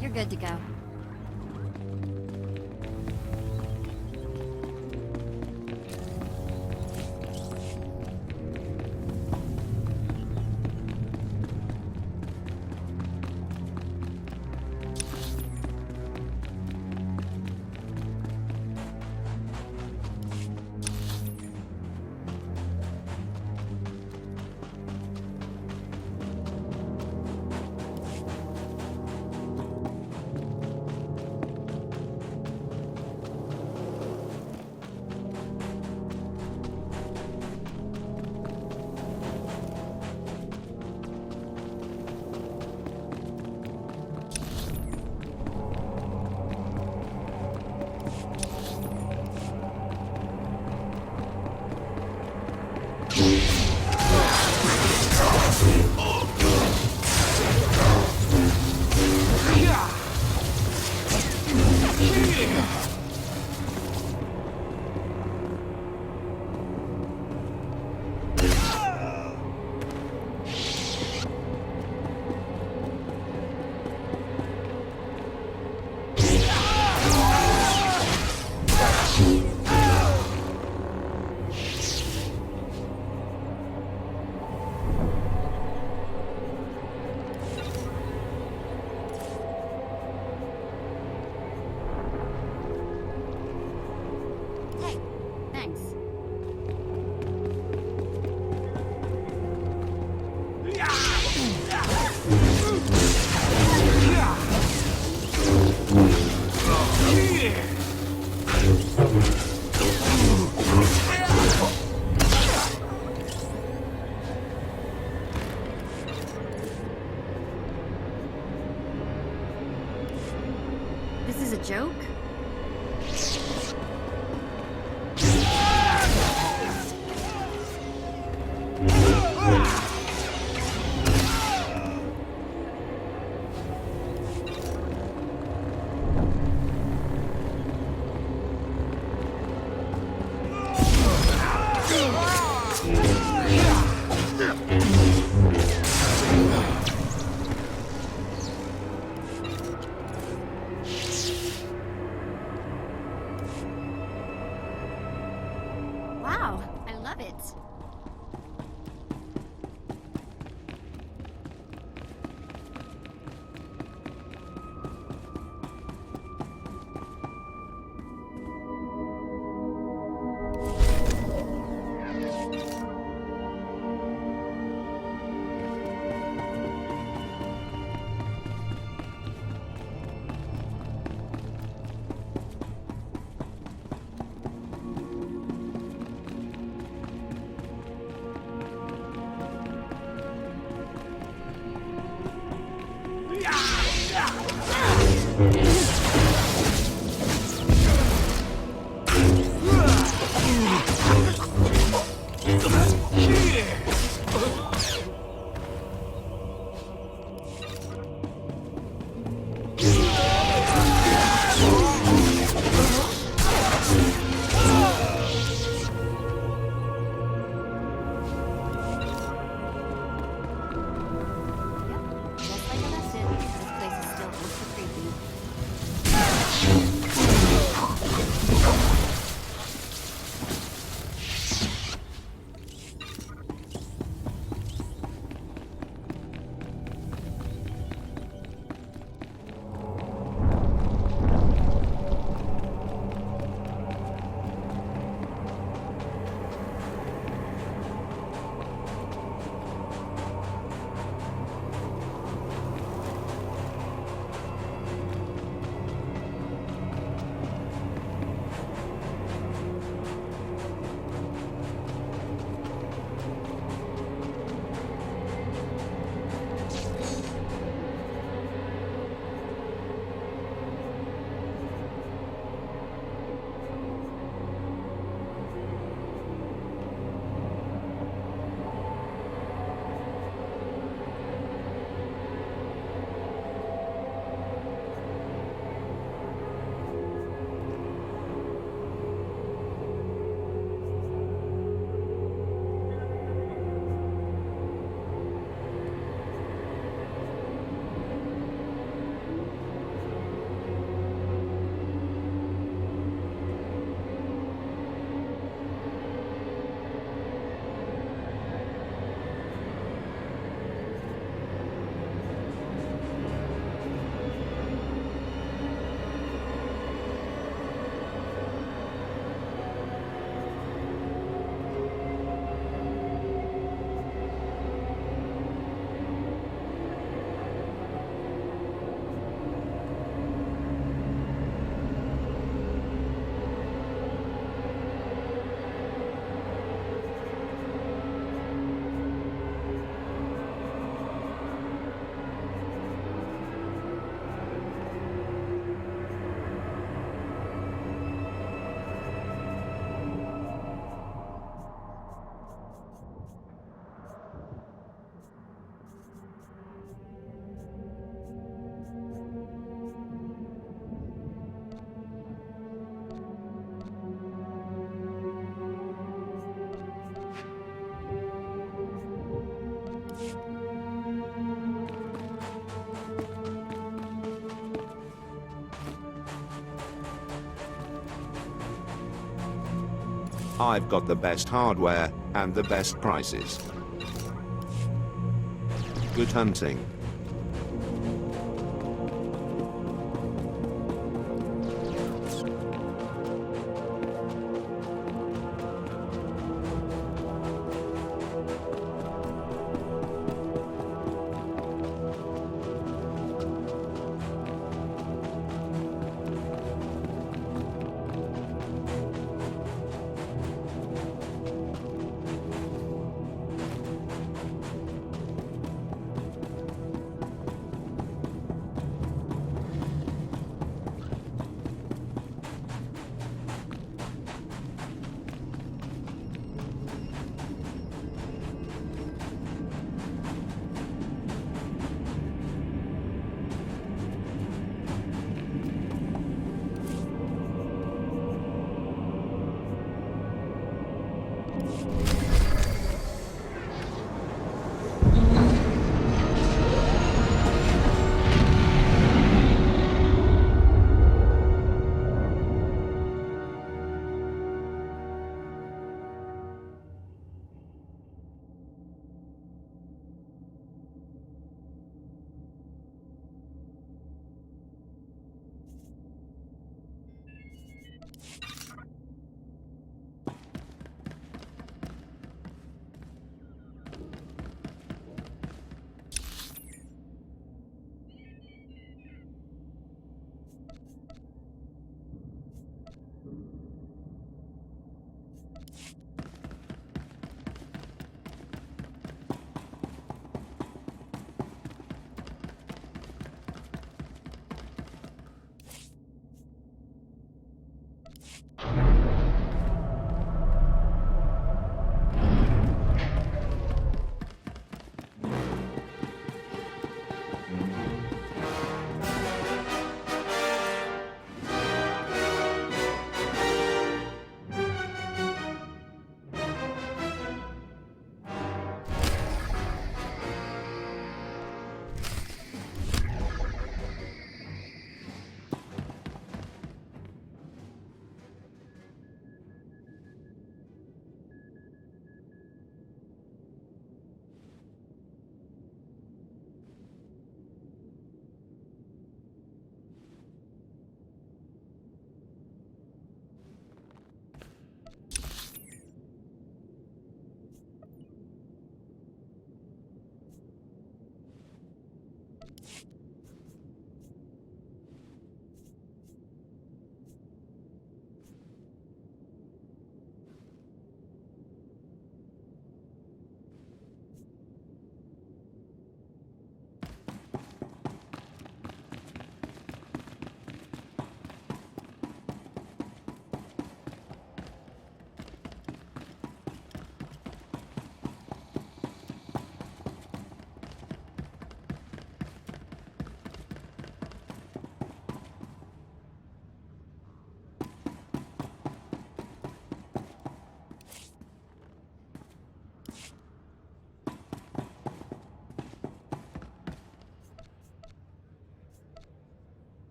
Speaker 14: You're good to go. Wow, I love it.
Speaker 8: I've got the best hardware and the best prices. Good hunting.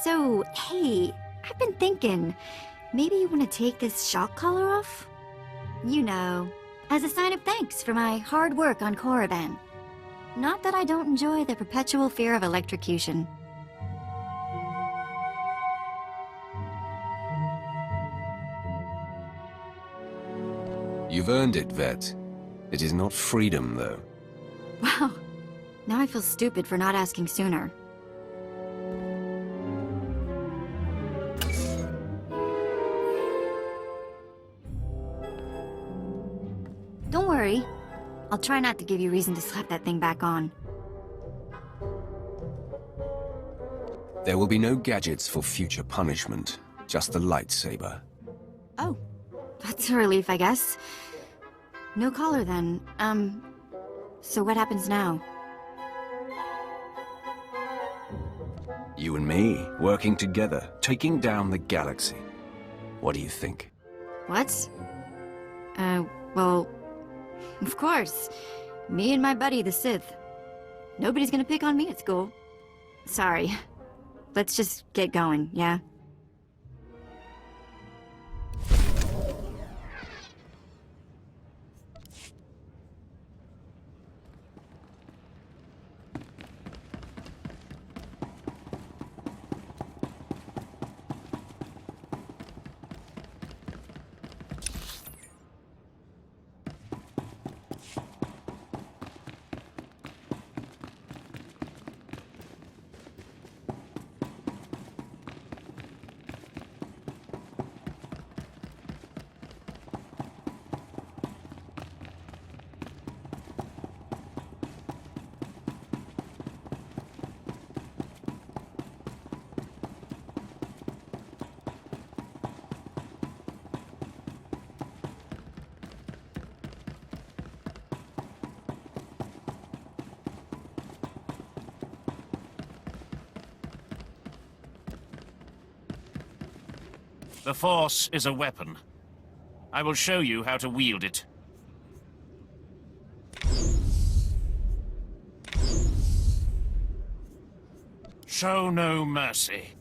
Speaker 14: So, hey, I've been thinking, maybe you want to take this shock collar off? You know, as a sign of thanks for my hard work on Korriban. Not that I don't enjoy the perpetual fear of electrocution.
Speaker 9: You've earned it, Vet. It is not freedom, though.
Speaker 14: Wow, now I feel stupid for not asking sooner. Don't worry. I'll try not to give you reason to slap that thing back on.
Speaker 9: There will be no gadgets for future punishment, just the lightsaber.
Speaker 14: Oh, that's a relief, I guess. No collar then. So what happens now?
Speaker 9: You and me, working together, taking down the galaxy. What do you think?
Speaker 14: What? Well, of course. Me and my buddy, the Sith. Nobody's gonna pick on me at school. Sorry. Let's just get going, yeah?
Speaker 5: The Force is a weapon. I will show you how to wield it. Show no mercy.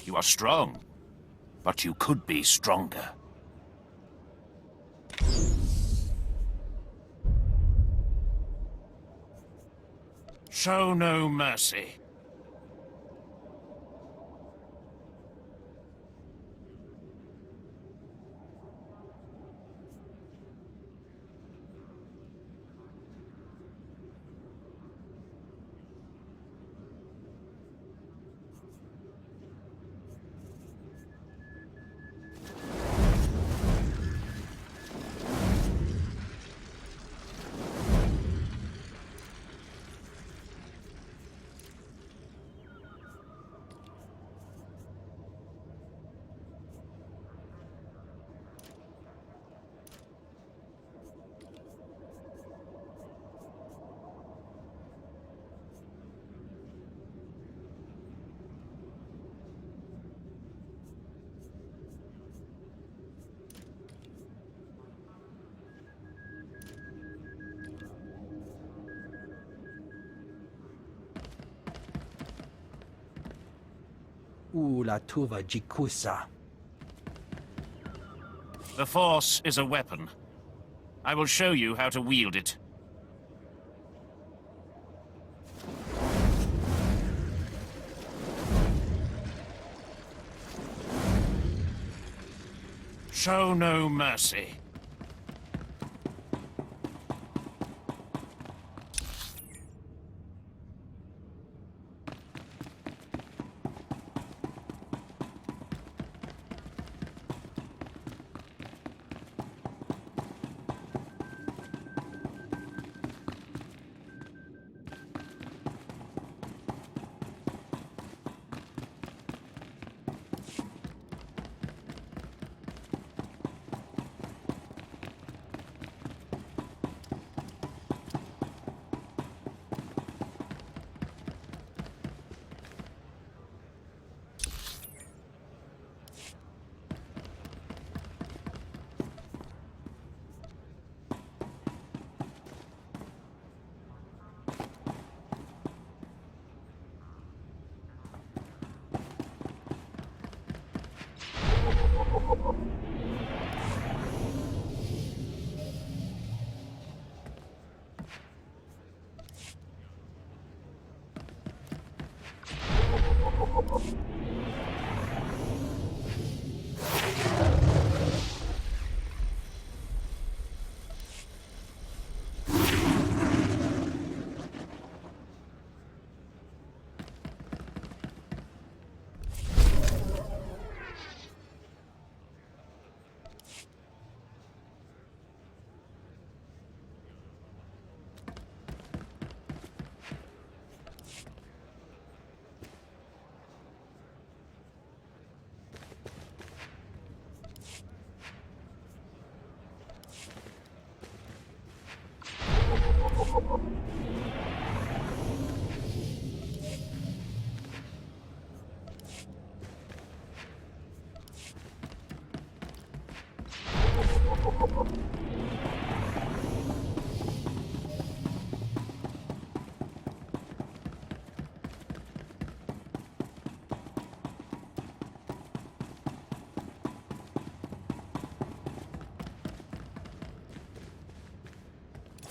Speaker 5: You are strong, but you could be stronger. Show no mercy.
Speaker 4: La tuva jikusa.
Speaker 5: The Force is a weapon. I will show you how to wield it. Show no mercy.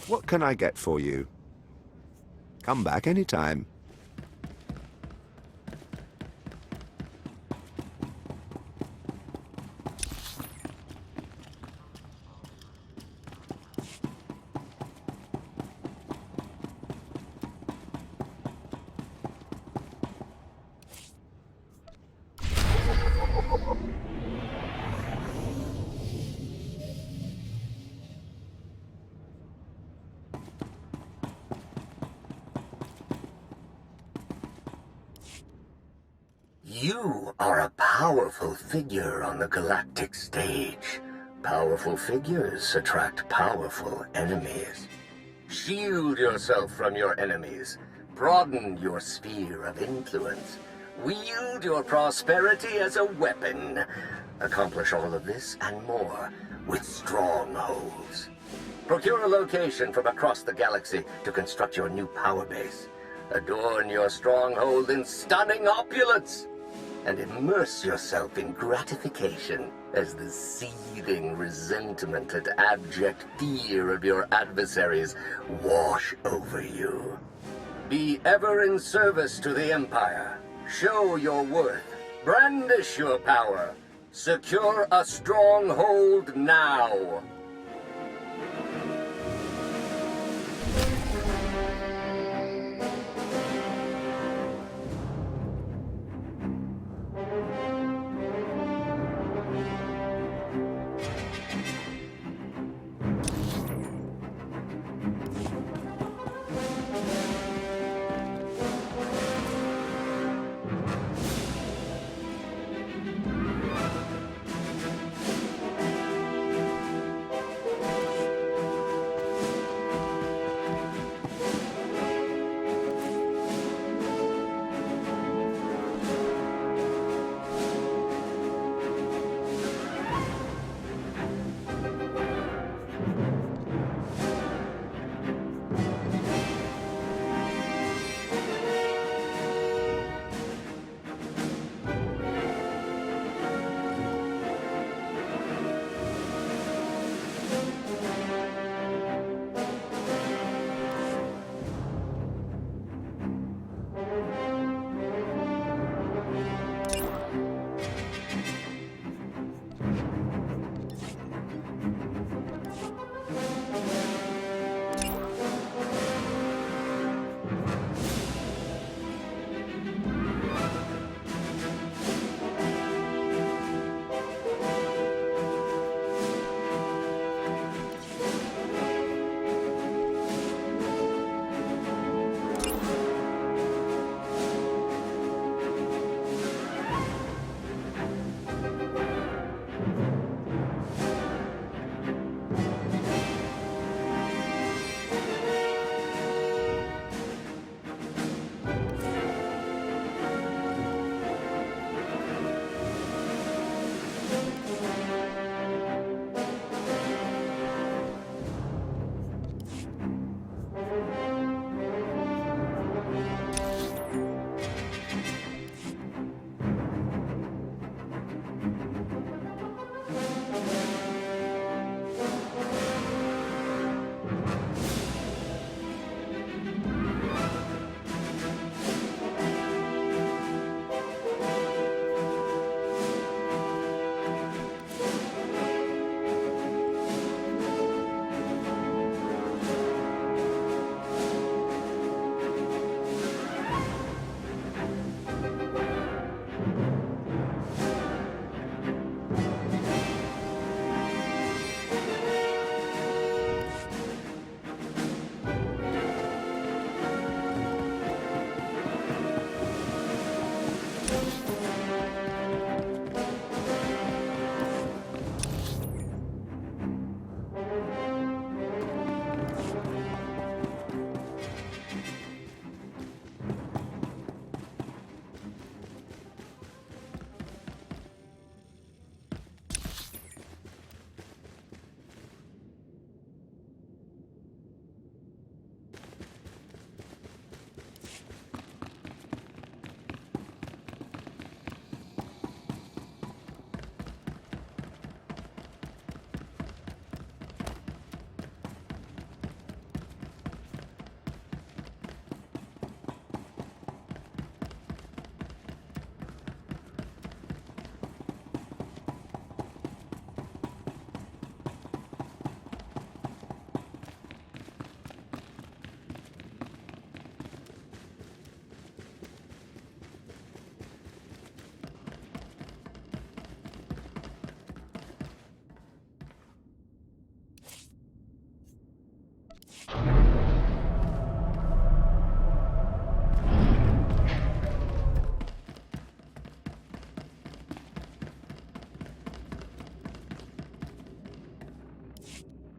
Speaker 8: What can I get for you? Come back anytime.
Speaker 1: You are a powerful figure on the galactic stage. Powerful figures attract powerful enemies. Shield yourself from your enemies. Broaden your sphere of influence. Wield your prosperity as a weapon. Accomplish all of this and more with strongholds. Procure a location from across the galaxy to construct your new power base. Adorn your stronghold in stunning opulence. And immerse yourself in gratification as the seething resentment and abject fear of your adversaries wash over you. Be ever in service to the Empire. Show your worth. Brandish your power. Secure a stronghold now.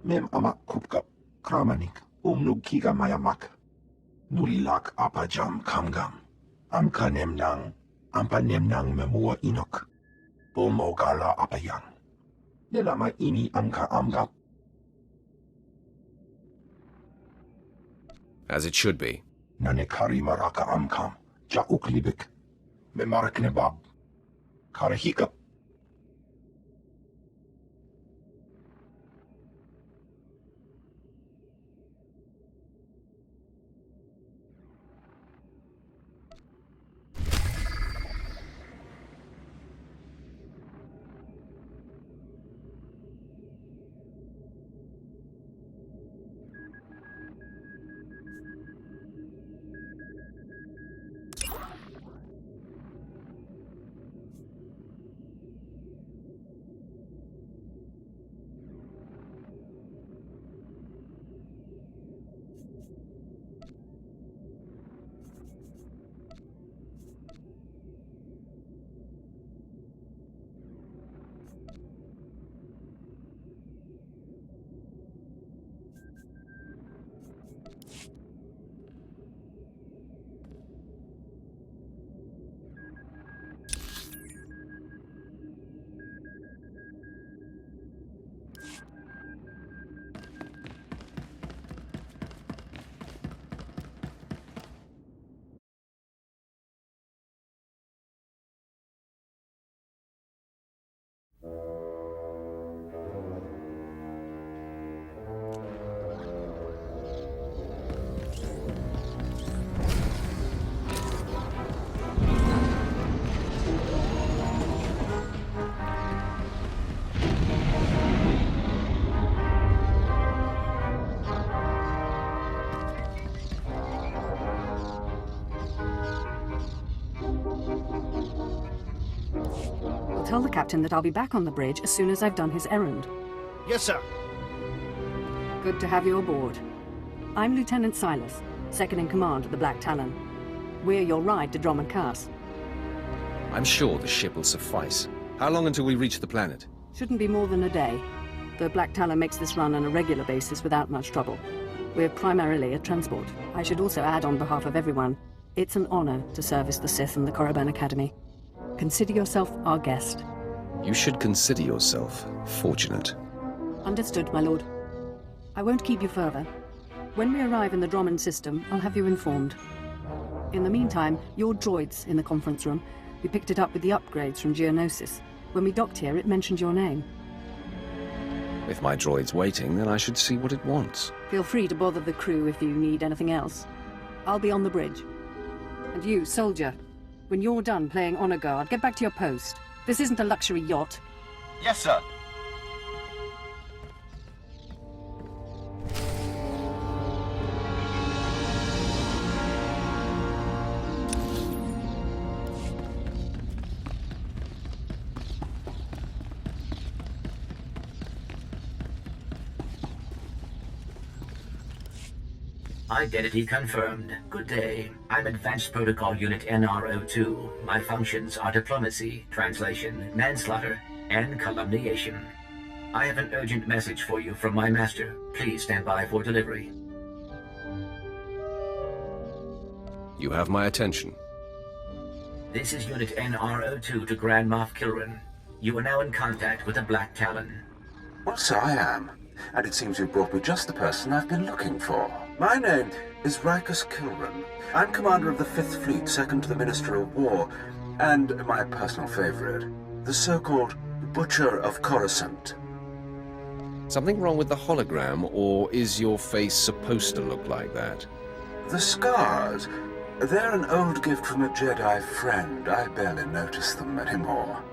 Speaker 15: Mem amak kupkap, kramanik, kiga mayamak. Nulilak apajam kamgam. Amka nemnang, ampa nemnang memua inok. Bomogala apayang. Nelama ini amka amgap.
Speaker 9: As it should be.
Speaker 15: Nanekari maraka amkam, ja uklibik. Memarak nebab. Karahikap.
Speaker 18: Tell the captain that I'll be back on the bridge as soon as I've done his errand.
Speaker 5: Yes, sir.
Speaker 18: Good to have you aboard. I'm Lieutenant Silas, second in command of the Black Talon. We're your ride to Drummond Cass.
Speaker 19: I'm sure the ship will suffice. How long until we reach the planet?
Speaker 18: Shouldn't be more than a day. The Black Talon makes this run on a regular basis without much trouble. We're primarily a transport. I should also add on behalf of everyone, it's an honor to service the Sith and the Korriban Academy. Consider yourself our guest.
Speaker 19: You should consider yourself fortunate.
Speaker 18: Understood, my lord. I won't keep you further. When we arrive in the Drummond system, I'll have you informed. In the meantime, your droid's in the conference room. We picked it up with the upgrades from Geonosis. When we docked here, it mentioned your name.
Speaker 19: If my droid's waiting, then I should see what it wants.
Speaker 18: Feel free to bother the crew if you need anything else. I'll be on the bridge. And you, soldier, when you're done playing honor guard, get back to your post. This isn't a luxury yacht.
Speaker 20: Yes, sir.
Speaker 1: Identity confirmed. Good day. I'm Advanced Protocol Unit NR02. My functions are diplomacy, translation, manslaughter, and calumniation. I have an urgent message for you from my master. Please stand by for delivery.
Speaker 9: You have my attention.
Speaker 1: This is Unit NR02 to Grand Moff Kilran. You are now in contact with the Black Talon.
Speaker 21: Well, so I am. And it seems you brought me just the person I've been looking for. My name is Rikus Kilran. I'm commander of the 5th Fleet, second to the Minister of War, and my personal favorite, the so-called Butcher of Coruscant.
Speaker 9: Something wrong with the hologram, or is your face supposed to look like that?
Speaker 21: The scars, they're an old gift from a Jedi friend. I barely notice them anymore.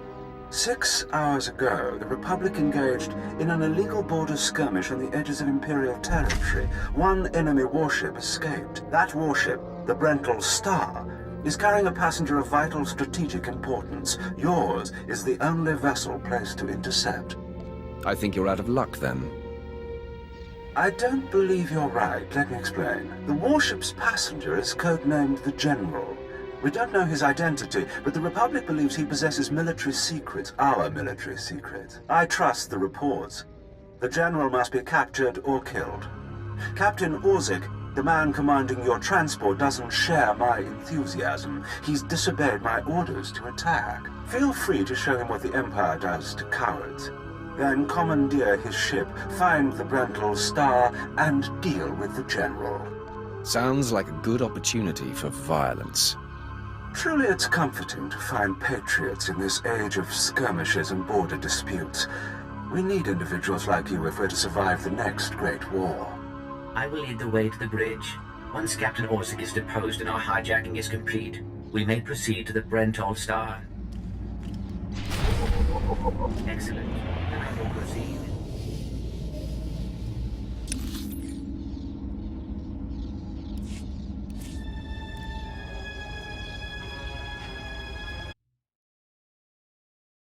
Speaker 21: 6 hours ago, the Republic engaged in an illegal border skirmish on the edges of Imperial territory. One enemy warship escaped. That warship, the Brental Star, is carrying a passenger of vital strategic importance. Yours is the only vessel placed to intercept.
Speaker 19: I think you're out of luck, then.
Speaker 21: I don't believe you're right. Let me explain. The warship's passenger is codenamed the General. We don't know his identity, but the Republic believes he possesses military secrets, our military secrets. I trust the reports. The general must be captured or killed. Captain Orzik, the man commanding your transport, doesn't share my enthusiasm. He's disobeyed my orders to attack. Feel free to show him what the Empire does to cowards. Then commandeer his ship, find the Brental Star, and deal with the general.
Speaker 19: Sounds like a good opportunity for violence.
Speaker 21: Truly it's comforting to find patriots in this age of skirmishes and border disputes. We need individuals like you if we're to survive the next great war.
Speaker 7: I will lead the way to the bridge. Once Captain Orzik is deposed and our hijacking is complete, we may proceed to the Brental Star. Excellent. Then I will proceed.